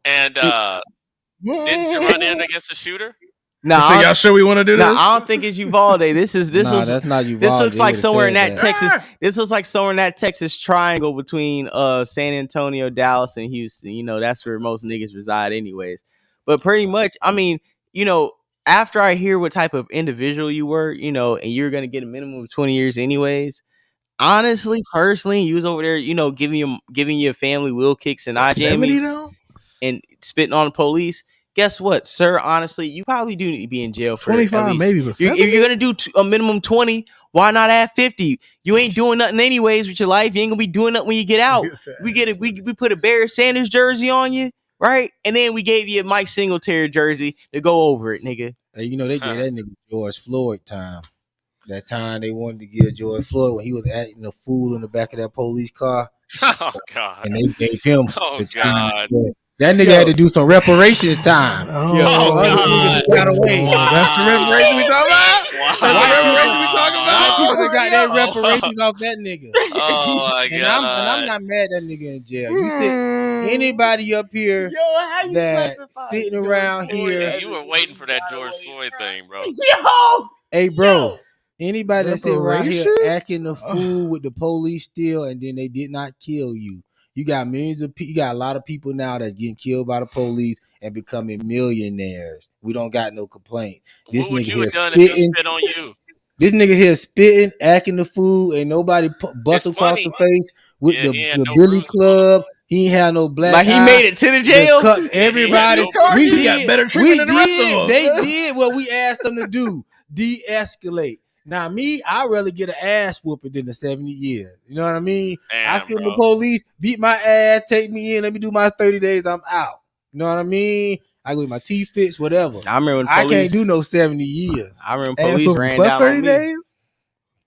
And didn't you run in against a shooter? No, so y'all sure we want to do this? I don't think it's Uvalde. This that's not Uvalde. This looks like somewhere in that Texas. This looks like somewhere in that Texas triangle between San Antonio, Dallas, and Houston. You know, that's where most niggas reside, anyways. But pretty much, I mean, you know, after I hear what type of individual you were, you know, and you're gonna get a minimum of 20 years, anyways. Honestly, personally, you was over there, you know, giving your family wheel kicks and eye jammies and spitting on the police. Guess what, sir? Honestly, you probably do need to be in jail for 25, maybe. But if you're gonna do a minimum 20, why not add 50? You ain't doing nothing anyways with your life. You ain't gonna be doing nothing when you get out. We put a Barry Sanders jersey on you, right? And then we gave you a Mike Singletary jersey to go over it, nigga. Hey, you know they gave that nigga George Floyd time. That time they wanted to give George Floyd when he was acting a fool in the back of that police car. Oh God! And they gave him Oh the time. God! That nigga had to do some reparations time. Oh God! Got away. Wow. That's the reparation we talking about. Wow. That's the reparation we talking about. People got their reparations off that nigga. Oh my And God! I'm not mad that nigga in jail. You sit anybody up here that sitting around here. You were waiting for that George Floyd thing, bro. Hey, bro. Anybody that sit around here acting a fool with the police still, and then they did not kill you. You got millions of people. You got a lot of people now that's getting killed by the police and becoming millionaires. We don't got no complaint. This What would nigga you here have done if spitting. you spit on you? This nigga here spitting, acting the fool, and nobody bust It's across funny. the face with Yeah, he had the no Billy bruise. Club. He ain't had no black. Like he eye. made it to the jail. Everybody, no He got better treatment than the rest of them. They did what we asked them to do: de-escalate. Now, me, I'd rather get an ass whooping than the 70 years. You know what I mean? Damn, I scream bro. the police, beat my ass, take me in, let me do my 30 days, I'm out. You know what I mean? I go with my teeth fixed, whatever. I remember when I can't do no 70 years. I remember Ass police whooping ran plus down 30 on me. days.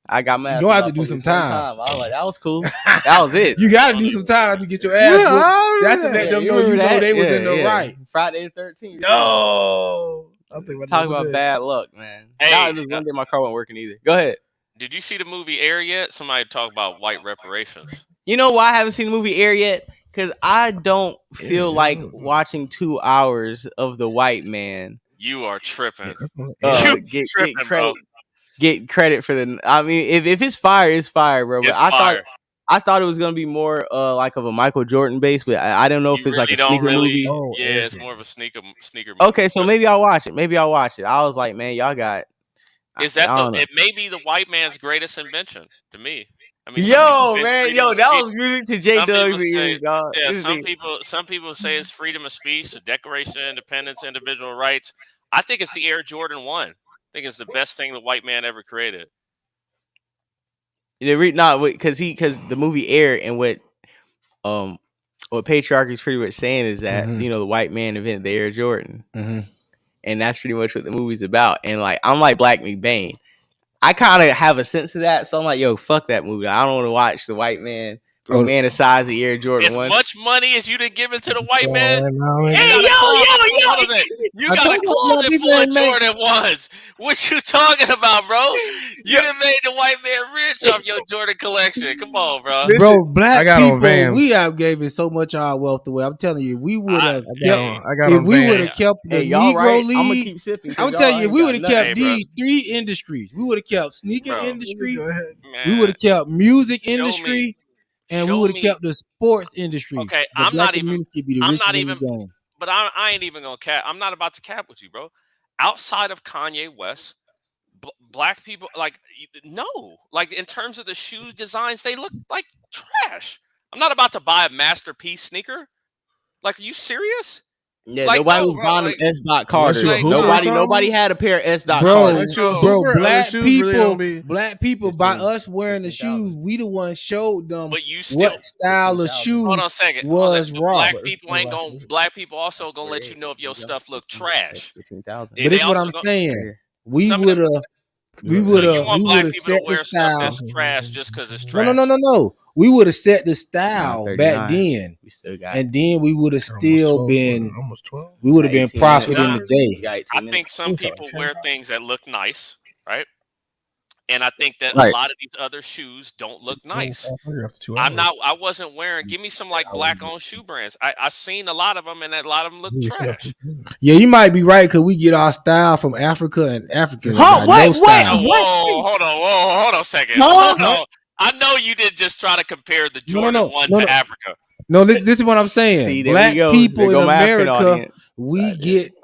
I got my ass. You gonna have whooped to do by some police one time. I was like, that was cool. That was it. You got to do some time to get your ass Yeah, whooped. I That's to remember let that. them You know you remember know that? they was in the right. Friday the 13th. Yo, I think Talk about bad luck, man. Hey, That was one day my car wasn't working either. Go ahead. Did you see the movie Air yet? Somebody talk about white reparations. You know why I haven't seen the movie Air yet? Because I don't feel like watching 2 hours of the white man. You are tripping. Get credit for the. I mean, if it's fire, it's fire, bro. But It's I fire. thought it was gonna be more like of a Michael Jordan base, but I don't know if You it's like a really sneaker movie. Yeah, it's more of a sneaker movie. Okay, so maybe I'll watch it. I was like, man, y'all got. Is that it? May be the white man's greatest invention to me. I mean, that was music to J Doug's ears, dog. Yeah, some people say it's freedom of speech, the Declaration of Independence, individual rights. I think it's the Air Jordan 1. I think it's the best thing the white man ever created. Because the movie Air and what patriarchy is pretty much saying is that the white man invented the Air Jordan, and that's pretty much what the movie's about. And like I'm like Black McBain, I kind of have a sense of that, so I'm like, yo, fuck that movie. I don't want to watch the white man romanticize the Air Jordan 1. As much money as you'd have given to the white man. Hey, yo! You got a closet full of Jordan 1s. What you talking about, bro? You done made the white man rich off your Jordan collection. Come on, bro. Bro, black people, we have given so much of our wealth away. I'm telling you, we would have if we would have kept the Negro League. I'm gonna keep sipping. I'm telling you, if we would have kept these 3 industries. We would have kept sneaker industry. We would have kept music industry. And we would have kept the sports industry. Okay, but I ain't even gonna cap. I'm not about to cap with you, bro. Outside of Kanye West, black people like in terms of the shoe designs, they look like trash. I'm not about to buy a masterpiece sneaker. Like, are you serious? Yeah, nobody was buying them S. Carters. Nobody had a pair of S. Carters. Bro, black people by us wearing the shoes, we the ones showed them what style of shoes was wrong. Black people also gonna let you know if your stuff look trash. But it's what I'm saying. We would have set the style. That's trash just because it's trash. No. We would have set the style back then, and then we would have still been. We would have been profiting today. I think some people wear things that look nice, right? And I think that Right. a lot of these other shoes don't look nice. I wasn't wearing. Give me some like black-owned shoe brands. I seen a lot of them, and a lot of them look trash. Yeah, you might be right because we get our style from Africa, and Africans Huh, got what? no style. Hold on a second. Huh? Hold on. I know you didn't just try to compare the Jordan 1 to Africa. No, this is what I'm saying. See, there Black we go. people There in go my African America, audience. we get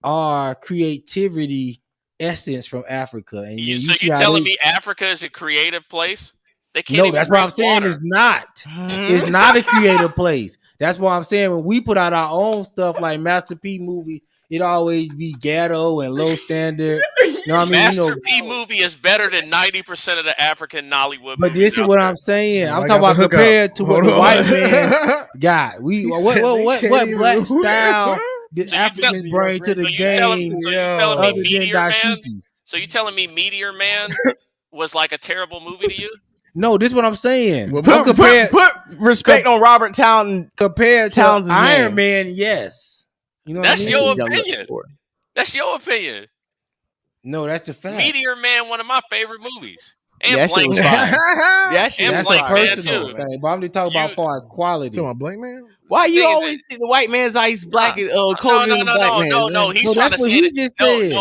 our creativity essence from Africa. And So you telling me Africa is a creative place? They can't. No, that's what I'm saying. It's not. It's not a creative place. That's what I'm saying. When we put out our own stuff like Master P movies, it always be ghetto and low standard. You know what I mean? Master P movie is better than 90% of the African Nollywood. But this is what I'm saying. I'm talking about compared to what the white man got. What black style did Africans bring to the game other than dashikis? So you telling me Meteor Man was like a terrible movie to you? No, this is what I'm saying. Well, put respect on Robert Townsend compared to Townsend's Iron Man. Yes, you know that's your opinion. That's your opinion. No, that's a fact. Meteor Man, one of my favorite movies. And yeah, Blank Man. That's a personal thing. But I'm just talking about far as quality. Talking about Blank Man. Why you always see the white man's ice black and colder than the black man? No. He's trying to say he just said.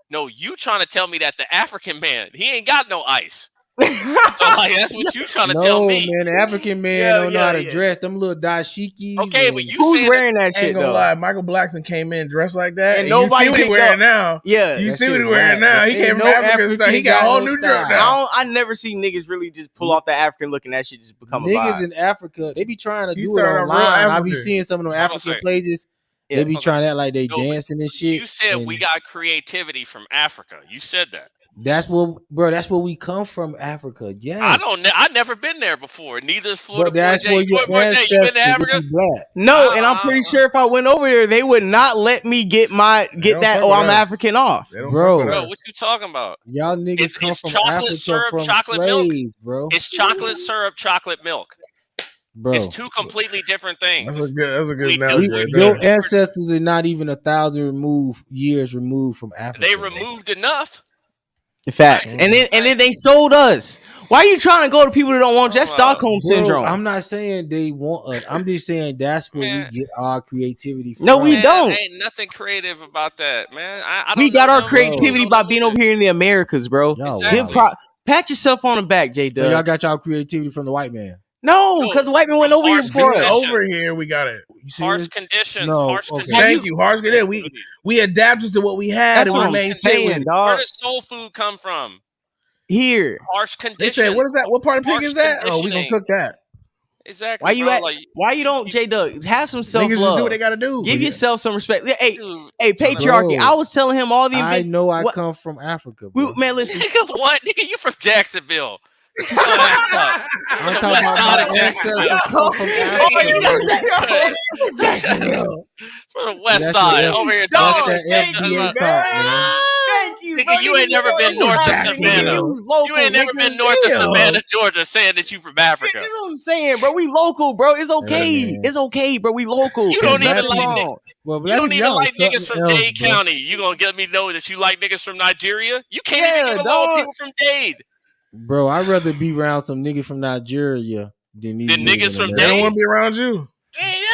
No. You trying to tell me that the African man, he ain't got no ice. So like, that's what you trying to tell me. No, man, the African man don't know how to dress. Them little dashikis. Okay, but who's wearing that shit though? Lie. Michael Blackson came in dressed like that, and nobody you see what he wearing now. Yeah, you see what he wearing now. He came from African style. He got a whole new drip now. I never see niggas really just pull off the African look and that shit just become a niggas vibe. in Africa. They be trying to do it online. I be seeing some of them African pages. They be trying to act like they dancing and shit. You said we got creativity from Africa. You said that. That's what, bro. That's where we come from, Africa. Yes. I've never been there before. Neither Florida. But that's where your ancestors you been to Africa? Black. No, and I'm pretty sure if I went over there, they would not let me get that. Oh, I'm African off, bro. What you talking about? Y'all niggas come from chocolate Africa syrup, from chocolate slaves, milk, bro. It's chocolate syrup, chocolate milk. Bro, it's two completely different things. That's a good analogy. Your ancestors are not even 1,000 years removed from Africa. They removed enough. Facts. And then they sold us. Why are you trying to go to people that don't want just Stockholm syndrome? I'm not saying they want us. I'm just saying that's where we get our creativity from. No, we don't. Ain't nothing creative about that, man. We got our creativity by being over here in the Americas, bro. Pat yourself on the back, J Dub. So y'all got y'all creativity from the white man. No, because the white man went over here before us. Over here, we got it. Harsh conditions. No, harsh conditions. Thank you. Harsh conditions. We adapted to what we had. That's what I'm saying, dog. Where does soul food come from? Here. Harsh conditions. They said, what is that? What part of pig is that? Oh, we gonna cook that. Exactly. Why you don't, J Dub, have some self love? Niggas just do what they gotta do. Give yourself some respect. Hey, patriarchy. I was telling him all the. I know I come from Africa. Man, listen. What? Nigga, you from Jacksonville? I'm talking about my ancestors come from Jacksonville. From the west side, over here. FBA talk, man. Thank you, nigga, you ain't never been north of Savannah. You ain't never been north of Savannah, Georgia, saying that you from Africa. That's what I'm saying, bro. We local, bro. It's okay. It's okay, bro. We local. You don't even like niggas. Niggas from Dade County. You gonna get me know that you like niggas from Nigeria? You can't even get along with people from Dade. Bro, I'd rather be around some niggas from Nigeria than these niggas from Dade. They don't want to be around you.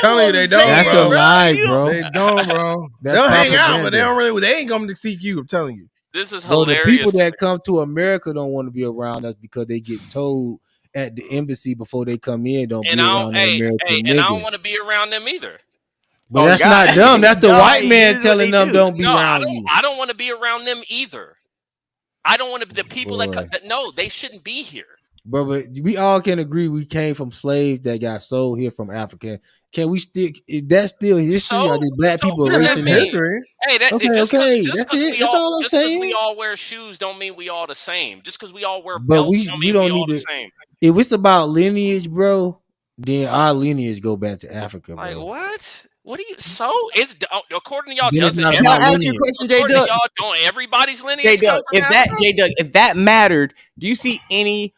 Telling you they don't. That's a lie, bro. They don't, bro. They'll hang out, but they ain't coming to seek you. I'm telling you. This is hilarious. The people that come to America don't want to be around us because they get told at the embassy before they come in, don't be around American niggas. And I don't want to be around them either. But that's not them. That's the white man telling them don't be around you. I don't want to be around them either. I don't want to be the people that no, they shouldn't be here. Bro, but we all can agree we came from slaves that got sold here from Africa. Can we still? Is that still history? Are these black people erasing history? Hey, that's it. That's all I'm saying. Just because we all wear shoes don't mean we all the same. Just because we all wear but belts don't mean we all the same. If it's about lineage, bro, then our lineage go back to Africa, bro. Like what? What do you? So it's according to y'all. Then Doesn't don't everybody's lineage come from Africa? If that mattered, do you see any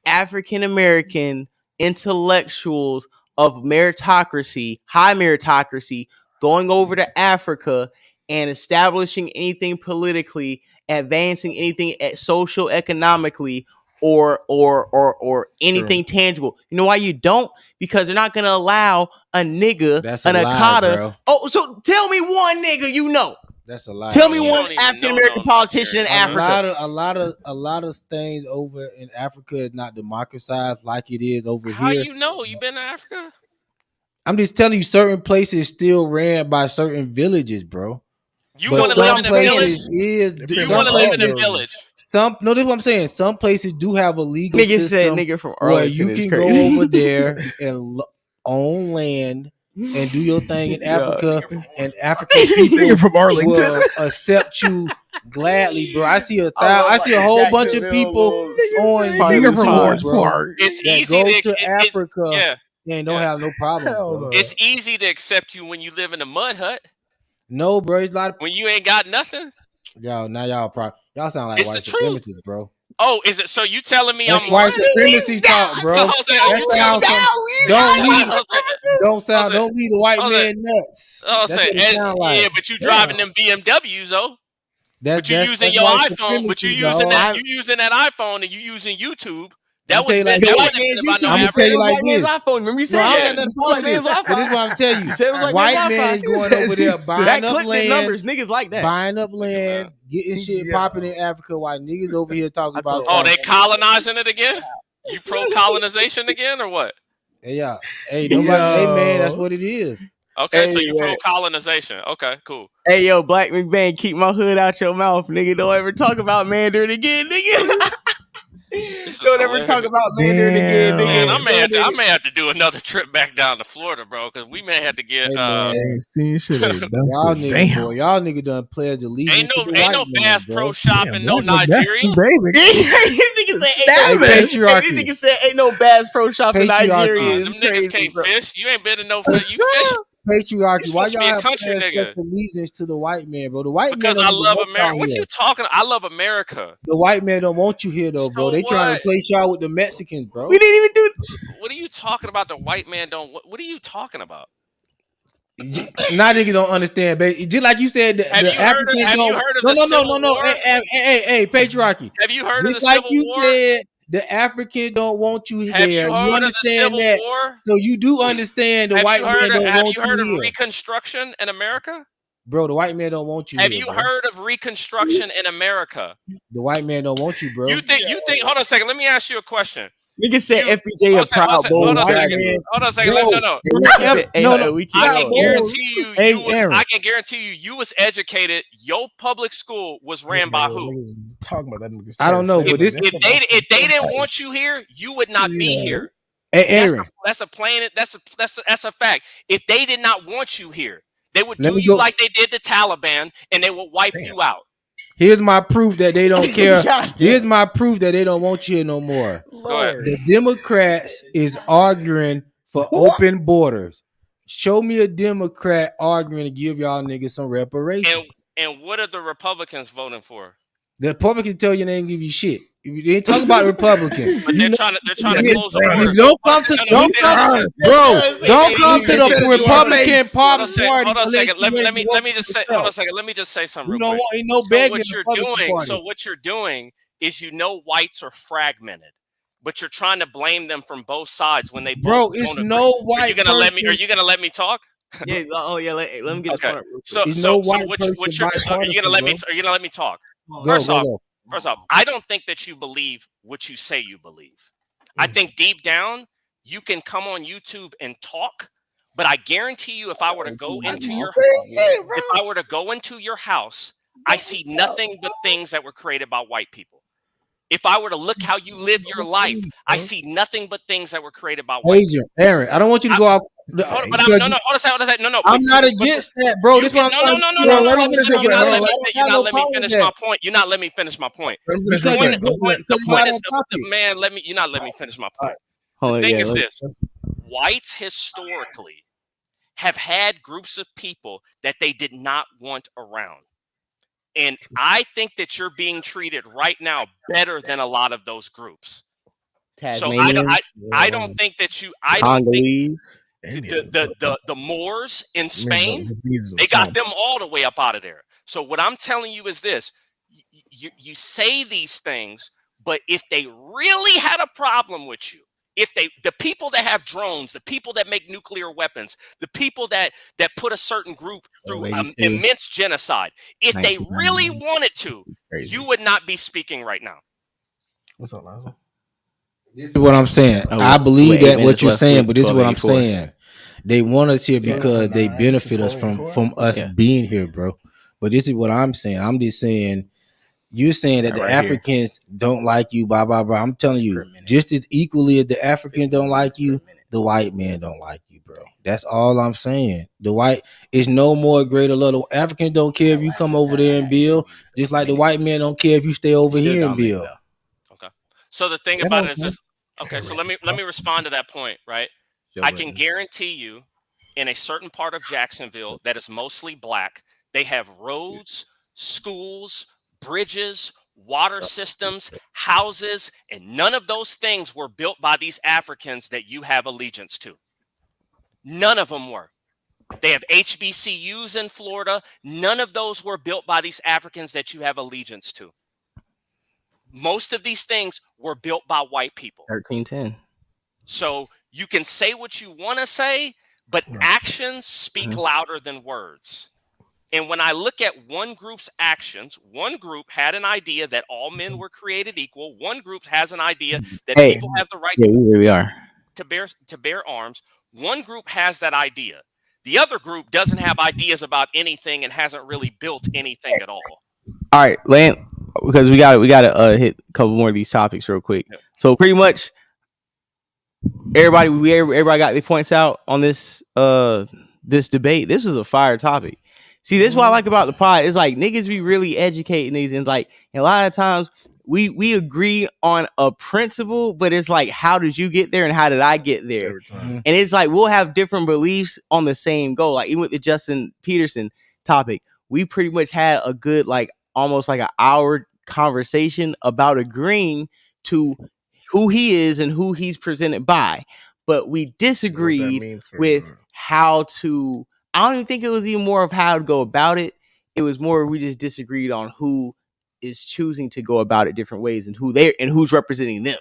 African American intellectuals of meritocracy, high meritocracy, going over to Africa and establishing anything politically, advancing anything social, economically, or anything tangible. You know why you don't? Because they're not gonna allow a nigga, an Okada. Bro. Oh, so tell me one nigga you know. That's a lie. Tell me You one don't even African know American no politician in Nigerian. Africa. A lot of things over in Africa is not democratized like it is over How here. you know? You been to Africa? I'm just telling you, certain places still ran by certain villages, bro. You want to live in a village? You want to live in a village? This is what I'm saying. Some places do have a legal Nigga system said nigga from where Arlington you is can crazy. go over there and own land and do your thing in Africa, and African people from Arlington will accept you gladly, bro. I see a whole bunch of people on YouTube, bro, It's that easy go to Africa and don't have no problem, bro. It's easy to accept you when you live in a mud hut. No, bro, it's a lot of when you ain't got nothing. Y'all sound like white supremacists, bro. Oh, is it? So you telling me That's I'm white supremacy talk, bro? Don't leave the white man nuts. That's what it sound like. Yeah, but you driving them BMWs though. But you using your iPhone. But you using that iPhone and you using YouTube. That was like the white man's YouTube. I'm gonna tell you like this. iPhone. Remember you said that? This is what I'm telling you. White man going over there buying up land. Numbers, niggas like that. Buying up land, getting shit popping in Africa, while niggas over here talking about. Oh, they colonizing it again? You pro colonization again or what? Yeah. Hey, nobody. Hey man, that's what it is. Okay, so you pro colonization. Okay, cool. Hey yo, Black McBain, keep my hood out your mouth, nigga. Don't ever talk about Mandarin again, nigga. Don't ever talk about Mandarin again, nigga. Man, I may have to do another trip back down to Florida, bro, because we may have to get. Y'all nigga done pledge allegiance. Ain't no Bass Pro shopping, no Nigerian. Nigga said ain't no Bass Pro shopping Nigerian. Them niggas can't fish. You ain't been to no fish. You fish. Patriarchy. Why y'all have country nigga? allegiance to the white man, bro? The white because man I love America. What you talking? I love America. The white man don't want you here though, bro. They trying to place y'all with the Mexicans, bro. We didn't even do. What are you talking about? The white man don't. What are you talking about? Now niggas don't understand, baby. Just like you said, the Africans don't. No. Hey, patriarchy. Have you heard of the Civil War? You said the Africans don't want you there. You understand that? War? So you do understand the white man don't want you here. Have you heard of Reconstruction in America? Bro, the white man don't want you. Have you heard of Reconstruction in America? The white man don't want you, bro. You think? Hold on a second. Let me ask you a question. Nigga said FBA a proud bowl. Hold on a second. No. I can guarantee you, you was educated. Your public school was ran by who? Talking about that. I don't know, but if they didn't want you here, you would not be here. Hey, Aaron, that's a fact. If they did not want you here, they would do you like they did the Taliban, and they would wipe you out. Here's my proof that they don't care. Here's my proof that they don't want you here no more. The Democrats is arguing for open borders. Show me a Democrat arguing to give y'all niggas some reparations. And what are the Republicans voting for? The Republicans tell you they ain't give you shit. They ain't talking about Republicans. But they're trying to close the border. Don't come to the Republican Party. Hold on a second. Let me just say something. You don't want no begging. So what you're doing is whites are fragmented, but you're trying to blame them from both sides when they. Bro, it's no white. Are you gonna let me talk? Yeah. Oh yeah. Let me get okay. Are you gonna let me talk? First off, I don't think that you believe what you say you believe. I think deep down you can come on YouTube and talk, but I guarantee you, if I were to go into your house, I see nothing but things that were created by white people. If I were to look how you live your life, I see nothing but things that were created by white people. Aaron, I don't want you to go out. No. I'm not against that, bro. This one. No. You're not let me finish my point. You're not let me finish my point. The point is, man. You're not let me finish my point. The thing is this: whites historically have had groups of people that they did not want around. And I think that you're being treated right now better than a lot of those groups. So I don't think that you. The Moors in Spain, they got them all the way up out of there. So what I'm telling you is this: you say these things, but if they really had a problem with you, if the people that have drones, the people that make nuclear weapons, the people that put a certain group through immense genocide, if they really wanted to, you would not be speaking right now. What's up, Lazo? This is what I'm saying. I believe that what you're saying, but this is what I'm saying. They want us here because they benefit us from us being here, bro. But this is what I'm saying. I'm just saying, you're saying that the Africans don't like you, blah, blah, blah. I'm telling you, just as equally as the Africans don't like you, the white man don't like you, bro. That's all I'm saying. The white is no more greater love. The Africans don't care if you come over there and build, just like the white man don't care if you stay over here and build. Okay. So the thing about it is this. Okay, so let me respond to that point, right? I can guarantee you in a certain part of Jacksonville that is mostly black, they have roads, schools, bridges, water systems, houses, and none of those things were built by these Africans that you have allegiance to. None of them were. They have HBCUs in Florida. None of those were built by these Africans that you have allegiance to. Most of these things were built by white people. 1310. So you can say what you want to say, but actions speak louder than words. And when I look at one group's actions, one group had an idea that all men were created equal. One group has an idea that people have the right to bear arms. One group has that idea. The other group doesn't have ideas about anything and hasn't really built anything at all. All right, Lance, because we got to hit a couple more of these topics real quick. Yep. So pretty much everybody got their points out on this this debate. This was a fire topic. See, this is what I like about the pod. It's like niggas be really educating these, and like a lot of times we agree on a principle, but it's like, how did you get there and how did I get there? And it's like we'll have different beliefs on the same goal. Like even with the Justin Peterson topic, we pretty much had a good almost like an hour conversation about agreeing to who he is and who he's presented by, but we disagreed with how to. I don't even think it was even more of how to go about it. It was more we just disagreed on who is choosing to go about it different ways and who's representing them.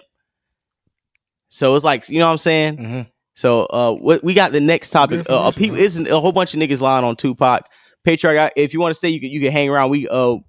So it's like, you know what I'm saying? Mm-hmm. So what we got the next topic. People isn't a whole bunch of niggas lying on Tupac. Patriarch, if you want to stay, you can hang around. I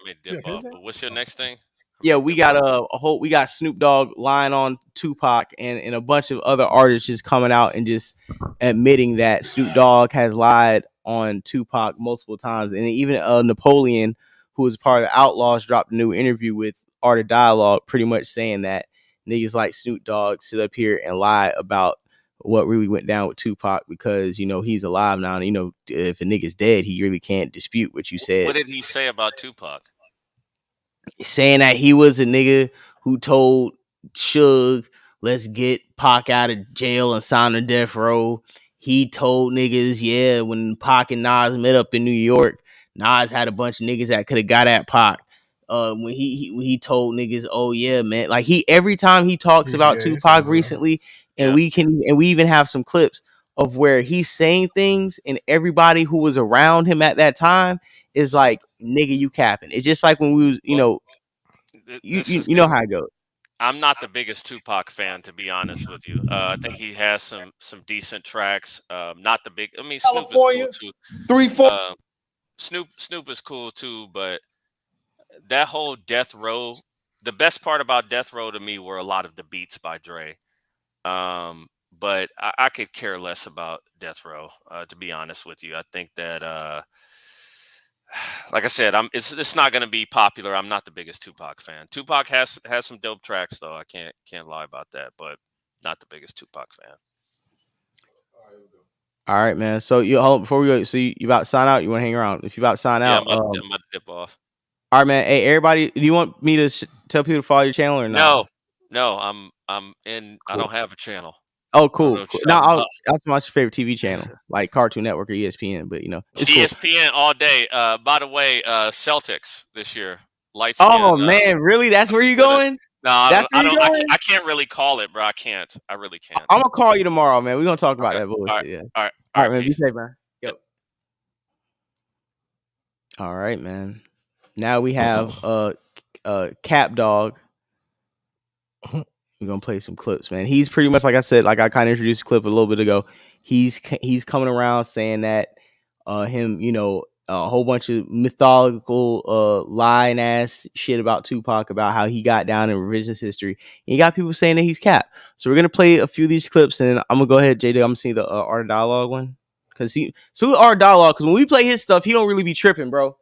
may dip off, but what's your next thing? Yeah, we got we got Snoop Dogg lying on Tupac and a bunch of other artists just coming out and just admitting that Snoop Dogg has lied on Tupac multiple times. And even Napoleon, who was part of the Outlaws, dropped a new interview with Art of Dialogue, pretty much saying that niggas like Snoop Dogg sit up here and lie about what really went down with Tupac because, he's alive now. And, if a nigga's dead, he really can't dispute what you said. What did he say about Tupac? Saying that he was a nigga who told Suge, let's get Pac out of jail and sign a death row. He told niggas, when Pac and Nas met up in New York, Nas had a bunch of niggas that could have got at Pac. When he told niggas, oh yeah, man, like every time he talks about Tupac recently, and we even have some clips of where he's saying things, and everybody who was around him at that time is like, nigga, you capping. It's just like when we was, you know how it goes. I'm not the biggest Tupac fan, to be honest with you. I think he has some decent tracks. Not the big. I mean, Snoop is cool too. Snoop is cool too, but that whole Death Row. The best part about Death Row to me were a lot of the beats by Dre. But I could care less about Death Row, to be honest with you. I think that, like I said, it's not going to be popular. I'm not the biggest Tupac fan. Tupac has some dope tracks, though. I can't lie about that, but not the biggest Tupac fan. All right, man. So before we go, so you about to sign out? You want to hang around? If you about to sign out, I'm about to dip off. All right, man. Hey, everybody, do you want me to tell people to follow your channel or not? No. I'm in. Cool. I don't have a channel. Oh, cool. No, that's my favorite TV channel, like Cartoon Network or ESPN. But it's ESPN cool. All day. By the way, Celtics this year. Lights. Oh man, really? That's where you going? No, I can't really call it, bro. I can't. I really can't. I'm gonna call you tomorrow, man. We're gonna talk about that bullshit. All right. Yeah. All right, man. Peace. Be safe, man. Yep. All right, man. Now we have Cap Dogg. We're gonna play some clips, man. He's pretty much, like I said, like I kind of introduced the clip a little bit ago. He's coming around saying that him, a whole bunch of mythological lying ass shit about Tupac, about how he got down in revisionist history. And you got people saying that he's Cap. So we're gonna play a few of these clips, and I'm gonna go ahead, JD. I'm gonna see the Art Dialogue one, because Art Dialogue, because when we play his stuff, he don't really be tripping, bro.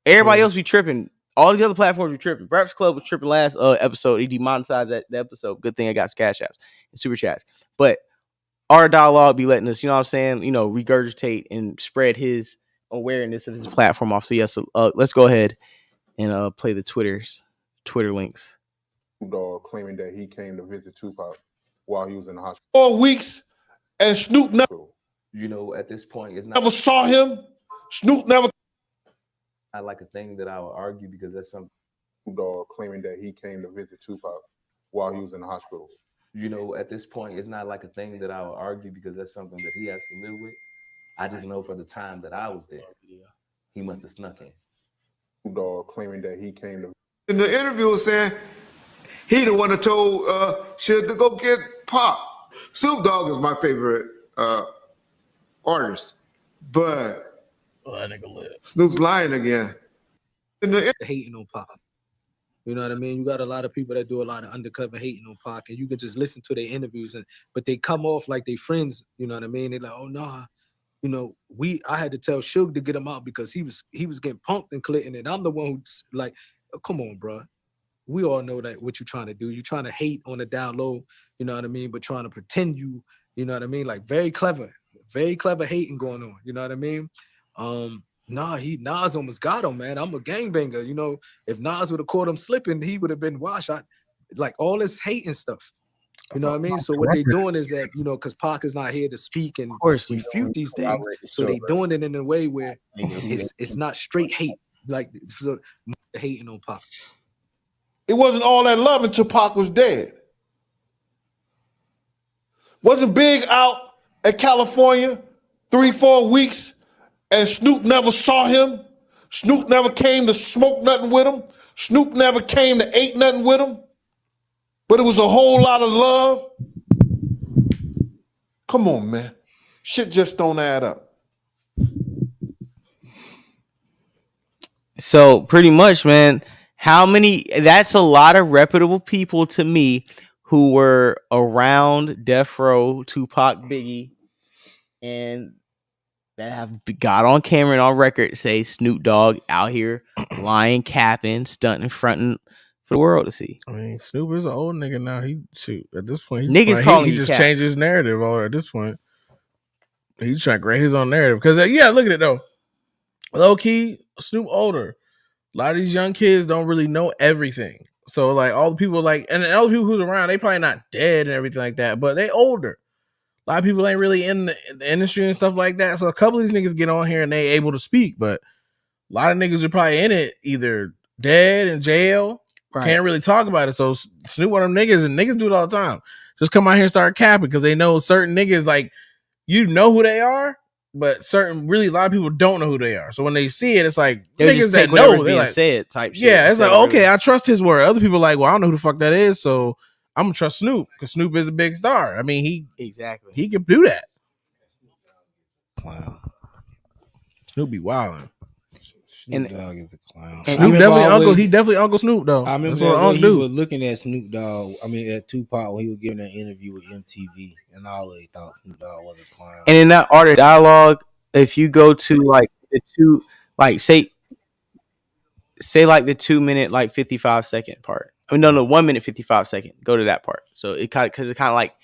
Everybody else be tripping. All these other platforms be tripping. Breakfast Club was tripping last episode. He demonetized that episode. Good thing I got cash apps and super chats. But Art Dialogue be letting us, regurgitate and spread his awareness of his platform off. So yes, let's go ahead and play the Twitter links. Dogg claiming that he came to visit Tupac while he was in the hospital. 4 weeks, and Snoop never. At this point, it's not. Never saw him. Snoop never. Not like a thing that I would argue, because that's something. Dogg claiming that he came to visit Tupac while he was in the hospital. At this point, it's not like a thing that I would argue, because that's something that he has to live with. I just know for the time that I was there, he must have snuck in. Dogg claiming that he came to. In the interview, was saying he the one that told Suge to go get Pop. Snoop Dogg is my favorite artist, but that nigga live. Snoop's lying again. Hating on Pop. You know what I mean? You got a lot of people that do a lot of undercover hating on Pac, and you can just listen to their interviews, but they come off like they friends. You know what I mean? They're like, oh nah, I had to tell Suge to get him out because he was getting punked and clicking, and I'm the one who's like, oh, come on, bro. We all know that what you're trying to do. You're trying to hate on the down low, you know what I mean? But trying to pretend you know what I mean? Like very clever hating going on. You know what I mean? Nas almost got him, man. I'm a gangbanger. If Nas would have caught him slipping, he would have been washed. Like all this hating stuff. You know what I mean? So what they're doing is that, because Pac is not here to speak and refute these things. So they're doing it in a way where it's not straight hate, like hating on Pac. It wasn't all that love until Pac was dead. Wasn't Big out at California 3-4 weeks, and Snoop never saw him. Snoop never came to smoke nothing with him. Snoop never came to eat nothing with him. But it was a whole lot of love. Come on, man. Shit just don't add up. So pretty much, man, that's a lot of reputable people to me who were around Death Row, Tupac, Biggie, and that have got on camera and on record say Snoop Dogg out here lying, capping, stunting, fronting for the world to see. I mean, Snoop is an old nigga now. At this point, he just changed his narrative. Or at this point, he's trying to create his own narrative. Because look at it though. Low key, Snoop older. A lot of these young kids don't really know everything. So like all the people and all the people who's around, they probably not dead and everything like that, but they older. A lot of people ain't really in the industry and stuff like that. So a couple of these niggas get on here and they able to speak, but a lot of niggas are probably in it either dead, in jail, can't really talk about it. So Snoop one of them niggas, and niggas do it all the time. Just come out here and start capping because they know certain niggas, like, who they are, but a lot of people don't know who they are. So when they see it, it's like niggas that know, they're like, said type shit. Yeah, it's like, okay, I trust his word. Other people are like, well, I don't know who the fuck that is, so I'm gonna trust Snoop because Snoop is a big star. I mean, he can do that. Wow. Snoop be wilding. Snoop Dogg is a clown. Snoop definitely he definitely Uncle Snoop though. I remember when he was looking at Snoop Dogg. I mean, at Tupac when he was giving an interview with MTV, and I always thought Snoop Dogg was a clown. And in that Art of Dialogue, if you go to like the two, like say like the 2 minute, like 55-second part. I mean, no, 1 minute 55-second. Go to that part. So it kind of like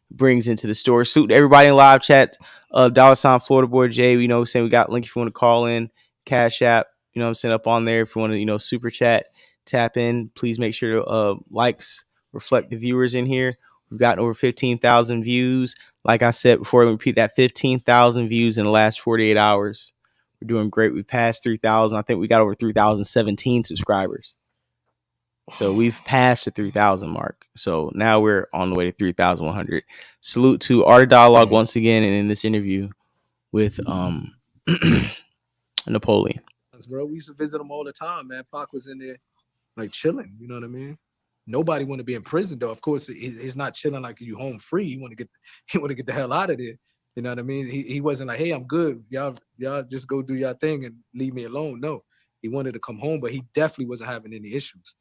brings into the story. Salute to everybody in live chat. $, Florida Boy J. Saying we got link if you want to call in. Cash App. I'm saying up on there if you want to, super chat, tap in. Please make sure to likes reflect the viewers in here. We've gotten over 15,000 views. Like I said before, repeat that, 15,000 views in the last 48 hours. We're doing great. We passed 3,000. I think we got over 3,017 subscribers. So we've passed the 3,000 mark. So now we're on the way to 3,100. Salute to our dialogue once again, and in this interview with Napoleon. Bro, we used to visit him all the time, man. Pac was in there like chilling, you know what I mean? Nobody want to be in prison though. Of course, it's not chilling like you home free. You want to get the hell out of there. You know what I mean? He wasn't like, hey, I'm good. Y'all just go do your thing and leave me alone. No, he wanted to come home, but he definitely wasn't having any issues.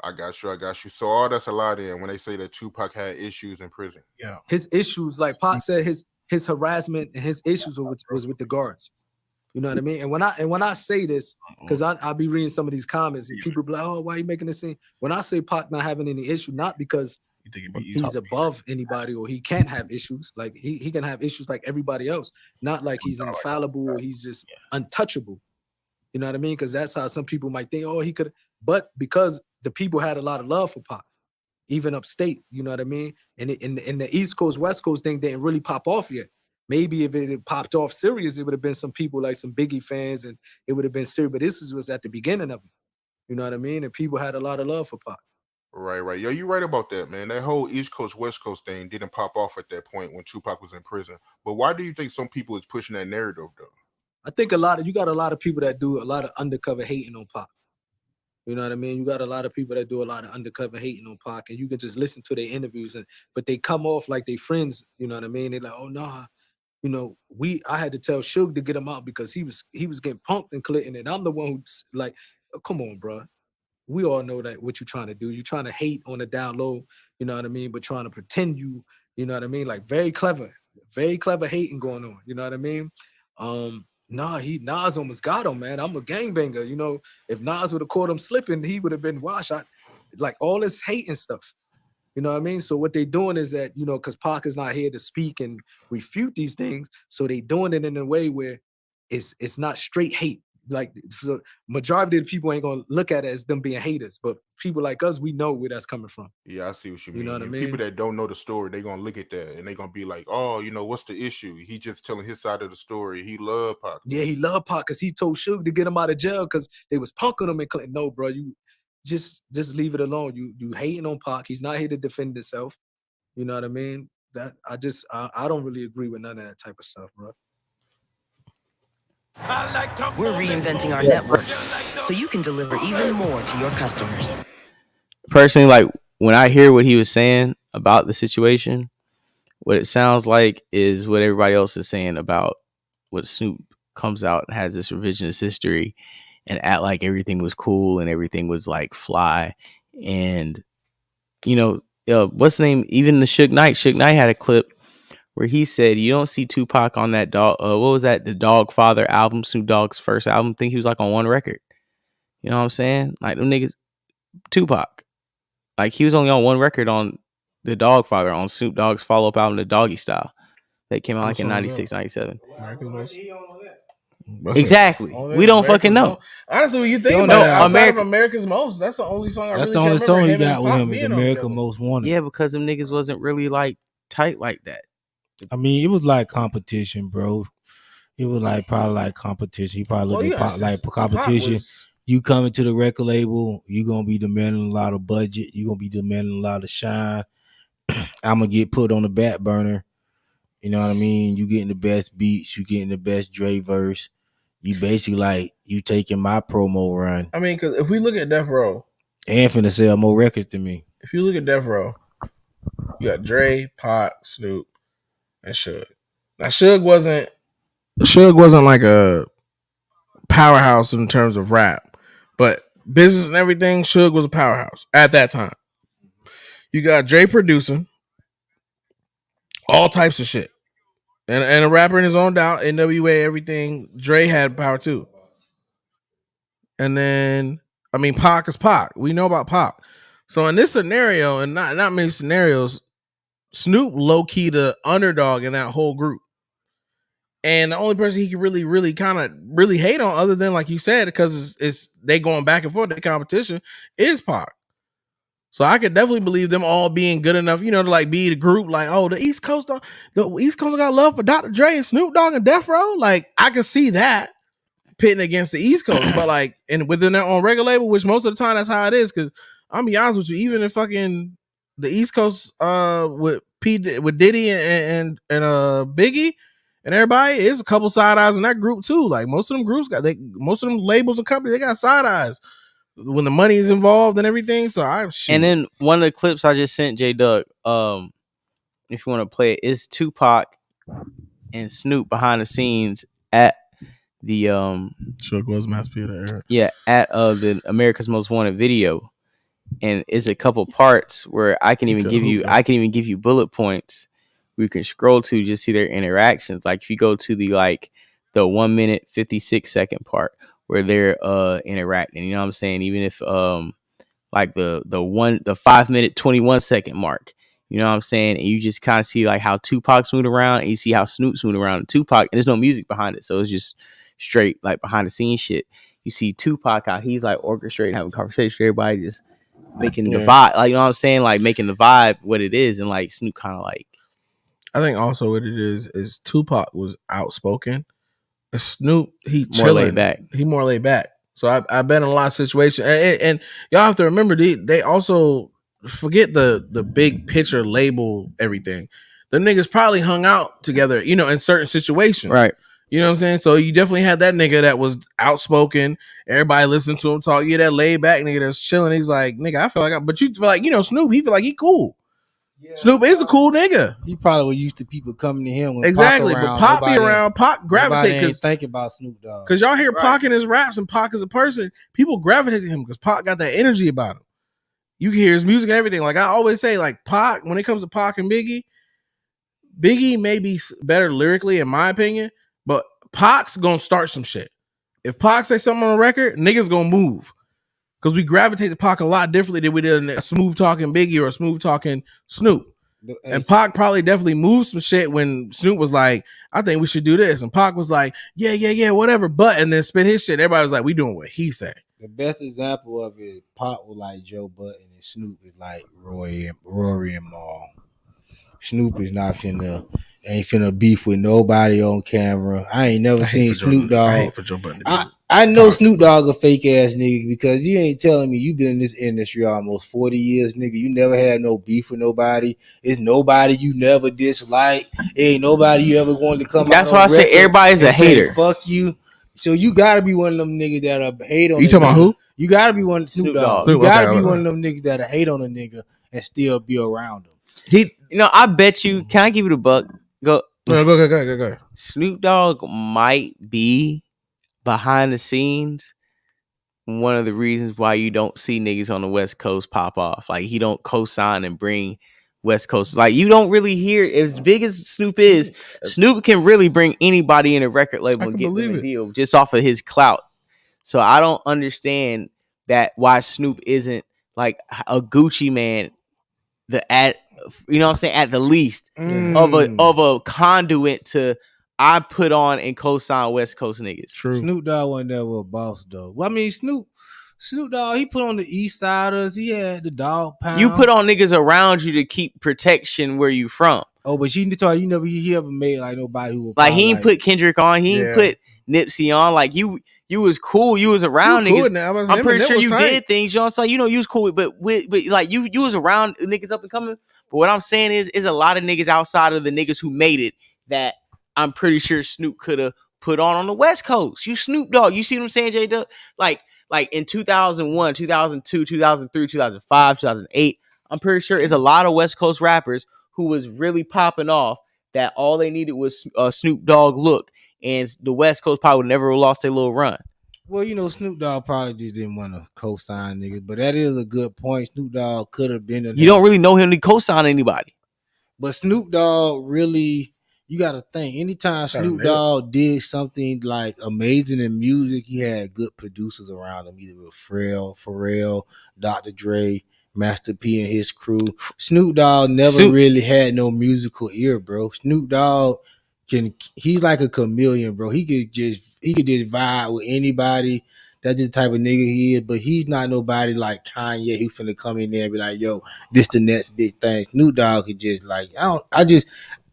I got you. So all that's a lot in when they say that Tupac had issues in prison. Yeah, his issues, like Pac said, his harassment and his issues was with the guards. You know what I mean? And when I say this, because I'll be reading some of these comments and people be like, oh, why are you making this scene? When I say Pac not having any issue, not because he's above anybody or he can't have issues. Like he can have issues like everybody else. Not like he's infallible or he's just untouchable. You know what I mean? Because that's how some people might think, oh, he could. But because the people had a lot of love for Pac, even upstate, you know what I mean? And in the East Coast, West Coast thing didn't really pop off yet. Maybe if it had popped off serious, it would have been some people like some Biggie fans and it would have been serious. But this was at the beginning of it. You know what I mean? And people had a lot of love for Pac. Right. Yo, you're right about that, man. That whole East Coast, West Coast thing didn't pop off at that point when Tupac was in prison. But why do you think some people is pushing that narrative, though? I think you got a lot of people that do a lot of undercover hating on Pac. You know what I mean? You got a lot of people that do a lot of undercover hating on Pac, and you can just listen to their interviews, but they come off like they friends. You know what I mean? They're like, oh, nah. You know, I had to tell Suge to get him out because he was getting punked and Clinton, and I'm the one who's like, oh, come on, bro. We all know that what you're trying to do. You're trying to hate on the down low, you know what I mean? But trying to pretend you know what I mean? Like very clever hating going on. You know what I mean? Nas almost got him, man. I'm a gangbanger. You know, if Nas would have caught him slipping, he would have been washed. Like all this hate and stuff. You know what I mean? So what they doing is that, you know, because Pac is not here to speak and refute these things, so they doing it in a way where it's not straight hate. Like the majority of the people ain't gonna look at it as them being haters, but people like us, we know where that's coming from. Yeah, I see what you mean. You know what I mean? People that don't know the story, they gonna look at that and they gonna be like, oh, you know, what's the issue? He just telling his side of the story. He loved Pac. Yeah, he loved Pac because he told Suge to get him out of jail because they was punking him and Clinton. No, bro, you just leave it alone. You hating on Pac. He's not here to defend himself. You know what I mean? That I don't really agree with none of that type of stuff, bro. We're reinventing our network so you can deliver even more to your customers. Personally, like when I hear what he was saying about the situation, what it sounds like is what everybody else is saying about what Snoop comes out and has this revisionist history and act like everything was cool and everything was like fly. And, you know, what's the name? Even the Suge Knight had a clip where he said, you don't see Tupac on that Dog, what was that? The Dogg Father album, Snoop Dogg's first album. I think he was like on one record. You know what I'm saying? Like them niggas, Tupac. Like he was only on one record on the Dogg Father, on Snoop Dogg's follow-up album, The Doggy Style. That came out like in 96, 97. Exactly. We don't fucking know. Honestly, when you think about it, outside of America's Most, that's the only song I really can remember. That's the only song he got with him is America's Most Wanted. Yeah, because them niggas wasn't really like tight like that. I mean, it was like competition, bro. It was like probably like competition. He probably looked at like competition. You coming to the record label, you gonna be demanding a lot of budget. You gonna be demanding a lot of shine. I'm gonna get put on the back burner. You know what I mean? You getting the best beats. You getting the best Dre verse. You basically like you taking my promo run. I mean, because if we look at Death Row, and finna sell more records than me. If you look at Death Row, you got Dre, Pac, Snoop, and Suge. Now Suge wasn't like a powerhouse in terms of rap, but business and everything, Suge was a powerhouse at that time. You got Dre producing all types of shit, and a rapper in his own doubt, NWA, everything. Dre had power too, and then I mean Pac is Pac. We know about Pac. So in this scenario, and not many scenarios, Snoop low key the underdog in that whole group. And the only person he can really kind of really hate on, other than like you said, because it's they going back and forth, the competition, is Pac. So I could definitely believe them all being good enough, you know, to like be the group, like, oh, the East Coast got love for Dr. Dre and Snoop Dogg and Death Row. Like I could see that pitting against the East Coast, but like, and within their own record label, which most of the time that's how it is, because I'm be honest with you, even in fucking the East Coast, with Diddy and Biggie and everybody, there's a couple side eyes in that group too. Like most of them groups most of them labels and companies, they got side eyes when the money is involved and everything. So And then one of the clips I just sent J Dug, if you want to play it, is Tupac and Snoop behind the scenes at the Shook was Mass Peter. Yeah, at the America's Most Wanted video. And it's a couple parts where I can even give you bullet points we can scroll to just see their interactions. Like if you go to the 1 minute 56 second part where they're interacting, you know what I'm saying? Even if like the 5 minute 21 second mark, you know what I'm saying? And you just kind of see like how Tupac's moving around and you see how Snoop's moving around and Tupac, and there's no music behind it. So it's just straight like behind the scenes shit. You see Tupac how he's like orchestrating, having conversation with everybody, just making the vibe, like, you know what I'm saying? Like making the vibe what it is. And like Snoop kind of like, I think also what it is Tupac was outspoken. Snoop, he more laid back. He more laid back. So I've been in a lot of situations, and y'all have to remember they also forget the big picture label everything. The niggas probably hung out together, you know, in certain situations, right? You know what I'm saying? So you definitely had that nigga that was outspoken. Everybody listened to him talk. Yeah, that laid back nigga that's chilling. He's like, nigga, I feel like, but you feel like, you know, Snoop, he feel like he cool. Yeah, Snoop is a cool nigga. He probably was used to people coming to him. When Exactly, Pac around, but Pac be around, Pac gravitate because think about Snoop Dogg. Because y'all hear Pac in his raps and Pac as a person, people gravitate to him because Pac got that energy about him. You can hear his music and everything. Like I always say, like Pac, when it comes to Pac and Biggie may be better lyrically in my opinion, but Pac's gonna start some shit. If Pac say something on a record, niggas gonna move. Because we gravitate to Pac a lot differently than we did in a smooth talking Biggie or a smooth talking Snoop. And Pac probably definitely moved some shit when Snoop was like, I think we should do this. And Pac was like, yeah, whatever. But, and then spit his shit. Everybody was like, we doing what he said. The best example of it, Pac was like Joe Budden and Snoop is like Rory and Maul. Snoop is not finna beef with nobody on camera. I ain't never seen Snoop Dogg. I hate for Joe Budden. I know Snoop Dogg a fake ass nigga because you ain't telling me you been in this industry almost 40 years, nigga. You never had no beef with nobody. It's nobody you never disliked. Ain't nobody you ever wanted to come. That's why I say everybody's a hater. Fuck you. So you gotta be one of them niggas that hate on. You talking about who? You gotta be one Snoop Dogg. You gotta be one of them niggas that hate on a nigga and still be around him. You know, I bet you. Can I give you the buck? Go. Go. Snoop Dogg might be behind the scenes one of the reasons why you don't see niggas on the West Coast pop off. Like he don't co-sign and bring West Coast. Like you don't really hear, as big as Snoop is, Snoop can really bring anybody in a record label and get them a deal just off of his clout. So I don't understand that why Snoop isn't like a Gucci man, you know what I'm saying, at the least of a conduit to I put on and co-sign West Coast niggas. True. Snoop Dogg wasn't never a boss though. Well, I mean Snoop Dogg, he put on the East Siders. He had the Dog Pound. You put on niggas around you to keep protection where you from. Oh, but you ever made like nobody who like he ain't put Kendrick on. He ain't put Nipsey on. Like you was cool. You was around niggas. I'm pretty sure you did things. You know what I'm saying? You know you was cool, but like you was around niggas up and coming. But what I'm saying is a lot of niggas outside of the niggas who made it that I'm pretty sure Snoop could have put on the West Coast. You Snoop Dogg. You see what I'm saying, J Dub? Like in 2001, 2002, 2003, 2005, 2008, I'm pretty sure it's a lot of West Coast rappers who was really popping off that all they needed was a Snoop Dogg look. And the West Coast probably would never lost their little run. Well, you know, Snoop Dogg probably just didn't want to co-sign niggas, but that is a good point. Snoop Dogg could have been You don't really know him to co-sign anybody. But Snoop Dogg really, you got to think, anytime Snoop Dogg did something like amazing in music, he had good producers around him, either with Pharrell, Dr. Dre, Master P and his crew. Snoop Dogg never really had no musical ear, bro. Snoop Dogg he's like a chameleon, bro. He could just vibe with anybody. That's the type of nigga he is, but he's not nobody like Kanye who finna come in there and be like, yo, this the next big thing. Snoop Dogg could just like,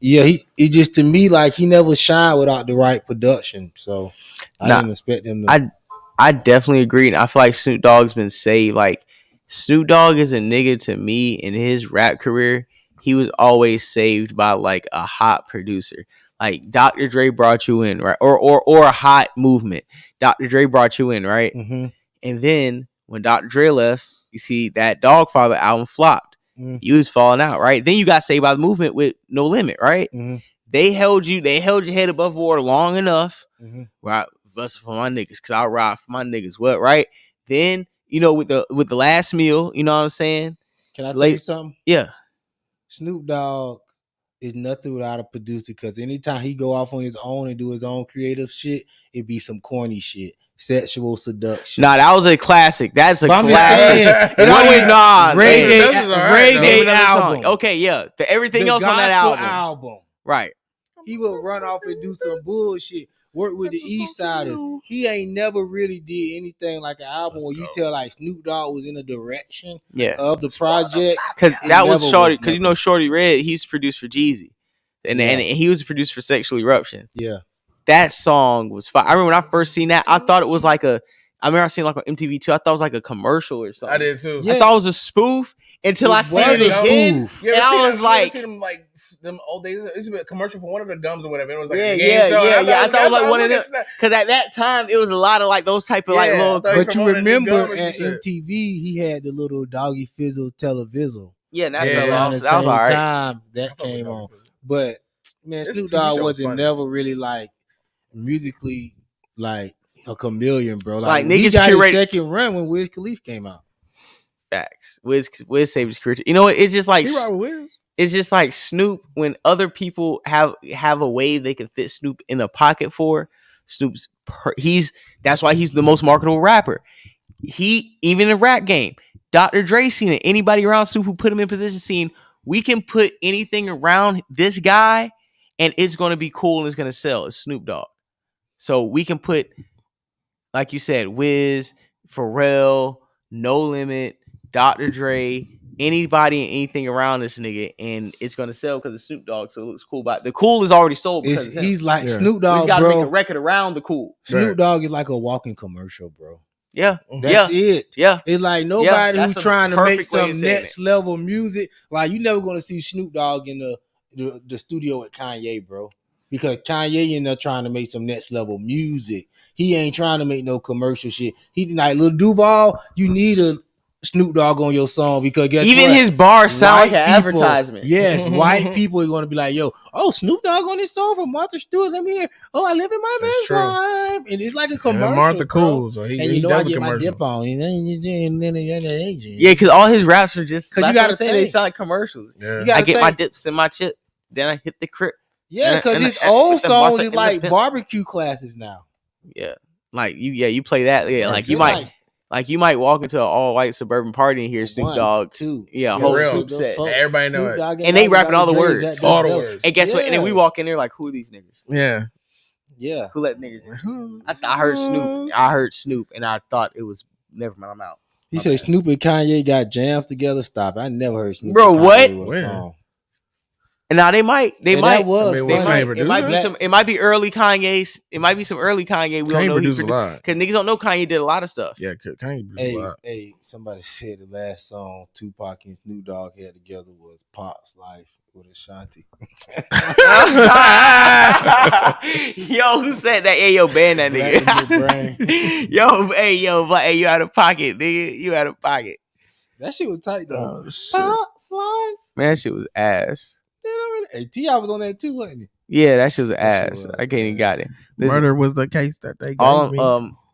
he just to me like he never shined without the right production. So I didn't expect him to. I definitely agree. And I feel like Snoop Dogg's been saved. Like Snoop Dogg is a nigga to me in his rap career. He was always saved by like a hot producer. Like Dr. Dre brought you in, right? Or a hot movement. Dr. Dre brought you in, right? Mm-hmm. And then when Dr. Dre left, you see that Dogfather album flopped. You was falling out, right? Then you got saved by the movement with No Limit, right? Mm-hmm. They held your head above water long enough, Mm-hmm. right? Busting for my niggas, cause I ride for my niggas. What, right? Then with the last meal, you know what I'm saying? Can I tell you something? Yeah. Snoop Dogg is nothing without a producer, because anytime he go off on his own and do his own creative shit, it be some corny shit. Sexual seduction. Nah, that was a classic. That's a But I'm classic. just saying, reggae album. Okay, yeah. Everything the else on that album. Right. He will run off and do some bullshit. Work with the East Siders. He ain't never really did anything like an album where you tell like Snoop Dogg was in a direction of the project. Because that was Shorty. Because Shorty Red, he's produced for Jeezy. And he was produced for Sexual Eruption. Yeah. That song was fire. I remember when I first seen that, I thought it was like I remember I seen like on MTV too. I thought it was like a commercial or something. I did too. I thought it was a spoof until I seen it again. And I was like, them like them old days. It used to be a commercial for one of the gums or whatever. It was like yeah. I thought it was like one of them. Because at that time, it was a lot of like those type of like little. But you remember at MTV, he had the little Doggy Fizzle Televizzle. Yeah, and that around the that was same all right. time that came on. But man, Snoop Dogg wasn't never really like musically like a chameleon, bro. Like niggas he got curate his second run when Wiz Khalifa came out. Facts. Wiz saved his career. You know what? It's just like it's just like Snoop. When other people have a wave they can fit Snoop in a pocket for, that's why he's the most marketable rapper. He even in the rap game, Dr. Dre seen it. Anybody around Snoop who put him in position seen we can put anything around this guy and it's going to be cool and it's going to sell. It's Snoop Dogg. So we can put, like you said, Wiz, Pharrell, No Limit, Dr. Dre, anybody and anything around this nigga, and it's gonna sell because it's Snoop Dogg, so it looks cool. But the cool is already sold because he's like Snoop Dogg, we got to bro. make a record around the cool. Snoop Dogg is like a walking commercial, bro. Yeah, that's it. Yeah, it's like nobody who's trying to make some next level music. Like you never gonna see Snoop Dogg in the studio with Kanye, bro. Because Kanye in there trying to make some next level music. He ain't trying to make no commercial shit. He like Lil Duval, you need a Snoop Dogg on your song because even his bars sound like an advertisement. Yes, white people are gonna be like, "Yo, Snoop Dogg on this song from Martha Stewart. Let me hear. Oh, I live in my best life." And it's like a commercial. Martha cool, so and you know I get my dip on. Yeah, because all his raps are just because you gotta say they sound like commercials. Yeah. I get my dips in my chip, then I hit the crib. Yeah, because his old songs is like barbecue classes now. Yeah, like you play that. Yeah, like you might. Like you might walk into an all-white suburban party and hear Snoop Dogg, a whole Snoop set. Everybody know it, and they rapping all the words, all the words. And guess what? And then we walk in there like, who are these niggas? Yeah. Who let niggas in? I heard Snoop. I heard Snoop, and I thought it was never mind. I'm out. He said Snoop and Kanye got jams together. Stop. I never heard Snoop. Bro, and what? Kanye with a song. And now they might. It might be early Kanye's. It might be some early Kanye. We don't know. Produce a lot because niggas don't know Kanye did a lot of stuff. Yeah, Kanye produced a lot. Hey, somebody said the last song Tupac and Snoop Dogg had together was Pop's Life with Ashanti. Yo, who said that? Hey, yo, ban that nigga. Yo, you out of pocket, nigga. You out of pocket. That shit was tight though. Pop's Life. Man, that shit was ass. Hey, T.I. was on that too, wasn't he? Yeah, that shit was ass. I can't even got it. Listen, murder was the case that they gave me.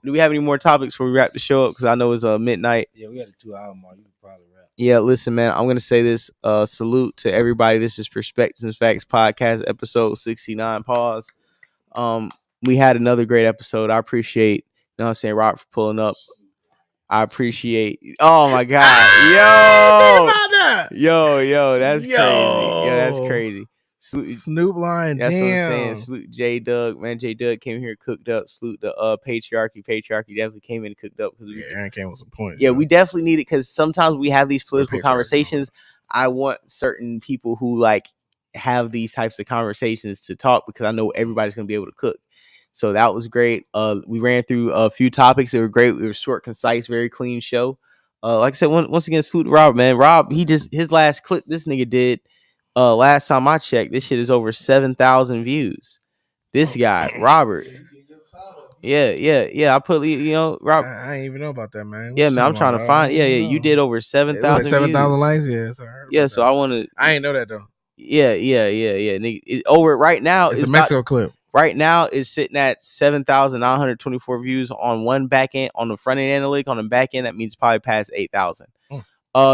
Do we have any more topics before we wrap the show up? Because I know it's midnight. Yeah, we had a 2-hour mark. You could probably wrap. Yeah, listen, man. I'm gonna say this. Salute to everybody. This is Perspectives and Facts podcast, episode 69. Pause. We had another great episode. I appreciate, you know what I'm saying, Rob for pulling up. I appreciate. Oh my God, yo, that's crazy. Yo, that's crazy. Snoop line. That's damn. what I'm saying. Salute J Dug, man. J Dug came here cooked up. Salute the patriarchy. Patriarchy definitely came in and cooked up because Aaron came with some points. Yeah, we definitely need it because sometimes we have these political conversations. I want certain people who like have these types of conversations to talk because I know everybody's gonna be able to cook. So that was great. We ran through a few topics. They were great. We were short, concise, very clean show. Like I said, once again, salute to Rob, man. Rob, his last clip this nigga did, last time I checked, this shit is over 7,000 views. This guy, Robert. Yeah. I put, Rob. I ain't even know about that, man. What Yeah, you man. I'm talking trying to about? find. Yeah. You did over 7,000 views. 7,000 likes. Yeah. So so I want to. I ain't know that though. Yeah. Nigga, over right now. It's a Mexico clip. Right now, it's sitting at 7,924 views on one back end, on the front end analytic. On the back end, that means probably past 8,000.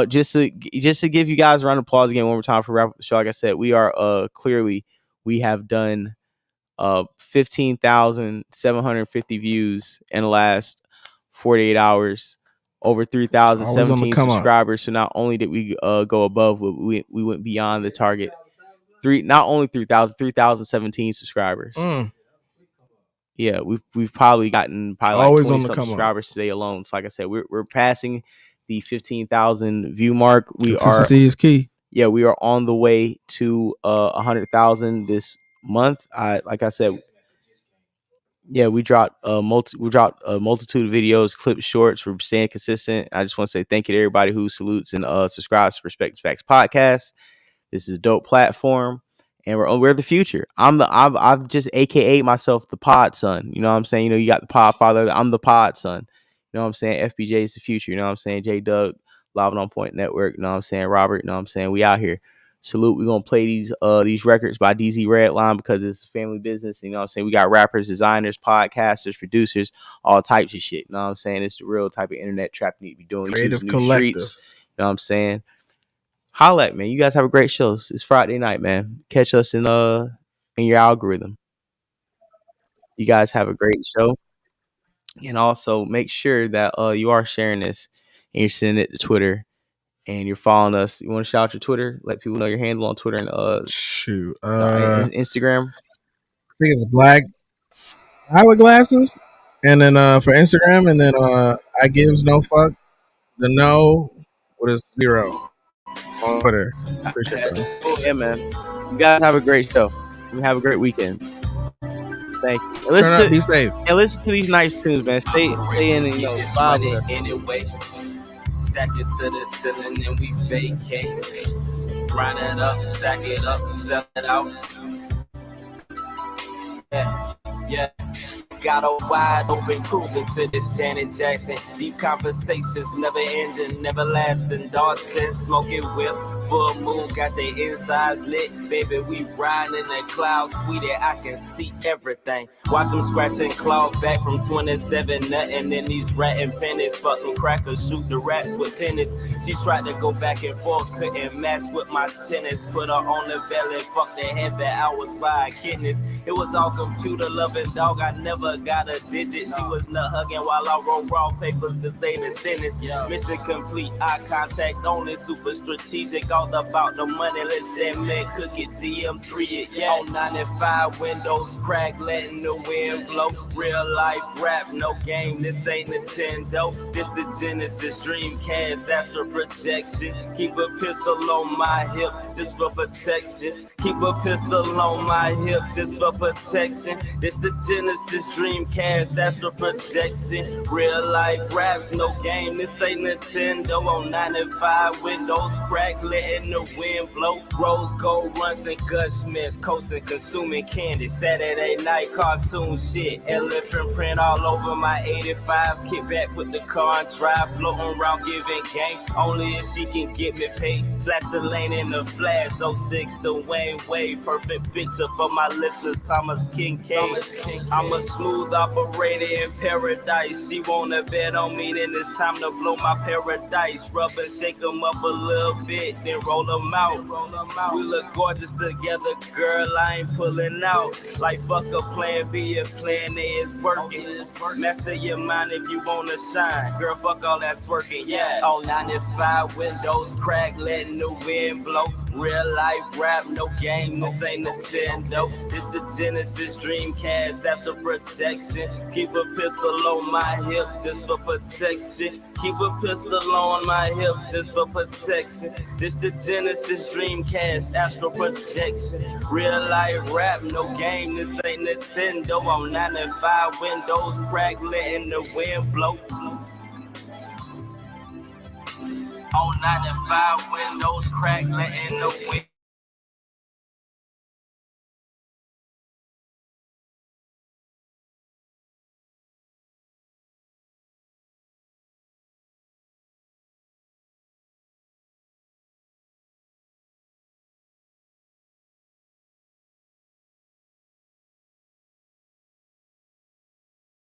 Just to give you guys a round of applause again one more time for wrap up the show. Like I said, we have done 15,750 views in the last 48 hours. Over 3,017 subscribers. So not only did we go above, we went beyond the target. Not only 3,017 subscribers. Yeah, we've probably gotten like 20 subscribers today alone. So like I said, we're passing the 15,000 view mark. Consistency is key. Yeah, we are on the way to 100,000 this month. Like I said, yeah, we dropped a multitude of videos, clips, shorts. We're staying consistent. I just want to say thank you to everybody who salutes and subscribes to Perspective Facts Podcast. This is a dope platform, and we're the future. I've just AKA myself the pod son. You know what I'm saying? You got the pod father. I'm the pod son. You know what I'm saying? FBJ is the future. You know what I'm saying? J Dogg, Live on Point Network. You know what I'm saying? Robert. You know what I'm saying? We out here. Salute. We're gonna play these records by DZ Redline because it's a family business. You know what I'm saying? We got rappers, designers, podcasters, producers, all types of shit. You know what I'm saying? It's the real type of internet trap you need to be doing. Creative collective. Streets, you know what I'm saying? Holla at, man. You guys have a great show. It's Friday night, man. Catch us in your algorithm. You guys have a great show. And also make sure that you are sharing this and you're sending it to Twitter and you're following us. You want to shout out your Twitter? Let people know your handle on Twitter and Instagram. I think it's Black Hourglasses. And then for Instagram, and then I gives no fuck. The no with a 0. On Twitter. Appreciate that. Yeah, man. You guys have a great show. You have a great weekend. Thank you. And be safe. And listen to these nice tunes, man. Stay in and vibe with us. Anyway, stack it to the ceiling and we vacate. Grind it up, sack it up, sell it out. Yeah. Got a wide open cruising to this Janet Jackson. Deep conversations, never ending, never lasting. Dark sense, smoking whip, full moon, got the insides lit. Baby, we riding in the clouds, sweetie, I can see everything. Watch them scratch and claw back from 27, nothing in these ratting pennies. Fuck them crackers, shoot the rats with pennies. She tried to go back and forth, couldn't match with my tennis. Put her on the belly, fuck the head that I was buying kidneys. It was all computer loving, dog, I never got a digit. She was nut hugging while I wrote raw papers cause they the thinnest. Mission complete, eye contact only, super strategic, all about the money. Let's that man cook it, GM3 it, yeah. On 95 windows crack, letting the wind blow. Real life rap, no game, this ain't Nintendo. This the Genesis, Dreamcast, astral projection. Keep a pistol on my hip, just for protection. Keep a pistol on my hip, just for protection. This the Genesis, Dreamcast, astral projection. Real life raps, no game, this ain't Nintendo. On 95 windows crack, letting the wind blow. Rose gold runs and gushments, coasting, consuming candy. Saturday night cartoon shit, elephant print all over my 85s. Kick back, put the car on drive, floating around giving game. Only if she can get me paid. Slash the lane in the flash, 06 the Wayne Wade. Perfect picture for my listeners, Thomas Kincaid. I'm a smooth operator in paradise. She wanna bet on me, then it's time to blow my paradise. Rub and shake them up a little bit, then roll them out. We look gorgeous together, girl, I ain't pulling out. Like fuck a plan B if plan A is working. Master your mind if you wanna shine. Girl, fuck all that twerking, yeah. On 95 windows crack, letting the wind blow. Real life rap, no game, this ain't Nintendo. This the Genesis, Dreamcast, that's a protection. Keep a pistol on my hip just for protection. Keep a pistol on my hip just for protection. This the Genesis, Dreamcast, astral projection. Real life rap, no game, this ain't Nintendo. On 95 windows crack, letting the wind blow. On 95 windows crack, letting the wind.